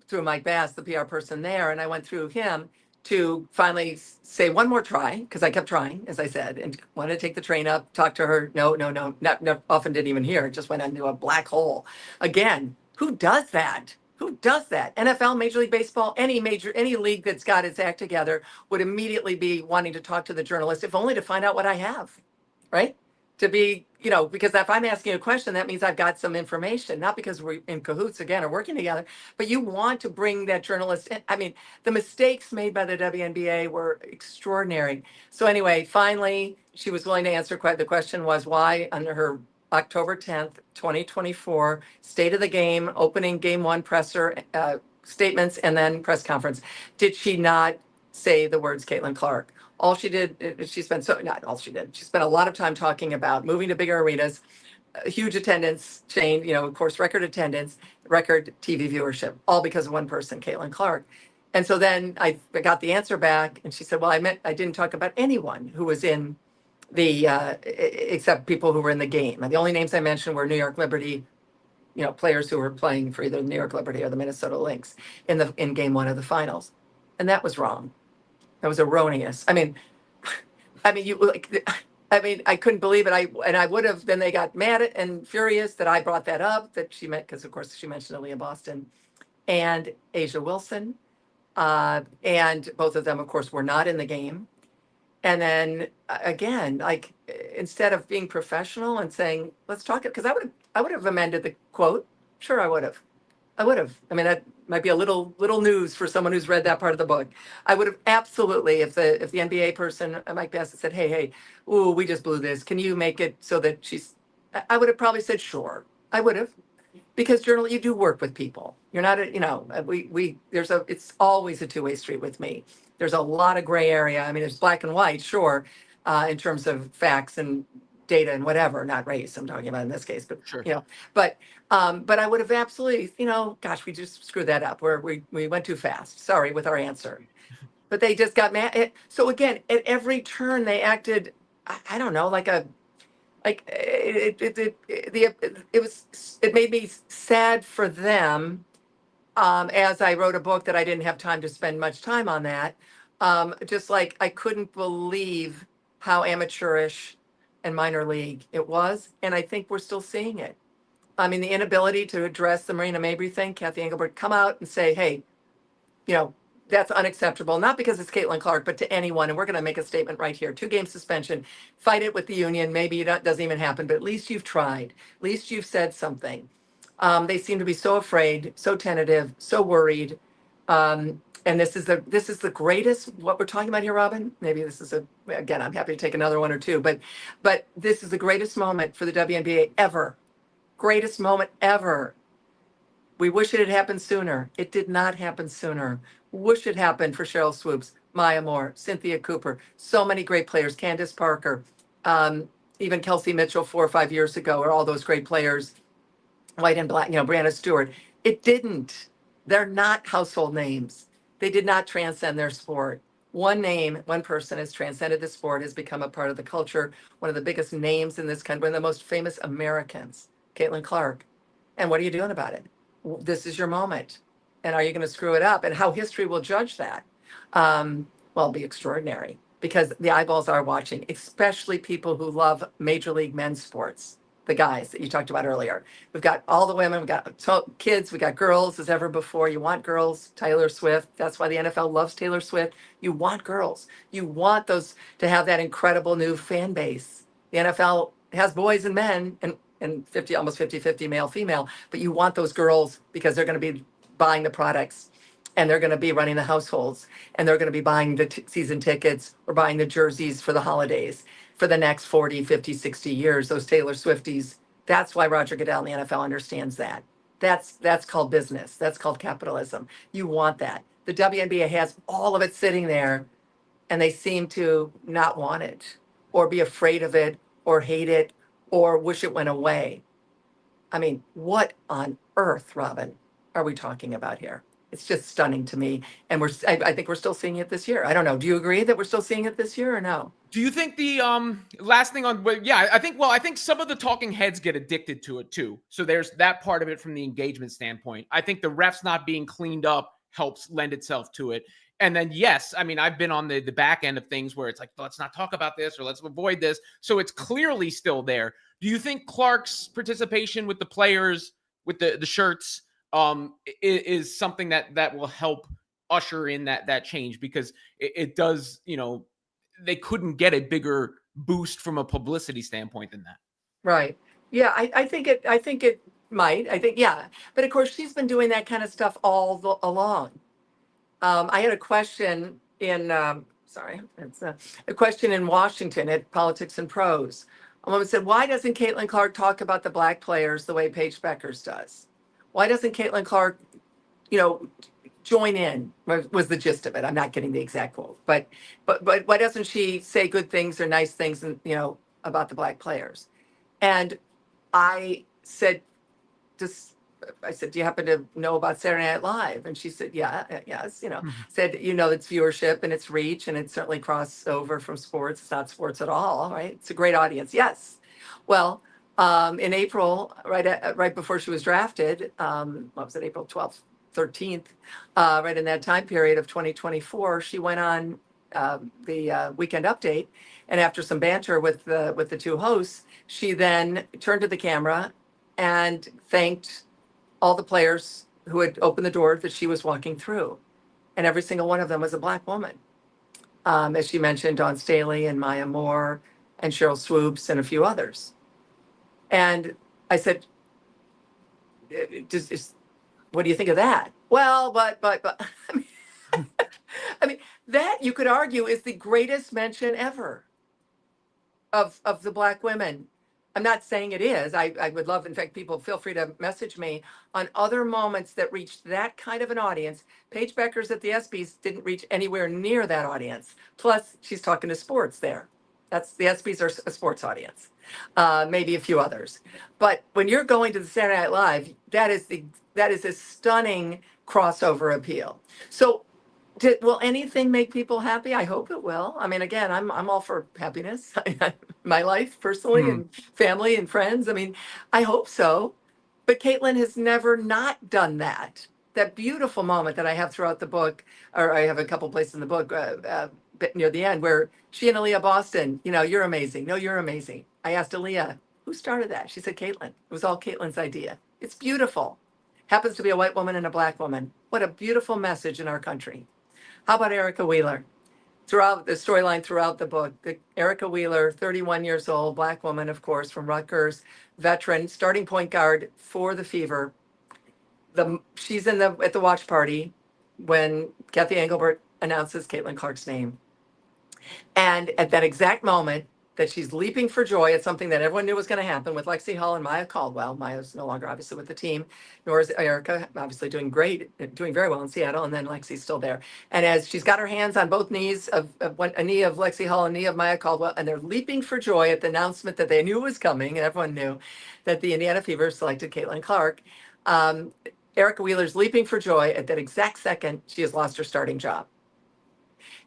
B: through Mike Bass, the PR person there, and I went through him to finally say one more try, because I kept trying, as I said, and wanted to take the train up, talk to her. No, no, no, not often didn't even hear. It just went into a black hole. Again, who does that? Who does that? NFL, Major League Baseball, any league that's got its act together would immediately be wanting to talk to the journalist, if only to find out what I have, right? To be, because if I'm asking a question, that means I've got some information, not because we're in cahoots again or working together, but you want to bring that journalist in. I mean, the mistakes made by the WNBA were extraordinary. So anyway, finally, she was willing to answer. The question was why, under her October 10th, 2024, State of the Game, opening Game 1 presser statements, and then press conference, did she not say the words Caitlin Clark? All she did, not all she did, she spent a lot of time talking about moving to bigger arenas, a huge attendance chain, of course, record attendance, record TV viewership, all because of one person, Caitlin Clark. And so then I got the answer back, and she said, well, I didn't talk about anyone who was in the, except people who were in the game. And the only names I mentioned were New York Liberty, players who were playing for either the New York Liberty or the Minnesota Lynx in game 1 of the finals. And that was wrong. That was erroneous. I couldn't believe it. I would have, then they got mad and furious that I brought that up, that she meant, because of course she mentioned Aaliyah Boston and Asia Wilson. And both of them, of course, were not in the game. And then again, like, instead of being professional and saying, let's talk it, because I would have amended the quote. Sure, I would have. I mean, that might be a little news for someone who's read that part of the book. I would have absolutely, if the NBA person, Mike Bassett, said, hey, ooh, we just blew this. Can you make it so that I would have probably said, sure. I would have, because you do work with people. You're not, it's always a two-way street with me. There's a lot of gray area. I mean, there's black and white, sure, in terms of facts and data and whatever, not race I'm talking about in this case, but
A: sure.
B: But I would have absolutely, gosh, we just screwed that up. We went too fast. Sorry with our answer. But they just got mad. So again, at every turn they acted, I don't know, it made me sad for them. As I wrote a book that I didn't have time to spend much time on that. Just like I couldn't believe how amateurish and minor league it was. And I think we're still seeing it. I mean, the inability to address the Marina Mabry thing, Kathy Engelbert, come out and say, hey, that's unacceptable, not because it's Caitlin Clark, but to anyone. And we're going to make a statement right here. 2-game suspension, fight it with the union. Maybe it doesn't even happen, but at least you've tried. At least you've said something. They seem to be so afraid, so tentative, so worried. And this is the greatest, what we're talking about here, Robin. Maybe this is again, I'm happy to take another one or two, but this is the greatest moment for the WNBA ever. Greatest moment ever. We wish it had happened sooner. It did not happen sooner. Wish it happened for Cheryl Swoops, Maya Moore, Cynthia Cooper, so many great players, Candace Parker, even Kelsey Mitchell 4 or 5 years ago, or all those great players, white and black, Brianna Stewart. It didn't. They're not household names. They did not transcend their sport. One name, one person has transcended the sport, has become a part of the culture, one of the biggest names in this country, one of the most famous Americans, Caitlin Clark. And what are you doing about it? This is your moment. And are you going to screw it up? And how history will judge that, it'll be extraordinary, because the eyeballs are watching, especially people who love Major League men's sports, the guys that you talked about earlier. We've got all the women, we've got kids, we got girls as ever before. You want girls, Taylor Swift. That's why the NFL loves Taylor Swift. You want girls. You want those to have that incredible new fan base. The NFL has boys and men, and 50, almost 50-50 male, female, but you want those girls because they're going to be buying the products, and they're going to be running the households, and they're going to be buying the season tickets or buying the jerseys for the holidays for the next 40, 50, 60 years, those Taylor Swifties. That's why Roger Goodell in the NFL understands that. That's called business. That's called capitalism. You want that. The WNBA has all of it sitting there, and they seem to not want it, or be afraid of it, or hate it, or wish it went away. I mean, what on earth, Robin, are we talking about here? It's just stunning to me. And I think we're still seeing it this year. I don't know. Do you agree that we're still seeing it this year or no?
A: Do you think the last thing on yeah, I think some of the talking heads get addicted to it too. So there's that part of it from the engagement standpoint. I think the refs not being cleaned up helps lend itself to it. And then yes, I mean I've been on the back end of things where it's like let's not talk about this or let's avoid this. So it's clearly still there. Do you think Clark's participation with the players with the shirts is something that will help usher in that change, because it does, they couldn't get a bigger boost from a publicity standpoint than that.
B: Right. Yeah, I think it might. I think, yeah. But of course, she's been doing that kind of stuff along. I had a question in, it's a question in Washington at Politics and Prose. A woman said, why doesn't Caitlin Clark talk about the Black players the way Paige Beckers does? Why doesn't Caitlin Clark, join in, was the gist of it. I'm not getting the exact quote, but why doesn't she say good things or nice things, and about the Black players? And I said, do you happen to know about Saturday Night Live? And she said, yes, said, it's viewership and it's reach, and it's certainly crossover from sports. It's not sports at all, right? It's a great audience. Yes. Well, in April, right before she was drafted, what was it, April 12th, 13th, right in that time period of 2024, she went on the Weekend Update, and after some banter with the two hosts, she then turned to the camera and thanked all the players who had opened the door that she was walking through, and every single one of them was a Black woman. As she mentioned, Dawn Staley and Maya Moore and Cheryl Swoops and a few others. And I said, what do you think of that? Well, but I mean, that you could argue is the greatest mention ever of the Black women. I'm not saying it is. I would love, in fact, people feel free to message me on other moments that reached that kind of an audience. Paige Beckers at the ESPYs didn't reach anywhere near that audience. Plus, she's talking to sports there. The ESPYs are a sports audience, maybe a few others. But when you're going to the Saturday Night Live, that is a stunning crossover appeal. So will anything make people happy? I hope it will. I mean, again, I'm all for happiness. My life personally and family and friends. I mean, I hope so. But Caitlin has never not done that. That beautiful moment that I have throughout the book, or I have a couple places in the book near the end, where she and Aaliyah Boston, you're amazing. No, you're amazing. I asked Aaliyah, who started that? She said, Caitlin. It was all Caitlin's idea. It's beautiful. Happens to be a white woman and a Black woman. What a beautiful message in our country. How about Erica Wheeler? Throughout the storyline, throughout the book, Erica Wheeler, 31 years old, Black woman, of course, from Rutgers, veteran, starting point guard for the Fever. She's at the watch party when Kathy Engelbert announces Caitlin Clark's name. And at that exact moment that she's leaping for joy at something that everyone knew was going to happen with Lexi Hull and Maya Caldwell. Maya's no longer obviously with the team, nor is Erica, obviously doing great, doing very well in Seattle, and then Lexi's still there. And as she's got her hands on both knees of a knee of Lexi Hull and a knee of Maya Caldwell, and they're leaping for joy at the announcement that they knew was coming, and everyone knew that the Indiana Fever selected Caitlin Clark. Erica Wheeler's leaping for joy at that exact second. She has lost her starting job.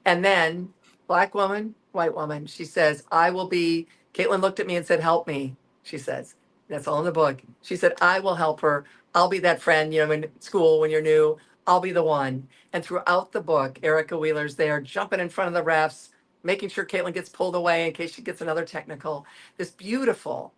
B: And then Black woman, white woman, she says, Caitlin looked at me and said, help me, she says. That's all in the book. She said, I will help her. I'll be that friend, in school when you're new, I'll be the one. And throughout the book, Erica Wheeler's there jumping in front of the refs, making sure Caitlin gets pulled away in case she gets another technical. This beautiful,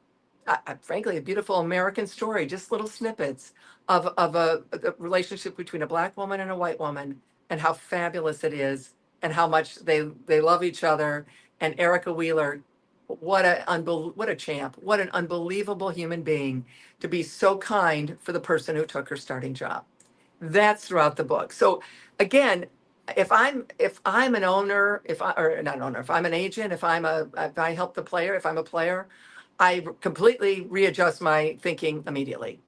B: frankly, a beautiful American story, just little snippets of a relationship between a Black woman and a white woman, and how fabulous it is, and how much they love each other. And Erica Wheeler, what a champ, what an unbelievable human being to be so kind for the person who took her starting job. That's throughout the book. So again, if I'm an owner, if I'm an agent, if I help the player, if I'm a player, I completely readjust my thinking immediately,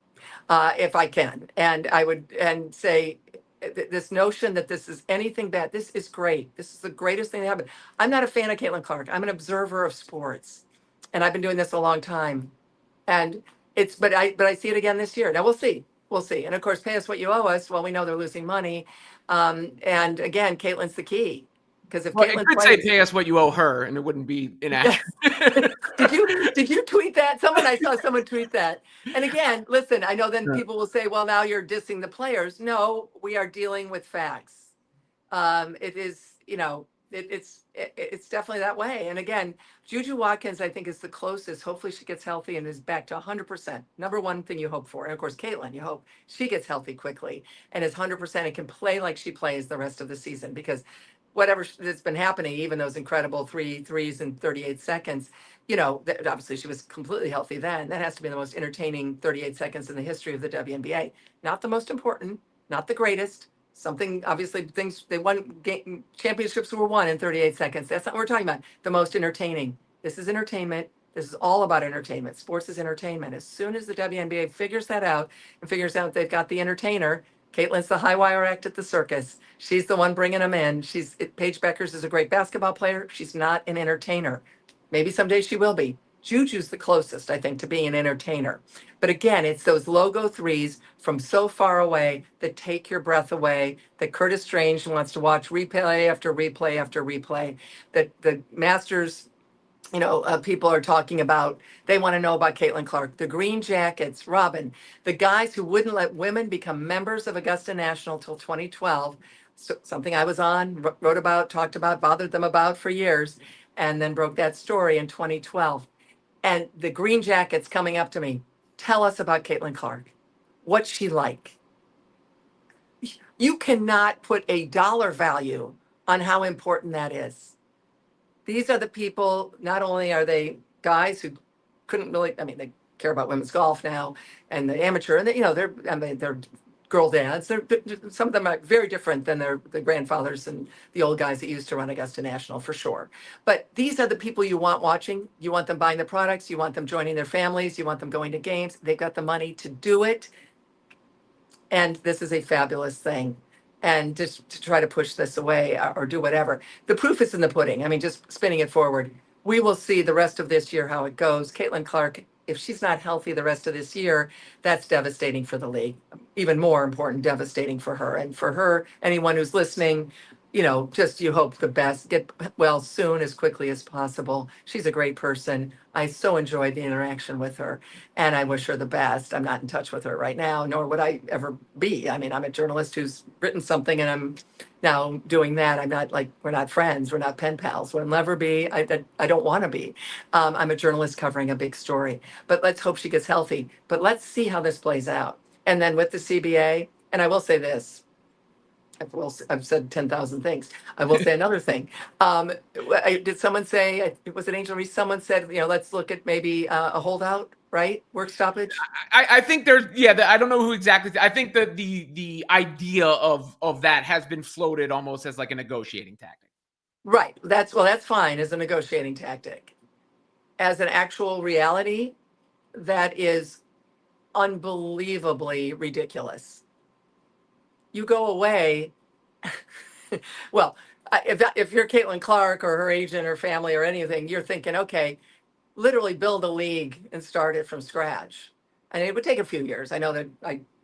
B: if I can. And I would say, this notion that this is anything bad, this is great. This is the greatest thing that happened. I'm not a fan of Caitlin Clark. I'm an observer of sports, and I've been doing this a long time. And but I see it again this year. Now we'll see. We'll see. And of course, pay us what you owe us. Well, we know they're losing money. And again, Caitlin's the key. Because if
A: Well, it
B: Caitlin
A: could say
B: plays,
A: pay us what you owe her, and it wouldn't be
B: yes.
A: inaccurate.
B: Did you tweet that? I saw someone tweet that. And again, listen, I know then
A: Yeah.
B: people will say, well, now you're dissing the players. No, we are dealing with facts. It is, it's definitely that way. And again, Juju Watkins, I think, is the closest. Hopefully she gets healthy and is back to 100%. Number one thing you hope for. And of course, Caitlin, you hope she gets healthy quickly and is 100% and can play like she plays the rest of the season, because whatever that's been happening, even those incredible three threes in 38 seconds, obviously she was completely healthy then. That has to be the most entertaining 38 seconds in the history of the WNBA. Not the most important, not the greatest. Something, obviously, things they won, championships were won in 38 seconds. That's not what we're talking about. The most entertaining. This is entertainment. This is all about entertainment. Sports is entertainment. As soon as the WNBA figures that out and figures out they've got the entertainer, Caitlin's the high wire act at the circus. She's the one bringing them in. Paige Beckers is a great basketball player. She's not an entertainer. Maybe someday she will be. Juju's the closest, I think, to being an entertainer. But again, it's those logo threes from so far away that take your breath away, that Curtis Strange wants to watch replay after replay after replay, that the Masters, people are talking about. They want to know about Caitlin Clark, the Green Jackets, Robin, the guys who wouldn't let women become members of Augusta National till 2012, something I was on, wrote about, talked about, bothered them about for years, and then broke that story in 2012. And the Green Jackets coming up to me, tell us about Caitlin Clark. What's she like? You cannot put a dollar value on how important that is. These are the people, not only are they guys who couldn't really, they care about women's golf now and the amateur, and they're girl dads. Some of them are very different than the grandfathers and the old guys that used to run Augusta National, for sure. But these are the people you want watching. You want them buying the products. You want them joining their families. You want them going to games. They've got the money to do it. And this is a fabulous thing. And just to try to push this away or do whatever. The proof is in the pudding. Just spinning it forward. We will see the rest of this year how it goes. Caitlin Clark, if she's not healthy the rest of this year, that's devastating for the league. Even more important, devastating for her. And for her, anyone who's listening, just you hope the best. Get well soon, as quickly as possible. She's a great person. I so enjoyed the interaction with her, and I wish her the best. I'm not in touch with her right now, nor would I ever be. I'm a journalist who's written something, and I'm now doing that. I'm not we're not friends. We're not pen pals. We'll never be. I don't want to be. I'm a journalist covering a big story, but let's hope she gets healthy. But let's see how this plays out. And then with the CBA, and I will say this, I've said 10,000 things. I will say another thing. Did someone say, was it Angel Reese? Someone said, let's look at maybe a holdout, right? Work stoppage.
A: I think there's, I don't know who exactly. I think that the idea of that has been floated almost as like a negotiating tactic.
B: Right. That's fine as a negotiating tactic. As an actual reality, that is unbelievably ridiculous. You go away. Well, if you're Caitlin Clark or her agent or family or anything, you're thinking, okay, literally build a league and start it from scratch. And it would take a few years. I know that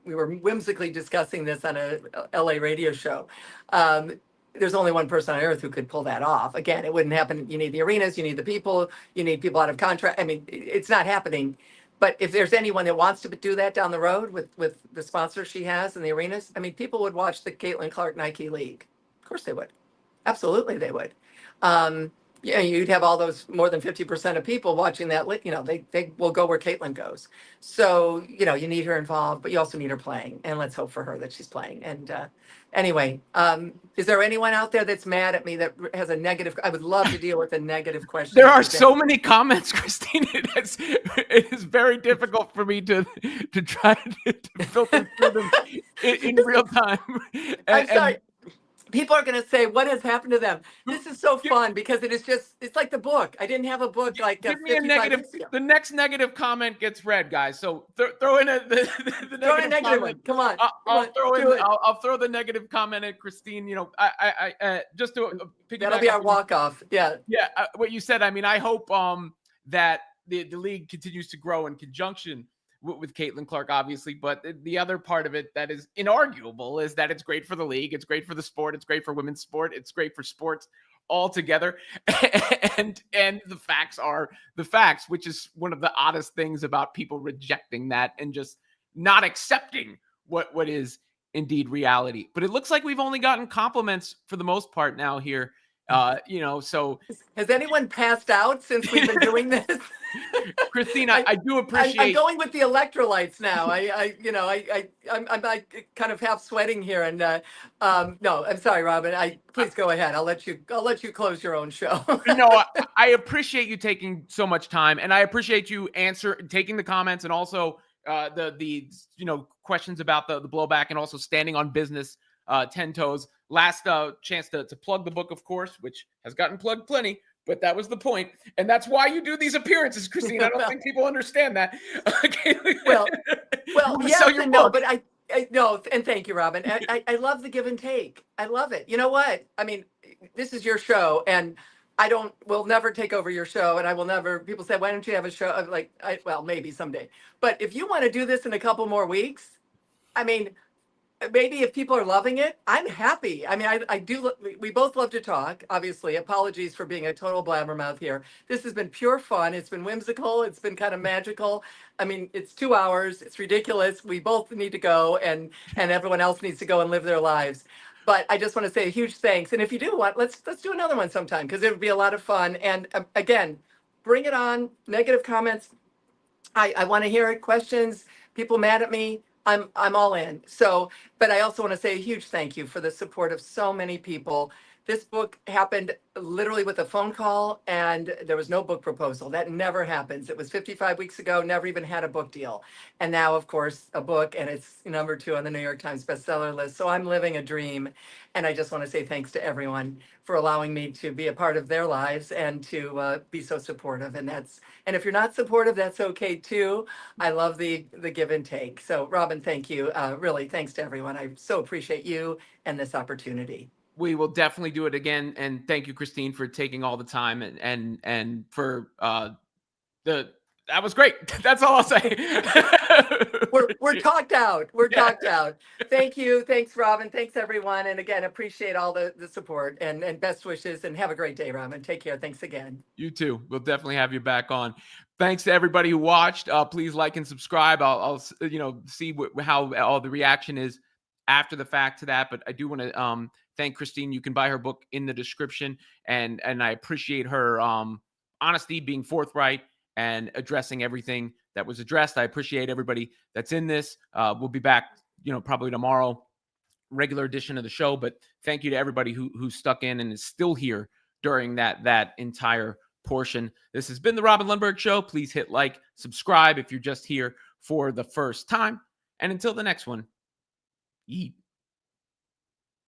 B: we were whimsically discussing this on a LA radio show. There's only one person on earth who could pull that off. Again, it wouldn't happen. You need the arenas, you need the people, you need people out of contract. It's not happening. But if there's anyone that wants to do that down the road with the sponsor she has in the arenas, people would watch the Caitlin Clark Nike League. Of course they would. Absolutely they would. You'd have all those more than 50% of people watching that. They will go where Caitlin goes. So, you need her involved, but you also need her playing. And let's hope for her that she's playing. And anyway, is there anyone out there that's mad at me that has a negative? I would love to deal with a negative question.
A: There are so many comments, Christine. It is very difficult for me to try to filter through them in real time.
B: I'm sorry. People are going to say, what has happened to them? This is so fun because it's like the book. I didn't have a book like
A: give me a negative. The next negative comment gets read, guys. So throw in the negative comment.
B: Come on.
A: I'll throw the negative comment at Christine. I just to piggyback.
B: That'll be our walk off. Yeah.
A: Yeah. What you said. I hope that the league continues to grow in conjunction with Caitlin Clark, obviously. But the other part of it that is inarguable is that it's great for the league. It's great for the sport. It's great for women's sport. It's great for sports altogether. and the facts are the facts, which is one of the oddest things about people rejecting that and just not accepting what is indeed reality. But it looks like we've only gotten compliments for the most part now here. So
B: has anyone passed out since we've been doing this?
A: Christine, I do appreciate.
B: I'm going with the electrolytes now. I'm like kind of half sweating here, and no, I'm sorry, Robin. Please go ahead. I'll let you close your own show.
A: No, I appreciate you taking so much time, and I appreciate you taking the comments, and also the questions about the blowback, and also standing on business 10 toes. Last chance to plug the book, of course, which has gotten plugged plenty. But that was the point. And that's why you do these appearances, Christine. I don't think people understand that. Okay.
B: Well, yes and no, but I no, and thank you, Robin. I love the give and take. I love it. You know what? I mean, this is your show, and we'll never take over your show, and I will never, people say, why don't you have a show? I'm like, well, maybe someday. But if you want to do this in a couple more weeks, I mean, maybe if people are loving it, I'm happy. I mean, I do. We both love to talk. Obviously, apologies for being a total blabbermouth here. This has been pure fun. It's been whimsical. It's been kind of magical. I mean, it's 2 hours. It's ridiculous. We both need to go, and everyone else needs to go and live their lives. But I just want to say a huge thanks. And if you do want, let's do another one sometime, because it would be a lot of fun. And again, bring it on. Negative comments, I want to hear it. Questions. People mad at me, I'm all in. So, but I also want to say a huge thank you for the support of so many people. This book happened literally with a phone call, and there was no book proposal. That never happens. It was 55 weeks ago, never even had a book deal. And now, of course, a book, and it's #2 on the New York Times bestseller list. So I'm living a dream. And I just want to say thanks to everyone for allowing me to be a part of their lives and to be so supportive. And if you're not supportive, that's okay too. I love the give and take. So Robin, thank you. Really, thanks to everyone. I so appreciate you and this opportunity.
A: We will definitely do it again. And thank you, Christine, for taking all the time and for that was great. That's all I'll say.
B: We're talked out. We're talked out. Thank you. Thanks, Robin. Thanks, everyone. And again, appreciate all the support and best wishes, and have a great day, Robin. Take care. Thanks again.
A: You too. We'll definitely have you back on. Thanks to everybody who watched. Please like and subscribe. I'll see how all the reaction is after the fact to that. But I do want to thank Christine. You can buy her book in the description, and I appreciate her honesty, being forthright, and addressing everything that was addressed. I appreciate everybody that's in this. We'll be back, probably tomorrow, regular edition of the show. But thank you to everybody who stuck in and is still here during that entire portion. This has been the Robin Lundberg Show. Please hit like, subscribe if you're just here for the first time. And until the next one, yeet.